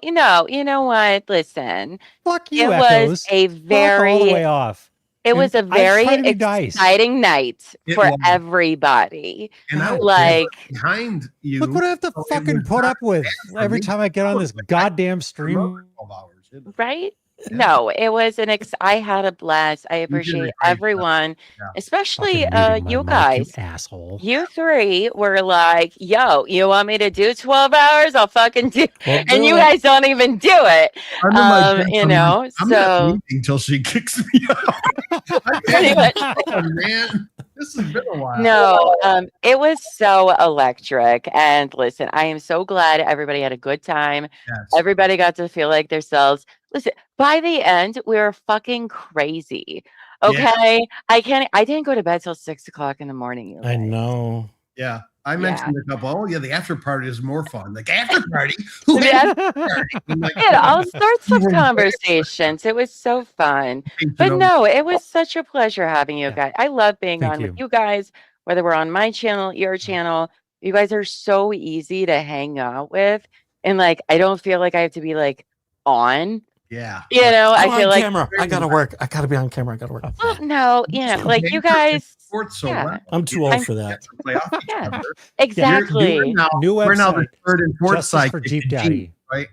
[SPEAKER 2] what? Listen,
[SPEAKER 1] fuck you,
[SPEAKER 2] it
[SPEAKER 1] Echoes.
[SPEAKER 2] was a
[SPEAKER 1] Fuck all the way
[SPEAKER 2] very.
[SPEAKER 1] off.
[SPEAKER 2] It was a
[SPEAKER 1] And I
[SPEAKER 2] very
[SPEAKER 1] try to be nice.
[SPEAKER 2] exciting night
[SPEAKER 4] It
[SPEAKER 2] for
[SPEAKER 4] was.
[SPEAKER 2] everybody.
[SPEAKER 4] And I was
[SPEAKER 2] Like,
[SPEAKER 4] behind you.
[SPEAKER 1] Look what I have to
[SPEAKER 4] so it
[SPEAKER 1] fucking
[SPEAKER 4] was
[SPEAKER 1] put
[SPEAKER 4] not
[SPEAKER 1] up with
[SPEAKER 4] bad for
[SPEAKER 1] every
[SPEAKER 4] me.
[SPEAKER 1] time I get on this goddamn
[SPEAKER 4] for
[SPEAKER 1] stream.
[SPEAKER 4] 12 hours.
[SPEAKER 2] right? No, it was I had a blast. I
[SPEAKER 4] did a
[SPEAKER 2] appreciate
[SPEAKER 4] great job.
[SPEAKER 2] everyone,
[SPEAKER 4] Yeah.
[SPEAKER 2] especially
[SPEAKER 1] Fucking muting my
[SPEAKER 2] you
[SPEAKER 1] mic,
[SPEAKER 2] guys.
[SPEAKER 1] you asshole.
[SPEAKER 2] You three were like, "Yo, you want me to do 12 hours? I'll fucking do."
[SPEAKER 3] Well,
[SPEAKER 2] And you guys don't even do it.
[SPEAKER 4] I'm in my bed,
[SPEAKER 2] You
[SPEAKER 4] I'm
[SPEAKER 2] know,
[SPEAKER 4] like, I'm not
[SPEAKER 2] so
[SPEAKER 4] leaving until she kicks me out.
[SPEAKER 2] pretty much.
[SPEAKER 4] Oh, man, this has been a while.
[SPEAKER 2] No, it was so electric. And listen, I am so glad everybody had a good time.
[SPEAKER 4] Yes.
[SPEAKER 2] Everybody got to feel like themselves. Listen, by the end, we were fucking crazy.
[SPEAKER 4] Yeah.
[SPEAKER 2] Okay. I didn't go to bed till 6 o'clock in the morning. You
[SPEAKER 3] I
[SPEAKER 2] guys.
[SPEAKER 3] know.
[SPEAKER 4] Yeah. I mentioned a couple. Oh, yeah, the after party is more fun. Like after party?
[SPEAKER 2] The
[SPEAKER 4] Had the party? I'm like,
[SPEAKER 2] We had all sorts of
[SPEAKER 4] were
[SPEAKER 2] conversations. It was so fun. But no, it was such a pleasure having you
[SPEAKER 1] Yeah.
[SPEAKER 2] guys. I love being
[SPEAKER 1] Thank
[SPEAKER 2] on
[SPEAKER 1] you.
[SPEAKER 2] with you guys, whether we're on my channel, your channel. You guys are so easy to hang out with. And like, I don't feel like I have to be like on,
[SPEAKER 4] Yeah.
[SPEAKER 2] you know,
[SPEAKER 3] I'm
[SPEAKER 2] I feel
[SPEAKER 3] on
[SPEAKER 2] like,
[SPEAKER 3] camera. I gotta work. I gotta be on camera. I gotta work.
[SPEAKER 2] well, no, you know, like you guys,
[SPEAKER 4] Sports so
[SPEAKER 2] yeah.
[SPEAKER 4] well.
[SPEAKER 3] I'm too old for that.
[SPEAKER 4] Play off each
[SPEAKER 2] Yeah.
[SPEAKER 4] other.
[SPEAKER 2] exactly.
[SPEAKER 1] New
[SPEAKER 4] We're now the
[SPEAKER 1] website,
[SPEAKER 4] third and fourth
[SPEAKER 1] Justice
[SPEAKER 4] side
[SPEAKER 1] for Jeep Daddy.
[SPEAKER 4] right?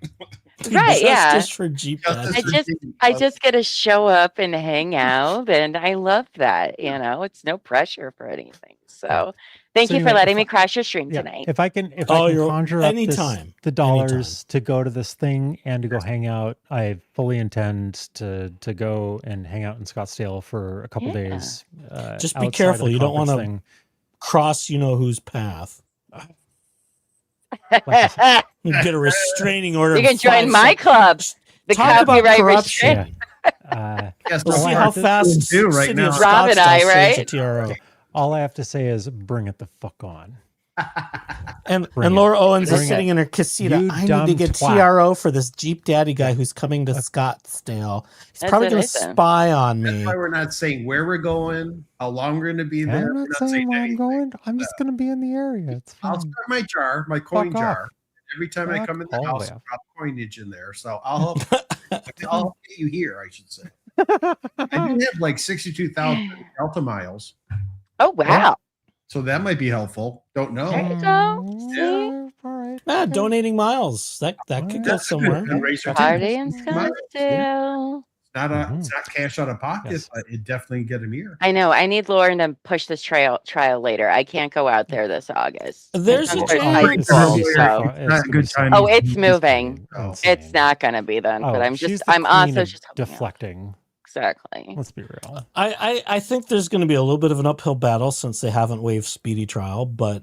[SPEAKER 2] Right, yeah.
[SPEAKER 3] Just for Jeep.
[SPEAKER 4] Justice
[SPEAKER 3] Dad.
[SPEAKER 4] for
[SPEAKER 2] just-
[SPEAKER 4] Jeep.
[SPEAKER 2] I just get to show up and hang out, and I love that. You know, it's no pressure for anything. So, thank
[SPEAKER 1] So
[SPEAKER 2] you for
[SPEAKER 1] anyway,
[SPEAKER 2] letting
[SPEAKER 1] if
[SPEAKER 2] me
[SPEAKER 1] I-
[SPEAKER 2] crash your stream
[SPEAKER 1] Yeah,
[SPEAKER 2] tonight.
[SPEAKER 1] if I can
[SPEAKER 3] Oh, you're
[SPEAKER 1] conjure up
[SPEAKER 3] anytime.
[SPEAKER 1] the dollars to go to this thing and to go hang out, I fully intend to go and hang out in Scottsdale for a couple
[SPEAKER 2] Yeah.
[SPEAKER 1] days.
[SPEAKER 3] Just be
[SPEAKER 1] outside of
[SPEAKER 3] careful.
[SPEAKER 1] the
[SPEAKER 3] You don't
[SPEAKER 1] conference
[SPEAKER 3] wanna-
[SPEAKER 1] thing.
[SPEAKER 3] Cross, you know whose path. You get a restraining order.
[SPEAKER 2] You
[SPEAKER 3] in
[SPEAKER 2] can join
[SPEAKER 3] 5
[SPEAKER 2] my
[SPEAKER 3] seconds.
[SPEAKER 2] club, the
[SPEAKER 3] Talk about
[SPEAKER 2] copyright
[SPEAKER 3] corruption.
[SPEAKER 2] restrict.
[SPEAKER 4] Yes,
[SPEAKER 3] We'll
[SPEAKER 1] All
[SPEAKER 3] see
[SPEAKER 1] I
[SPEAKER 3] how
[SPEAKER 1] have to
[SPEAKER 3] fast
[SPEAKER 4] do right
[SPEAKER 3] City
[SPEAKER 4] now.
[SPEAKER 3] of
[SPEAKER 2] Rob and I,
[SPEAKER 3] Scottsdale saves a
[SPEAKER 2] right?
[SPEAKER 3] TRO.
[SPEAKER 1] All I have to say is bring it the fuck on.
[SPEAKER 3] And
[SPEAKER 1] Bring it.
[SPEAKER 3] Laura Owens is
[SPEAKER 1] Bring
[SPEAKER 3] sitting
[SPEAKER 1] it.
[SPEAKER 3] in her casita.
[SPEAKER 1] You
[SPEAKER 3] I need
[SPEAKER 1] dumb
[SPEAKER 3] to get
[SPEAKER 1] twat.
[SPEAKER 3] TRO for this Jeep Daddy guy who's coming to Scottsdale. He's
[SPEAKER 2] That's
[SPEAKER 3] probably
[SPEAKER 2] what
[SPEAKER 3] going
[SPEAKER 2] I
[SPEAKER 3] to
[SPEAKER 2] said.
[SPEAKER 3] spy on
[SPEAKER 4] That's
[SPEAKER 3] me.
[SPEAKER 4] why we're not saying where we're going, how long we're going to be
[SPEAKER 1] Yeah,
[SPEAKER 4] there.
[SPEAKER 1] I'm
[SPEAKER 4] We're
[SPEAKER 1] not saying where I'm
[SPEAKER 4] anything.
[SPEAKER 1] going. I'm just going to be in the area. It's
[SPEAKER 4] I'll
[SPEAKER 1] fine.
[SPEAKER 4] start my jar, my coin
[SPEAKER 1] Fuck
[SPEAKER 4] jar.
[SPEAKER 1] off.
[SPEAKER 4] Every time I
[SPEAKER 1] Fuck
[SPEAKER 4] come in the
[SPEAKER 1] all
[SPEAKER 4] house,
[SPEAKER 1] off.
[SPEAKER 4] drop coinage in there. So I'll get you here, I should say. I do have like 62,000 Delta miles,
[SPEAKER 2] Oh wow!
[SPEAKER 4] so that might be helpful. Don't know.
[SPEAKER 2] There you go.
[SPEAKER 1] Mm,
[SPEAKER 2] See?
[SPEAKER 1] yeah, all right.
[SPEAKER 3] Ah, donating miles. That could go
[SPEAKER 4] That's
[SPEAKER 3] somewhere.
[SPEAKER 4] good. Raise your
[SPEAKER 2] Party
[SPEAKER 4] tickets.
[SPEAKER 2] in
[SPEAKER 4] Miles, yeah.
[SPEAKER 2] Scottsdale.
[SPEAKER 4] It's not cash out of pocket,
[SPEAKER 1] Yes.
[SPEAKER 4] but it definitely get them here.
[SPEAKER 2] I know. I need Lauren to push this trial later. I can't go out there this August.
[SPEAKER 3] There's a
[SPEAKER 2] There's
[SPEAKER 3] chance.
[SPEAKER 2] ice
[SPEAKER 1] It's
[SPEAKER 2] fall,
[SPEAKER 1] gonna be
[SPEAKER 2] so-
[SPEAKER 1] so fun.
[SPEAKER 4] Not
[SPEAKER 1] It's
[SPEAKER 4] a
[SPEAKER 1] gonna
[SPEAKER 4] good
[SPEAKER 1] be so
[SPEAKER 4] time.
[SPEAKER 1] fun.
[SPEAKER 2] Oh, it's moving.
[SPEAKER 1] Insane.
[SPEAKER 2] It's not gonna be then, but I'm
[SPEAKER 1] she's
[SPEAKER 2] just.
[SPEAKER 1] the
[SPEAKER 2] I'm
[SPEAKER 1] queen
[SPEAKER 2] also
[SPEAKER 1] of
[SPEAKER 2] just helping out.
[SPEAKER 1] deflecting.
[SPEAKER 2] Exactly.
[SPEAKER 1] Let's be real.
[SPEAKER 3] I think there's going to be a little bit of an uphill battle since they haven't waived speedy trial, but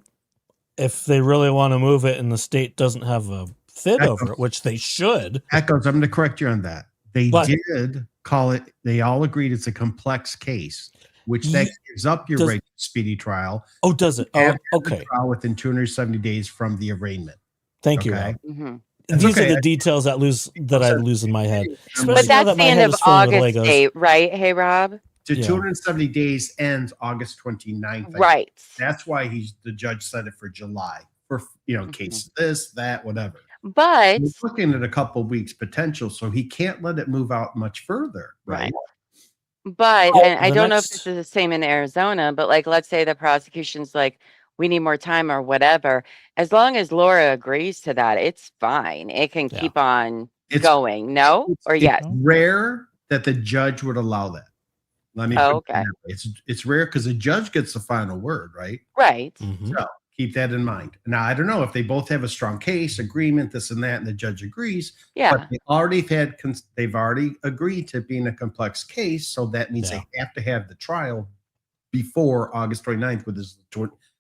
[SPEAKER 3] if they really want to move it and the state doesn't have a fit over it, which they should.
[SPEAKER 4] Echoes, I'm going to correct you on that. They
[SPEAKER 3] What?
[SPEAKER 4] did call it, they all agreed it's a complex case, which that gives up your
[SPEAKER 3] Does-
[SPEAKER 4] regular speedy trial.
[SPEAKER 3] Oh, does it? Oh,
[SPEAKER 4] Have the
[SPEAKER 3] okay.
[SPEAKER 4] trial within 270 days from the arraignment.
[SPEAKER 3] Thank you,
[SPEAKER 4] Okay.
[SPEAKER 3] Rob.
[SPEAKER 2] hmm
[SPEAKER 4] That's
[SPEAKER 3] These
[SPEAKER 4] okay.
[SPEAKER 3] are the details that I lose in my head. Especially
[SPEAKER 2] But
[SPEAKER 3] now
[SPEAKER 2] that's
[SPEAKER 3] that my
[SPEAKER 2] the end
[SPEAKER 3] head
[SPEAKER 2] of
[SPEAKER 3] is filling with
[SPEAKER 2] August
[SPEAKER 3] Legos.
[SPEAKER 2] date, right? Hey, Rob.
[SPEAKER 4] To
[SPEAKER 3] Yeah.
[SPEAKER 4] 270 days ends August 29th. I think.
[SPEAKER 2] Right.
[SPEAKER 4] That's why the judge set it for July for,
[SPEAKER 2] Mhm.
[SPEAKER 4] case this, that, whatever.
[SPEAKER 2] But
[SPEAKER 4] He's looking at a couple weeks potential, so he can't let it move out much further. Right.
[SPEAKER 2] But
[SPEAKER 3] Oh,
[SPEAKER 2] and I
[SPEAKER 3] the
[SPEAKER 2] don't know if
[SPEAKER 3] next-
[SPEAKER 2] this is the same in Arizona, but like let's say the prosecution's like, we need more time or whatever. As long as Laura agrees to that, it's fine. It can
[SPEAKER 3] Yeah.
[SPEAKER 2] keep on
[SPEAKER 4] It's-
[SPEAKER 2] going. No? Or
[SPEAKER 4] it's
[SPEAKER 2] yes?
[SPEAKER 4] rare that the judge would allow that. Let me
[SPEAKER 2] Oh,
[SPEAKER 4] put it
[SPEAKER 2] okay.
[SPEAKER 4] that way. It's rare because the judge gets the final word, right?
[SPEAKER 2] Right.
[SPEAKER 3] Mhm.
[SPEAKER 4] So keep that in mind. Now I don't know if they both have a strong case, agreement, this and that, and the judge agrees.
[SPEAKER 2] Yeah.
[SPEAKER 4] But they've already agreed to being a complex case, so that means
[SPEAKER 3] Yeah.
[SPEAKER 4] they have to have the trial before August 29th, with this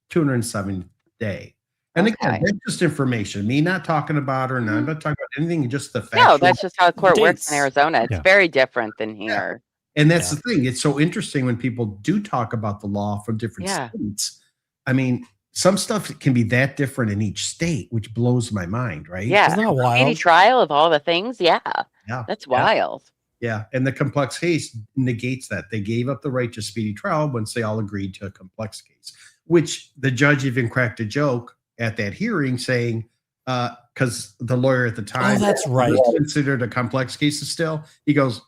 [SPEAKER 4] 207 day. And again,
[SPEAKER 2] Okay.
[SPEAKER 4] that's just information. Me not talking about her, and I'm not talking about anything, just the fact.
[SPEAKER 2] No, that's just how court works in
[SPEAKER 3] dates.
[SPEAKER 2] Arizona. It's
[SPEAKER 1] Yeah.
[SPEAKER 2] very different than here.
[SPEAKER 4] And that's
[SPEAKER 3] Yeah.
[SPEAKER 4] the thing. It's so interesting when people do talk about the law from different
[SPEAKER 2] Yeah.
[SPEAKER 4] states. I mean, some stuff can be that different in each state, which blows my mind, right?
[SPEAKER 2] Yeah.
[SPEAKER 3] Isn't that
[SPEAKER 2] Speedy
[SPEAKER 3] wild?
[SPEAKER 2] trial of all the things. Yeah.
[SPEAKER 4] Yeah.
[SPEAKER 2] That's
[SPEAKER 4] Yeah.
[SPEAKER 2] wild.
[SPEAKER 4] Yeah. And the complex case negates that. They gave up the right to speedy trial once they all agreed to a complex case, which the judge even cracked a joke at that hearing saying, because the lawyer at the time
[SPEAKER 3] that's right.
[SPEAKER 4] considered a complex case still. He goes,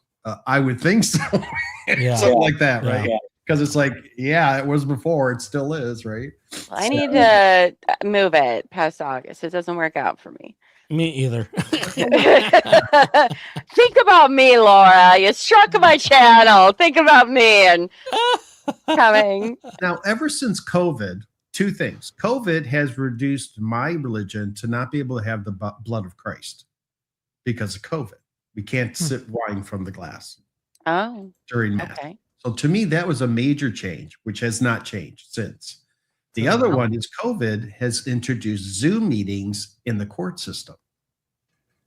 [SPEAKER 4] I would think so.
[SPEAKER 3] Yeah.
[SPEAKER 4] Something like that,
[SPEAKER 3] Yeah.
[SPEAKER 4] right? Because it's like, yeah, it was before, it still is, right?
[SPEAKER 2] Well, I need to move it past August. It doesn't work out for me.
[SPEAKER 3] Me either.
[SPEAKER 2] Think about me, Laura. You struck my channel. Think about me and coming.
[SPEAKER 4] Now, ever since COVID, two things. COVID has reduced my religion to not be able to have the blood of Christ because of COVID. We can't sip wine from the glass during Mass.
[SPEAKER 2] Okay.
[SPEAKER 4] So to me, that was a major change, which has not changed since. The other one is COVID has introduced Zoom meetings in the court system.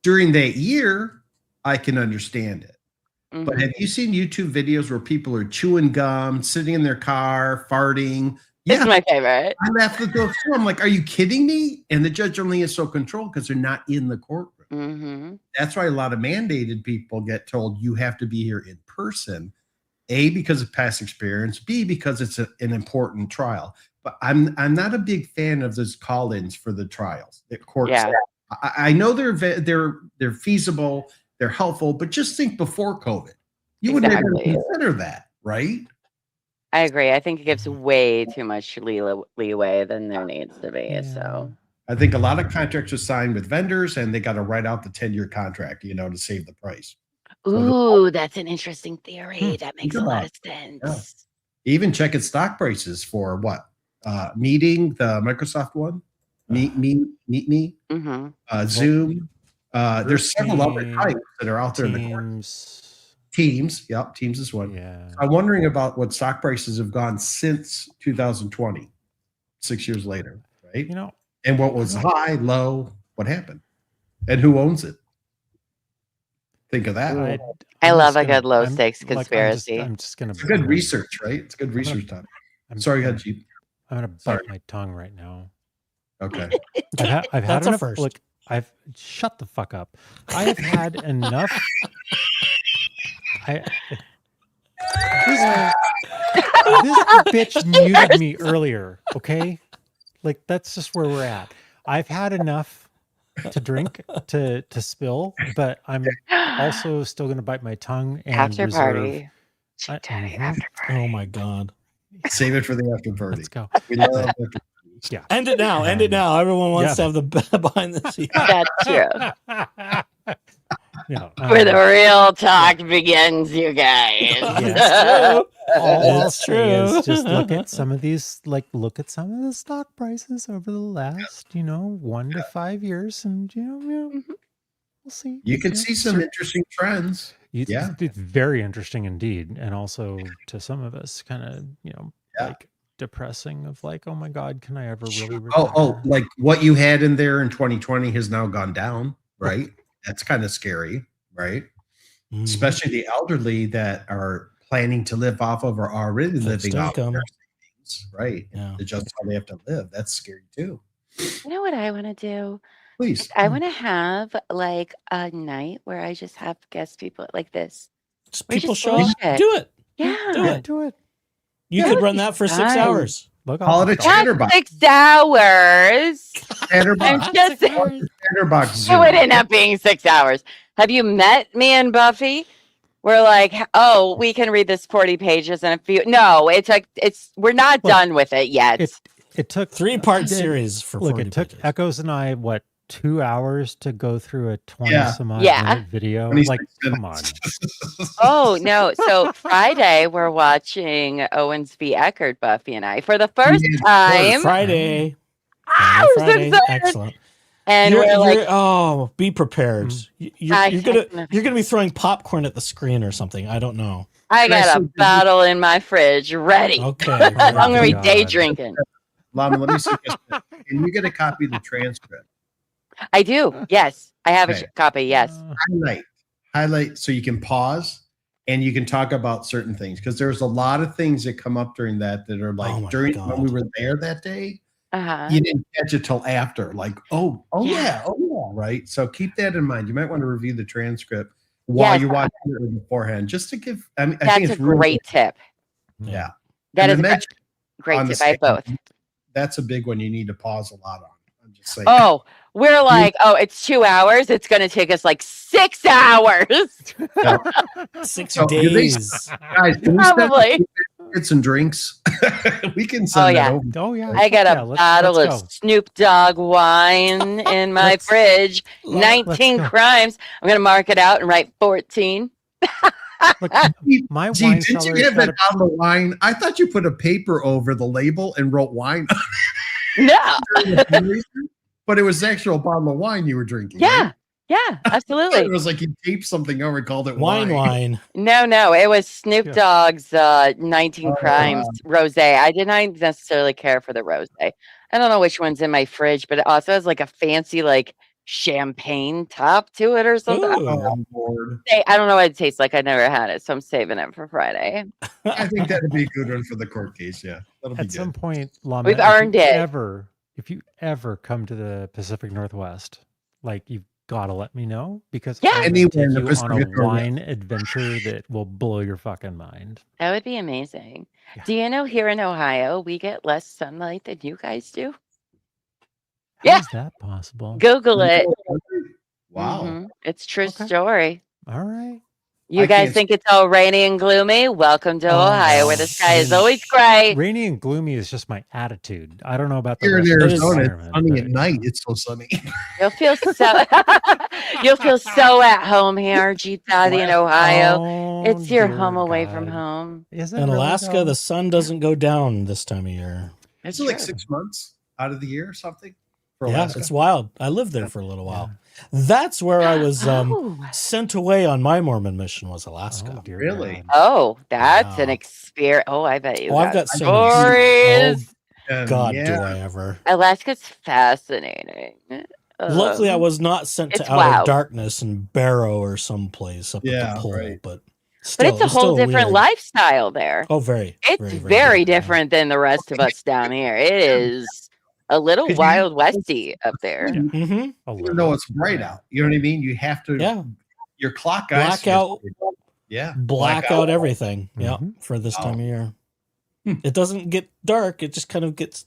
[SPEAKER 4] During that year, I can understand it. But have you seen YouTube videos where people are chewing gum, sitting in their car, farting?
[SPEAKER 2] It's my favorite.
[SPEAKER 4] I laughed at those too. I'm like, are you kidding me? And the judge only is so controlled because they're not in the courtroom. That's why a lot of mandated people get told you have to be here in person. A, because of past experience. B, because it's an important trial. But I'm not a big fan of those call-ins for the trials. The courts.
[SPEAKER 2] Yeah.
[SPEAKER 4] I know they're feasible, they're helpful, but just think before COVID, you would never consider that, right?
[SPEAKER 2] I agree. I think it gives way too much leeway than there needs to be. So
[SPEAKER 4] I think a lot of contracts are signed with vendors, and they got to write out the 10-year contract, to save the price.
[SPEAKER 2] Ooh, that's an interesting theory. That makes a lot of sense.
[SPEAKER 4] Yeah. Even checking stock prices for what? Meeting, the Microsoft one, Meet Me, Zoom. There's several other types that are out there in the court. Teams, yep, Teams is one.
[SPEAKER 1] Yeah.
[SPEAKER 4] I'm wondering about what stock prices have gone since 2020, 6 years later, right? And what was high, low, what happened, and who owns it? Think of that.
[SPEAKER 2] I love a good low stakes conspiracy.
[SPEAKER 1] I'm just gonna.
[SPEAKER 4] It's good research, right? It's good research time. Sorry, go ahead, Jeep.
[SPEAKER 1] I'm gonna bite my tongue right now.
[SPEAKER 4] Okay.
[SPEAKER 1] I've had
[SPEAKER 3] That's a
[SPEAKER 1] enough.
[SPEAKER 3] first.
[SPEAKER 1] Look, shut the fuck up. I have had enough. This bitch muted me earlier. Okay, like that's just where we're at. I've had enough to drink to spill, but I'm also still gonna bite my tongue and
[SPEAKER 2] After
[SPEAKER 1] reserve.
[SPEAKER 2] party. After party.
[SPEAKER 3] Oh my god.
[SPEAKER 4] Save it for the after party.
[SPEAKER 1] Let's go.
[SPEAKER 4] We love after parties.
[SPEAKER 1] Yeah.
[SPEAKER 3] End it now. End it now. Everyone wants to have the behind the scenes.
[SPEAKER 2] That's true.
[SPEAKER 1] Where
[SPEAKER 2] the real talk begins, you guys.
[SPEAKER 1] Yes. All I'll
[SPEAKER 3] It's
[SPEAKER 1] say is
[SPEAKER 3] true.
[SPEAKER 1] just look at some of these, look at some of the stock prices over the last, 1 to 5 years, and we'll see.
[SPEAKER 4] You can see some interesting trends. Yeah.
[SPEAKER 1] It's very interesting indeed, and also to some of us, kind of, like depressing. Of like, oh my God, can I ever really? Retire?
[SPEAKER 4] Like what you had in there in 2020 has now gone down, right? That's kind of scary, right? Especially the elderly that are planning to live off of or already living off of their savings, right? Yeah. Just how they have to live. That's scary too.
[SPEAKER 2] You know what I want to do?
[SPEAKER 4] Please.
[SPEAKER 2] I want to have like a night where I just have guest people like this.
[SPEAKER 3] Just people show up. Do it.
[SPEAKER 2] Yeah.
[SPEAKER 3] Do it. You could run that for 6 hours.
[SPEAKER 4] Call it a chatterbox.
[SPEAKER 2] 6 hours.
[SPEAKER 4] Chatterbox.
[SPEAKER 2] Chatterbox. It would end up being 6 hours. Have you met me and Buffy? We're like, oh, we can read this 40 pages in a few. No, we're not done with it yet.
[SPEAKER 1] It took
[SPEAKER 3] 3-part series for 40
[SPEAKER 1] it took
[SPEAKER 3] pages.
[SPEAKER 1] Echoes and I 2 hours to go through a 20-some-odd minute video. Like, come on.
[SPEAKER 2] Oh no! So Friday we're watching Owens v. Eckerd, Buffy and I, for the first time.
[SPEAKER 3] Friday.
[SPEAKER 2] Friday.
[SPEAKER 3] Excellent.
[SPEAKER 2] And
[SPEAKER 3] be prepared. You're gonna be throwing popcorn at the screen or something. I don't know.
[SPEAKER 2] I got a bottle in my fridge ready.
[SPEAKER 3] Okay.
[SPEAKER 2] I'm gonna be day drinking.
[SPEAKER 4] Llama, let me see. Can you get a copy of the transcript?
[SPEAKER 2] I do. Yes, I have a copy. Yes.
[SPEAKER 4] Highlight so you can pause and you can talk about certain things, because there's a lot of things that come up during that are like when we were there that day. You didn't catch it till after, like, yeah, right. So keep that in mind. You might want to review the transcript while you're watching it beforehand, just to give. I think it's
[SPEAKER 2] a great tip.
[SPEAKER 4] Yeah,
[SPEAKER 2] that is a great tip. I have both.
[SPEAKER 4] That's a big one. You need to pause a lot on. I'm just saying.
[SPEAKER 2] Oh, We're like, oh, it's 2 hours. It's going to take us like 6 hours.
[SPEAKER 3] 6
[SPEAKER 4] So, do they-
[SPEAKER 3] days.
[SPEAKER 4] Guys, can we send
[SPEAKER 2] Probably.
[SPEAKER 4] get some drinks? We can send that
[SPEAKER 2] yeah.
[SPEAKER 4] over.
[SPEAKER 1] Oh yeah.
[SPEAKER 2] I got
[SPEAKER 1] yeah,
[SPEAKER 2] a bottle
[SPEAKER 1] let's
[SPEAKER 2] of Snoop Dogg wine in my
[SPEAKER 1] Let's-
[SPEAKER 2] fridge.
[SPEAKER 3] Let's
[SPEAKER 2] 19
[SPEAKER 1] go.
[SPEAKER 2] crimes. I'm going to mark it out and write 14.
[SPEAKER 1] Look,
[SPEAKER 4] Gee,
[SPEAKER 1] my
[SPEAKER 4] Gee,
[SPEAKER 1] wine
[SPEAKER 4] didn't
[SPEAKER 1] cellar
[SPEAKER 4] you
[SPEAKER 1] has
[SPEAKER 4] get
[SPEAKER 1] got
[SPEAKER 4] that bottle of wine? I thought you put a paper over the label and wrote wine
[SPEAKER 2] No.
[SPEAKER 4] but it was the actual bottle of wine you were drinking.
[SPEAKER 2] Yeah.
[SPEAKER 4] right?
[SPEAKER 2] Yeah,
[SPEAKER 4] It
[SPEAKER 2] absolutely.
[SPEAKER 4] was like you taped something over and called it
[SPEAKER 3] Wine.
[SPEAKER 2] No, it was Snoop
[SPEAKER 1] Yeah.
[SPEAKER 2] Dogg's 19
[SPEAKER 4] Oh,
[SPEAKER 2] Crimes rosé. I did not necessarily care for the rosé. I don't know which one's in my fridge, but it also has like a fancy like champagne top to it or something.
[SPEAKER 3] Ooh.
[SPEAKER 4] Oh, I'm bored.
[SPEAKER 2] I don't know what it tastes like. I never had it, so I'm saving it for Friday.
[SPEAKER 4] I think that'd be a good one for the court case. Yeah, that'll be
[SPEAKER 1] At some
[SPEAKER 4] good.
[SPEAKER 1] point, Llama,
[SPEAKER 2] We've
[SPEAKER 1] if you
[SPEAKER 2] earned it.
[SPEAKER 1] if you ever come to the Pacific Northwest, like you've got to let me know because
[SPEAKER 2] Yeah.
[SPEAKER 1] I will
[SPEAKER 4] Anywhere
[SPEAKER 1] take
[SPEAKER 4] in the
[SPEAKER 1] you on a
[SPEAKER 4] Pacific Northwest.
[SPEAKER 1] wine adventure that will blow your fucking mind.
[SPEAKER 2] That would be amazing.
[SPEAKER 1] Yeah.
[SPEAKER 2] Do you know here in Ohio we get less sunlight than you guys do?
[SPEAKER 1] How
[SPEAKER 2] Yeah.
[SPEAKER 1] is that possible?
[SPEAKER 2] Google it.
[SPEAKER 4] Wow.
[SPEAKER 2] Mhm. It's true
[SPEAKER 1] Okay.
[SPEAKER 2] story.
[SPEAKER 1] All right.
[SPEAKER 2] You
[SPEAKER 4] I
[SPEAKER 2] guys
[SPEAKER 4] can't
[SPEAKER 2] think it's all rainy and gloomy? Welcome to
[SPEAKER 3] Oh,
[SPEAKER 2] Ohio, where the sky is
[SPEAKER 3] shit.
[SPEAKER 2] always gray.
[SPEAKER 1] Rainy and gloomy is just my attitude. I don't know about the
[SPEAKER 4] Here in
[SPEAKER 1] rest of the
[SPEAKER 4] Arizona, it's
[SPEAKER 1] environment,
[SPEAKER 4] sunny
[SPEAKER 1] but,
[SPEAKER 4] at night. It's so sunny.
[SPEAKER 2] You'll feel so you'll feel so at home here, G Daddy in Ohio.
[SPEAKER 1] Oh,
[SPEAKER 2] It's your
[SPEAKER 1] dear
[SPEAKER 2] home away from
[SPEAKER 1] God.
[SPEAKER 2] home.
[SPEAKER 1] Is it
[SPEAKER 3] In
[SPEAKER 1] really,
[SPEAKER 3] Alaska,
[SPEAKER 1] though?
[SPEAKER 3] the sun doesn't go down this time of year.
[SPEAKER 2] It's
[SPEAKER 4] It's like
[SPEAKER 2] true.
[SPEAKER 4] 6 months out of the year or something for
[SPEAKER 3] Yeah,
[SPEAKER 4] Alaska.
[SPEAKER 3] it's wild. I lived there for a little while. That's where I was
[SPEAKER 2] Oh.
[SPEAKER 3] sent away on my Mormon mission was Alaska.
[SPEAKER 1] Oh, dear
[SPEAKER 4] Really?
[SPEAKER 1] God.
[SPEAKER 2] Oh, that's an
[SPEAKER 3] Wow.
[SPEAKER 2] experience. Oh, I bet you
[SPEAKER 3] Oh, I've
[SPEAKER 2] got
[SPEAKER 3] got so many.
[SPEAKER 2] stories.
[SPEAKER 3] God, do
[SPEAKER 4] yeah.
[SPEAKER 3] I ever.
[SPEAKER 2] Alaska's fascinating.
[SPEAKER 3] Luckily, I was not sent
[SPEAKER 2] it's
[SPEAKER 3] to outer
[SPEAKER 2] wild.
[SPEAKER 3] darkness and Barrow or someplace up
[SPEAKER 4] Yeah,
[SPEAKER 3] at the pole,
[SPEAKER 4] right.
[SPEAKER 3] but
[SPEAKER 2] But
[SPEAKER 3] still,
[SPEAKER 2] it's a
[SPEAKER 3] was
[SPEAKER 2] whole
[SPEAKER 3] still
[SPEAKER 2] different
[SPEAKER 3] weird.
[SPEAKER 2] lifestyle there.
[SPEAKER 3] Oh, very.
[SPEAKER 2] It's very different than the rest of us down here. It is a little
[SPEAKER 4] Could you-
[SPEAKER 2] wild westy up there.
[SPEAKER 1] Yeah.
[SPEAKER 3] Mm-hmm.
[SPEAKER 1] A
[SPEAKER 4] You
[SPEAKER 1] little.
[SPEAKER 4] know it's bright out. You know what I mean? You have to.
[SPEAKER 3] Yeah.
[SPEAKER 4] Your clock guys.
[SPEAKER 3] Blackout.
[SPEAKER 4] Yeah.
[SPEAKER 3] Black out everything. Yeah,
[SPEAKER 1] Mhm.
[SPEAKER 3] for this
[SPEAKER 4] Wow.
[SPEAKER 3] time of year.
[SPEAKER 4] Hmm.
[SPEAKER 3] It doesn't get dark. It just kind of gets.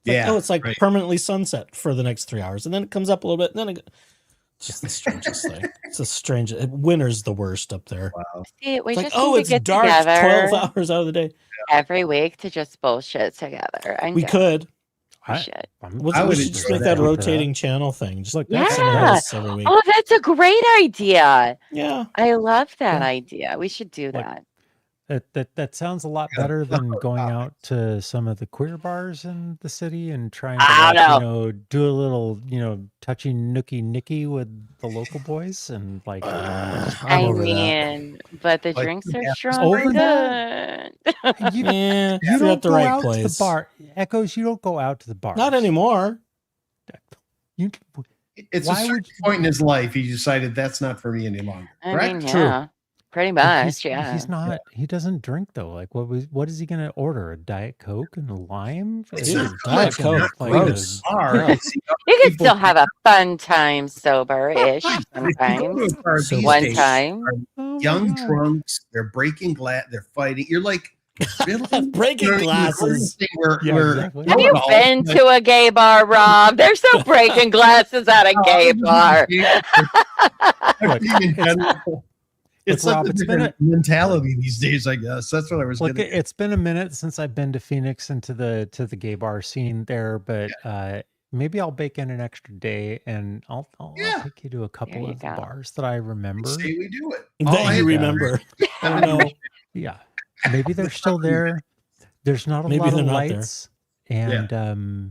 [SPEAKER 4] Yeah.
[SPEAKER 3] It's like
[SPEAKER 4] right.
[SPEAKER 3] permanently sunset for the next 3 hours, and then it comes up a little bit, and then it's just the strangest thing. It's a strange. Winter's the worst up there.
[SPEAKER 4] Wow.
[SPEAKER 2] See, we
[SPEAKER 3] It's like,
[SPEAKER 2] just
[SPEAKER 3] oh,
[SPEAKER 2] need
[SPEAKER 3] it's
[SPEAKER 2] to get
[SPEAKER 3] dark
[SPEAKER 2] together
[SPEAKER 3] 12 hours out of the day.
[SPEAKER 2] every week to just bullshit together. I
[SPEAKER 3] We
[SPEAKER 2] know
[SPEAKER 3] could.
[SPEAKER 2] we
[SPEAKER 1] I-
[SPEAKER 2] should.
[SPEAKER 3] What's,
[SPEAKER 4] I
[SPEAKER 3] we
[SPEAKER 4] would
[SPEAKER 3] should just
[SPEAKER 4] enjoy
[SPEAKER 3] make that a
[SPEAKER 4] that.
[SPEAKER 3] rotating channel thing. Just
[SPEAKER 1] Look,
[SPEAKER 3] make
[SPEAKER 1] that's
[SPEAKER 3] something
[SPEAKER 2] Yeah.
[SPEAKER 3] else every week.
[SPEAKER 2] Oh, that's a great idea.
[SPEAKER 3] Yeah.
[SPEAKER 2] I love that
[SPEAKER 3] Yeah.
[SPEAKER 2] idea. We should do
[SPEAKER 1] Like,
[SPEAKER 2] that.
[SPEAKER 1] That sounds a lot
[SPEAKER 4] Yeah,
[SPEAKER 1] better than
[SPEAKER 4] that's
[SPEAKER 1] going
[SPEAKER 4] what
[SPEAKER 1] out to some of the queer bars in the city and trying
[SPEAKER 2] I
[SPEAKER 1] to like,
[SPEAKER 2] don't
[SPEAKER 1] do a little touchy nookie nicky with the local boys and like
[SPEAKER 3] I'm
[SPEAKER 2] I
[SPEAKER 3] over that.
[SPEAKER 2] mean, but the
[SPEAKER 4] Like,
[SPEAKER 2] drinks are
[SPEAKER 4] yeah,
[SPEAKER 2] strong
[SPEAKER 1] over
[SPEAKER 2] and
[SPEAKER 1] that?
[SPEAKER 2] good.
[SPEAKER 1] you,
[SPEAKER 3] Yeah,
[SPEAKER 1] you
[SPEAKER 3] if you're
[SPEAKER 1] don't
[SPEAKER 3] at the
[SPEAKER 1] go
[SPEAKER 3] right
[SPEAKER 1] out to
[SPEAKER 3] place.
[SPEAKER 1] the bar. Echoes, you don't go out to the bar.
[SPEAKER 3] Not anymore.
[SPEAKER 1] You,
[SPEAKER 4] It's
[SPEAKER 1] Why
[SPEAKER 4] a certain
[SPEAKER 1] would you-
[SPEAKER 4] point in his life he decided that's not for me any longer.
[SPEAKER 2] I
[SPEAKER 4] Correct?
[SPEAKER 2] mean,
[SPEAKER 3] True.
[SPEAKER 2] yeah, pretty
[SPEAKER 1] like,
[SPEAKER 2] much. Yeah.
[SPEAKER 1] he's not. He doesn't drink though. Like, what is he gonna order? A Diet Coke and a lime?
[SPEAKER 4] It's
[SPEAKER 3] Dude,
[SPEAKER 4] not
[SPEAKER 3] Diet
[SPEAKER 4] fucking
[SPEAKER 3] Coke,
[SPEAKER 1] like,
[SPEAKER 3] gross.
[SPEAKER 4] Bar.
[SPEAKER 3] Yeah.
[SPEAKER 4] It's,
[SPEAKER 2] You can
[SPEAKER 4] people-
[SPEAKER 2] still have a fun time sober-ish
[SPEAKER 4] if you go
[SPEAKER 2] sometimes.
[SPEAKER 4] to a bar
[SPEAKER 3] So
[SPEAKER 4] these
[SPEAKER 2] One
[SPEAKER 4] days,
[SPEAKER 2] time.
[SPEAKER 1] Oh my
[SPEAKER 4] young
[SPEAKER 1] God.
[SPEAKER 4] drunks, they're breaking glass, they're fighting. You're like, really?
[SPEAKER 3] Breaking
[SPEAKER 4] You're- you're
[SPEAKER 3] glasses.
[SPEAKER 4] noticing We're,
[SPEAKER 1] Yeah,
[SPEAKER 4] we're
[SPEAKER 1] exactly.
[SPEAKER 2] Have you
[SPEAKER 4] all-
[SPEAKER 2] been to a gay bar, Rob? There's no breaking glasses at a gay bar.
[SPEAKER 1] Look,
[SPEAKER 4] In general. It's
[SPEAKER 1] Look,
[SPEAKER 4] such
[SPEAKER 1] Rob,
[SPEAKER 4] a
[SPEAKER 1] it's been
[SPEAKER 4] different mentality these days, I guess. That's what I was
[SPEAKER 1] Look,
[SPEAKER 4] getting.
[SPEAKER 1] it's been a minute since I've been to Phoenix and to the gay bar scene there, but maybe I'll bake in an extra day and I'll
[SPEAKER 4] Yeah.
[SPEAKER 1] take you to a couple
[SPEAKER 2] you
[SPEAKER 1] of the
[SPEAKER 2] go.
[SPEAKER 1] bars that I remember.
[SPEAKER 4] Say we do it. All
[SPEAKER 3] That
[SPEAKER 4] I
[SPEAKER 3] you
[SPEAKER 4] have-
[SPEAKER 3] remember. Oh, no.
[SPEAKER 1] Yeah, maybe they're still there. There's not a
[SPEAKER 3] Maybe
[SPEAKER 1] lot
[SPEAKER 3] they're
[SPEAKER 1] of
[SPEAKER 3] not there.
[SPEAKER 1] lights, and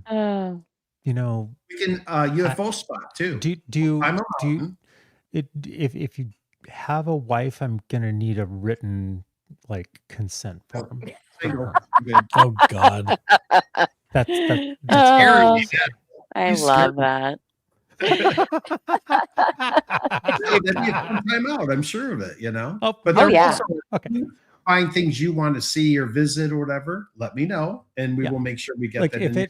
[SPEAKER 2] Oh,
[SPEAKER 1] you know,
[SPEAKER 4] We can UFO spot too.
[SPEAKER 1] do you
[SPEAKER 4] I'm a
[SPEAKER 1] do you,
[SPEAKER 4] mountain.
[SPEAKER 1] if you have a wife, I'm gonna need a written like consent form.
[SPEAKER 4] Single. Good.
[SPEAKER 3] Oh, God.
[SPEAKER 1] That's
[SPEAKER 2] Oh,
[SPEAKER 4] Scary.
[SPEAKER 2] I
[SPEAKER 4] He's
[SPEAKER 2] love that.
[SPEAKER 4] That'd be a fun time out. I'm sure of it. You know.
[SPEAKER 1] Oh,
[SPEAKER 4] But
[SPEAKER 2] Oh,
[SPEAKER 4] there
[SPEAKER 2] yeah.
[SPEAKER 4] also
[SPEAKER 1] okay.
[SPEAKER 4] find things you want to see or visit or whatever. Let me know, and we
[SPEAKER 1] Yeah.
[SPEAKER 4] will make sure we get
[SPEAKER 1] Like
[SPEAKER 4] that.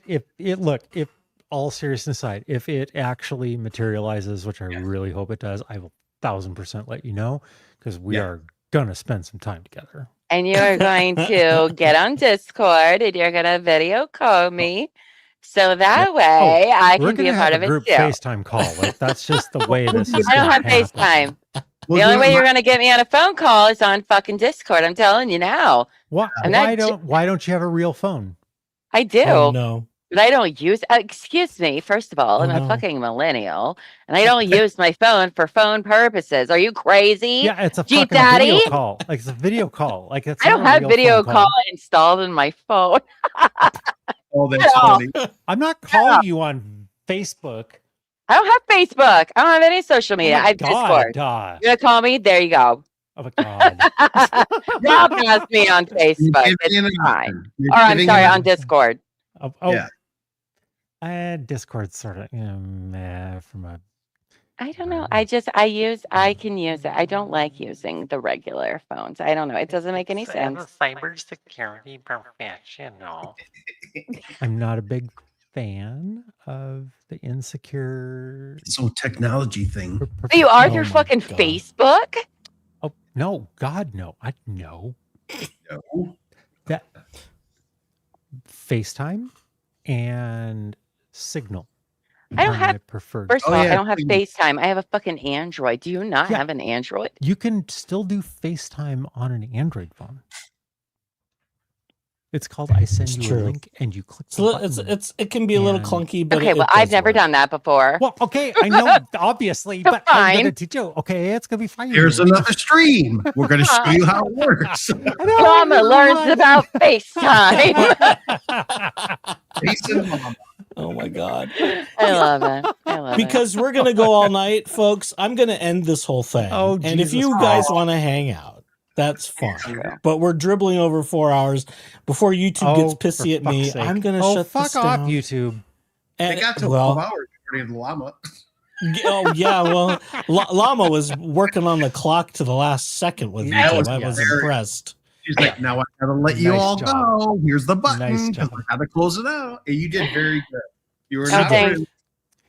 [SPEAKER 1] if all seriousness aside, if it actually materializes, which I really hope it does, I will 1000% let you know because we
[SPEAKER 4] Yeah.
[SPEAKER 1] are gonna spend some time together.
[SPEAKER 2] And you are going to get on Discord and you're going to video call me So that way I
[SPEAKER 1] We're
[SPEAKER 2] can be
[SPEAKER 1] gonna
[SPEAKER 2] a part
[SPEAKER 1] have
[SPEAKER 2] of
[SPEAKER 1] a
[SPEAKER 2] it
[SPEAKER 1] group
[SPEAKER 2] too.
[SPEAKER 1] FaceTime call. Like that's just the way this is.
[SPEAKER 2] I don't
[SPEAKER 1] gonna
[SPEAKER 2] have
[SPEAKER 1] happen.
[SPEAKER 2] FaceTime. The only way you're gonna get me on a phone call is on fucking Discord. I'm telling you now.
[SPEAKER 1] Why don't you have a real phone?
[SPEAKER 2] I do.
[SPEAKER 3] Oh no.
[SPEAKER 2] But I don't use. Excuse me. First of all,
[SPEAKER 3] Oh,
[SPEAKER 2] I'm a
[SPEAKER 3] no.
[SPEAKER 2] fucking millennial, and I don't use my phone for phone purposes. Are you crazy?
[SPEAKER 1] Yeah, it's a
[SPEAKER 2] Jeep
[SPEAKER 1] fucking
[SPEAKER 2] Daddy?
[SPEAKER 1] video call. Like it's a video call. Like it's
[SPEAKER 2] I don't
[SPEAKER 1] not a
[SPEAKER 2] have
[SPEAKER 1] real
[SPEAKER 2] video
[SPEAKER 1] phone
[SPEAKER 2] call installed in my phone.
[SPEAKER 4] Oh, that's
[SPEAKER 2] No.
[SPEAKER 4] funny.
[SPEAKER 1] I'm not calling you on Facebook.
[SPEAKER 2] I don't have Facebook. I don't have any social media.
[SPEAKER 1] Oh
[SPEAKER 2] I
[SPEAKER 1] my
[SPEAKER 2] have Discord.
[SPEAKER 1] God.
[SPEAKER 2] You're gonna call me? There you go.
[SPEAKER 1] Oh my God.
[SPEAKER 2] Rob has me on Facebook. It's fine. Or I'm sorry, on Discord.
[SPEAKER 4] Yeah.
[SPEAKER 1] Discord's sort of from a.
[SPEAKER 2] I don't know. I can use it. I don't like using the regular phones. I don't know. It doesn't make any
[SPEAKER 5] I'm
[SPEAKER 2] sense.
[SPEAKER 5] a cybersecurity professional.
[SPEAKER 1] I'm not a big fan of the insecure.
[SPEAKER 4] So technology thing.
[SPEAKER 2] But you are
[SPEAKER 3] Oh
[SPEAKER 2] through
[SPEAKER 3] my
[SPEAKER 2] fucking
[SPEAKER 3] God.
[SPEAKER 2] Facebook?
[SPEAKER 1] Oh no, God, no! I know
[SPEAKER 4] No.
[SPEAKER 1] that FaceTime and Signal.
[SPEAKER 2] I don't
[SPEAKER 1] are
[SPEAKER 2] have-
[SPEAKER 1] my preferred.
[SPEAKER 2] First of
[SPEAKER 4] Oh,
[SPEAKER 2] all,
[SPEAKER 4] yeah,
[SPEAKER 2] I don't have
[SPEAKER 4] Signal.
[SPEAKER 2] FaceTime. I have a fucking Android. Do you not
[SPEAKER 1] Yeah.
[SPEAKER 2] have an Android?
[SPEAKER 1] You can still do FaceTime on an Android phone. It's called I send
[SPEAKER 3] It's
[SPEAKER 1] you
[SPEAKER 3] true.
[SPEAKER 1] a link and you click the
[SPEAKER 3] So
[SPEAKER 1] button.
[SPEAKER 3] it can be a little
[SPEAKER 1] And-
[SPEAKER 3] clunky, but
[SPEAKER 2] Okay,
[SPEAKER 3] it
[SPEAKER 2] well, I've
[SPEAKER 3] does
[SPEAKER 2] never
[SPEAKER 3] work.
[SPEAKER 2] done that before.
[SPEAKER 1] Well, okay, I know, obviously, but I'm
[SPEAKER 2] Fine.
[SPEAKER 1] gonna teach you. Okay, it's gonna be fine.
[SPEAKER 4] Here's another stream. We're going to show you how it works.
[SPEAKER 2] Llama learns about FaceTime.
[SPEAKER 4] Jason Llama.
[SPEAKER 3] Oh my God.
[SPEAKER 2] I love it. I love it.
[SPEAKER 3] Because we're gonna go all night, folks. I'm gonna end this whole thing.
[SPEAKER 1] Oh,
[SPEAKER 3] and if
[SPEAKER 1] Jesus
[SPEAKER 3] you
[SPEAKER 1] Christ.
[SPEAKER 3] guys want to hang out, that's fine.
[SPEAKER 2] True.
[SPEAKER 3] But we're dribbling over 4 hours before YouTube gets pissy at me. I'm gonna shut
[SPEAKER 1] fuck
[SPEAKER 3] this
[SPEAKER 1] off,
[SPEAKER 3] down.
[SPEAKER 1] YouTube.
[SPEAKER 4] They got to 12 hours according to the llama.
[SPEAKER 3] Oh yeah, well, Llama was working on the clock to the last second with
[SPEAKER 4] Yeah,
[SPEAKER 3] YouTube. I
[SPEAKER 4] yeah.
[SPEAKER 3] was
[SPEAKER 4] Very-
[SPEAKER 3] impressed.
[SPEAKER 4] She's like, now I gotta let you
[SPEAKER 1] Nice
[SPEAKER 4] all
[SPEAKER 1] job.
[SPEAKER 4] go. Here's the button.
[SPEAKER 1] Nice
[SPEAKER 4] 'cause
[SPEAKER 1] job.
[SPEAKER 4] I gotta close it out. And you did very good. You were
[SPEAKER 2] Oh,
[SPEAKER 4] not
[SPEAKER 2] thanks.
[SPEAKER 4] rude,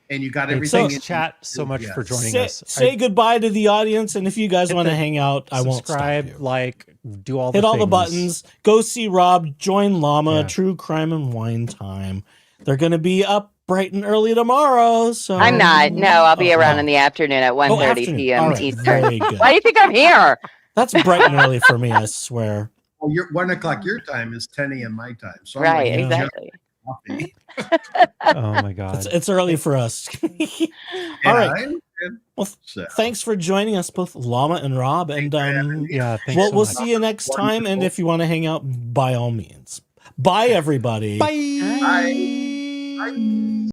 [SPEAKER 4] and you got
[SPEAKER 1] Hey,
[SPEAKER 4] everything.
[SPEAKER 1] thanks, chat, so much for joining
[SPEAKER 3] Say,
[SPEAKER 1] us.
[SPEAKER 3] say goodbye to the audience, and if you guys
[SPEAKER 1] Hit
[SPEAKER 3] want to
[SPEAKER 1] the
[SPEAKER 3] hang out, I won't stop
[SPEAKER 1] subscribe,
[SPEAKER 3] you.
[SPEAKER 1] like, do all the
[SPEAKER 3] Hit all the
[SPEAKER 1] things.
[SPEAKER 3] buttons. Go see Rob. Join Llama.
[SPEAKER 1] Yeah.
[SPEAKER 3] True Crime and Wine Time. They're going to be up bright and early tomorrow. So
[SPEAKER 2] I'm not. No, I'll be
[SPEAKER 3] Oh,
[SPEAKER 2] around
[SPEAKER 3] oh.
[SPEAKER 2] in the afternoon at 1:30
[SPEAKER 3] afternoon.
[SPEAKER 2] p.m.
[SPEAKER 3] All right,
[SPEAKER 2] Eastern.
[SPEAKER 3] very good.
[SPEAKER 2] Why do you think I'm here?
[SPEAKER 3] That's bright and early for me, I swear.
[SPEAKER 4] Well, your 1 o'clock your time is 10 a.m. my time. So I'm
[SPEAKER 2] Right,
[SPEAKER 4] like,
[SPEAKER 3] yeah.
[SPEAKER 2] exactly.
[SPEAKER 4] coffee.
[SPEAKER 1] Oh my god.
[SPEAKER 3] It's early for us. All
[SPEAKER 4] And
[SPEAKER 3] right.
[SPEAKER 4] I'm good.
[SPEAKER 3] Well,
[SPEAKER 4] So,
[SPEAKER 3] thanks for joining us, both Llama and Rob. And
[SPEAKER 1] Yeah, thanks
[SPEAKER 3] we'll,
[SPEAKER 1] so
[SPEAKER 3] we'll
[SPEAKER 1] much.
[SPEAKER 3] see you next time. And
[SPEAKER 4] Wonderful.
[SPEAKER 3] if you want to hang out, by all means. Bye, everybody.
[SPEAKER 1] Bye.
[SPEAKER 4] Bye.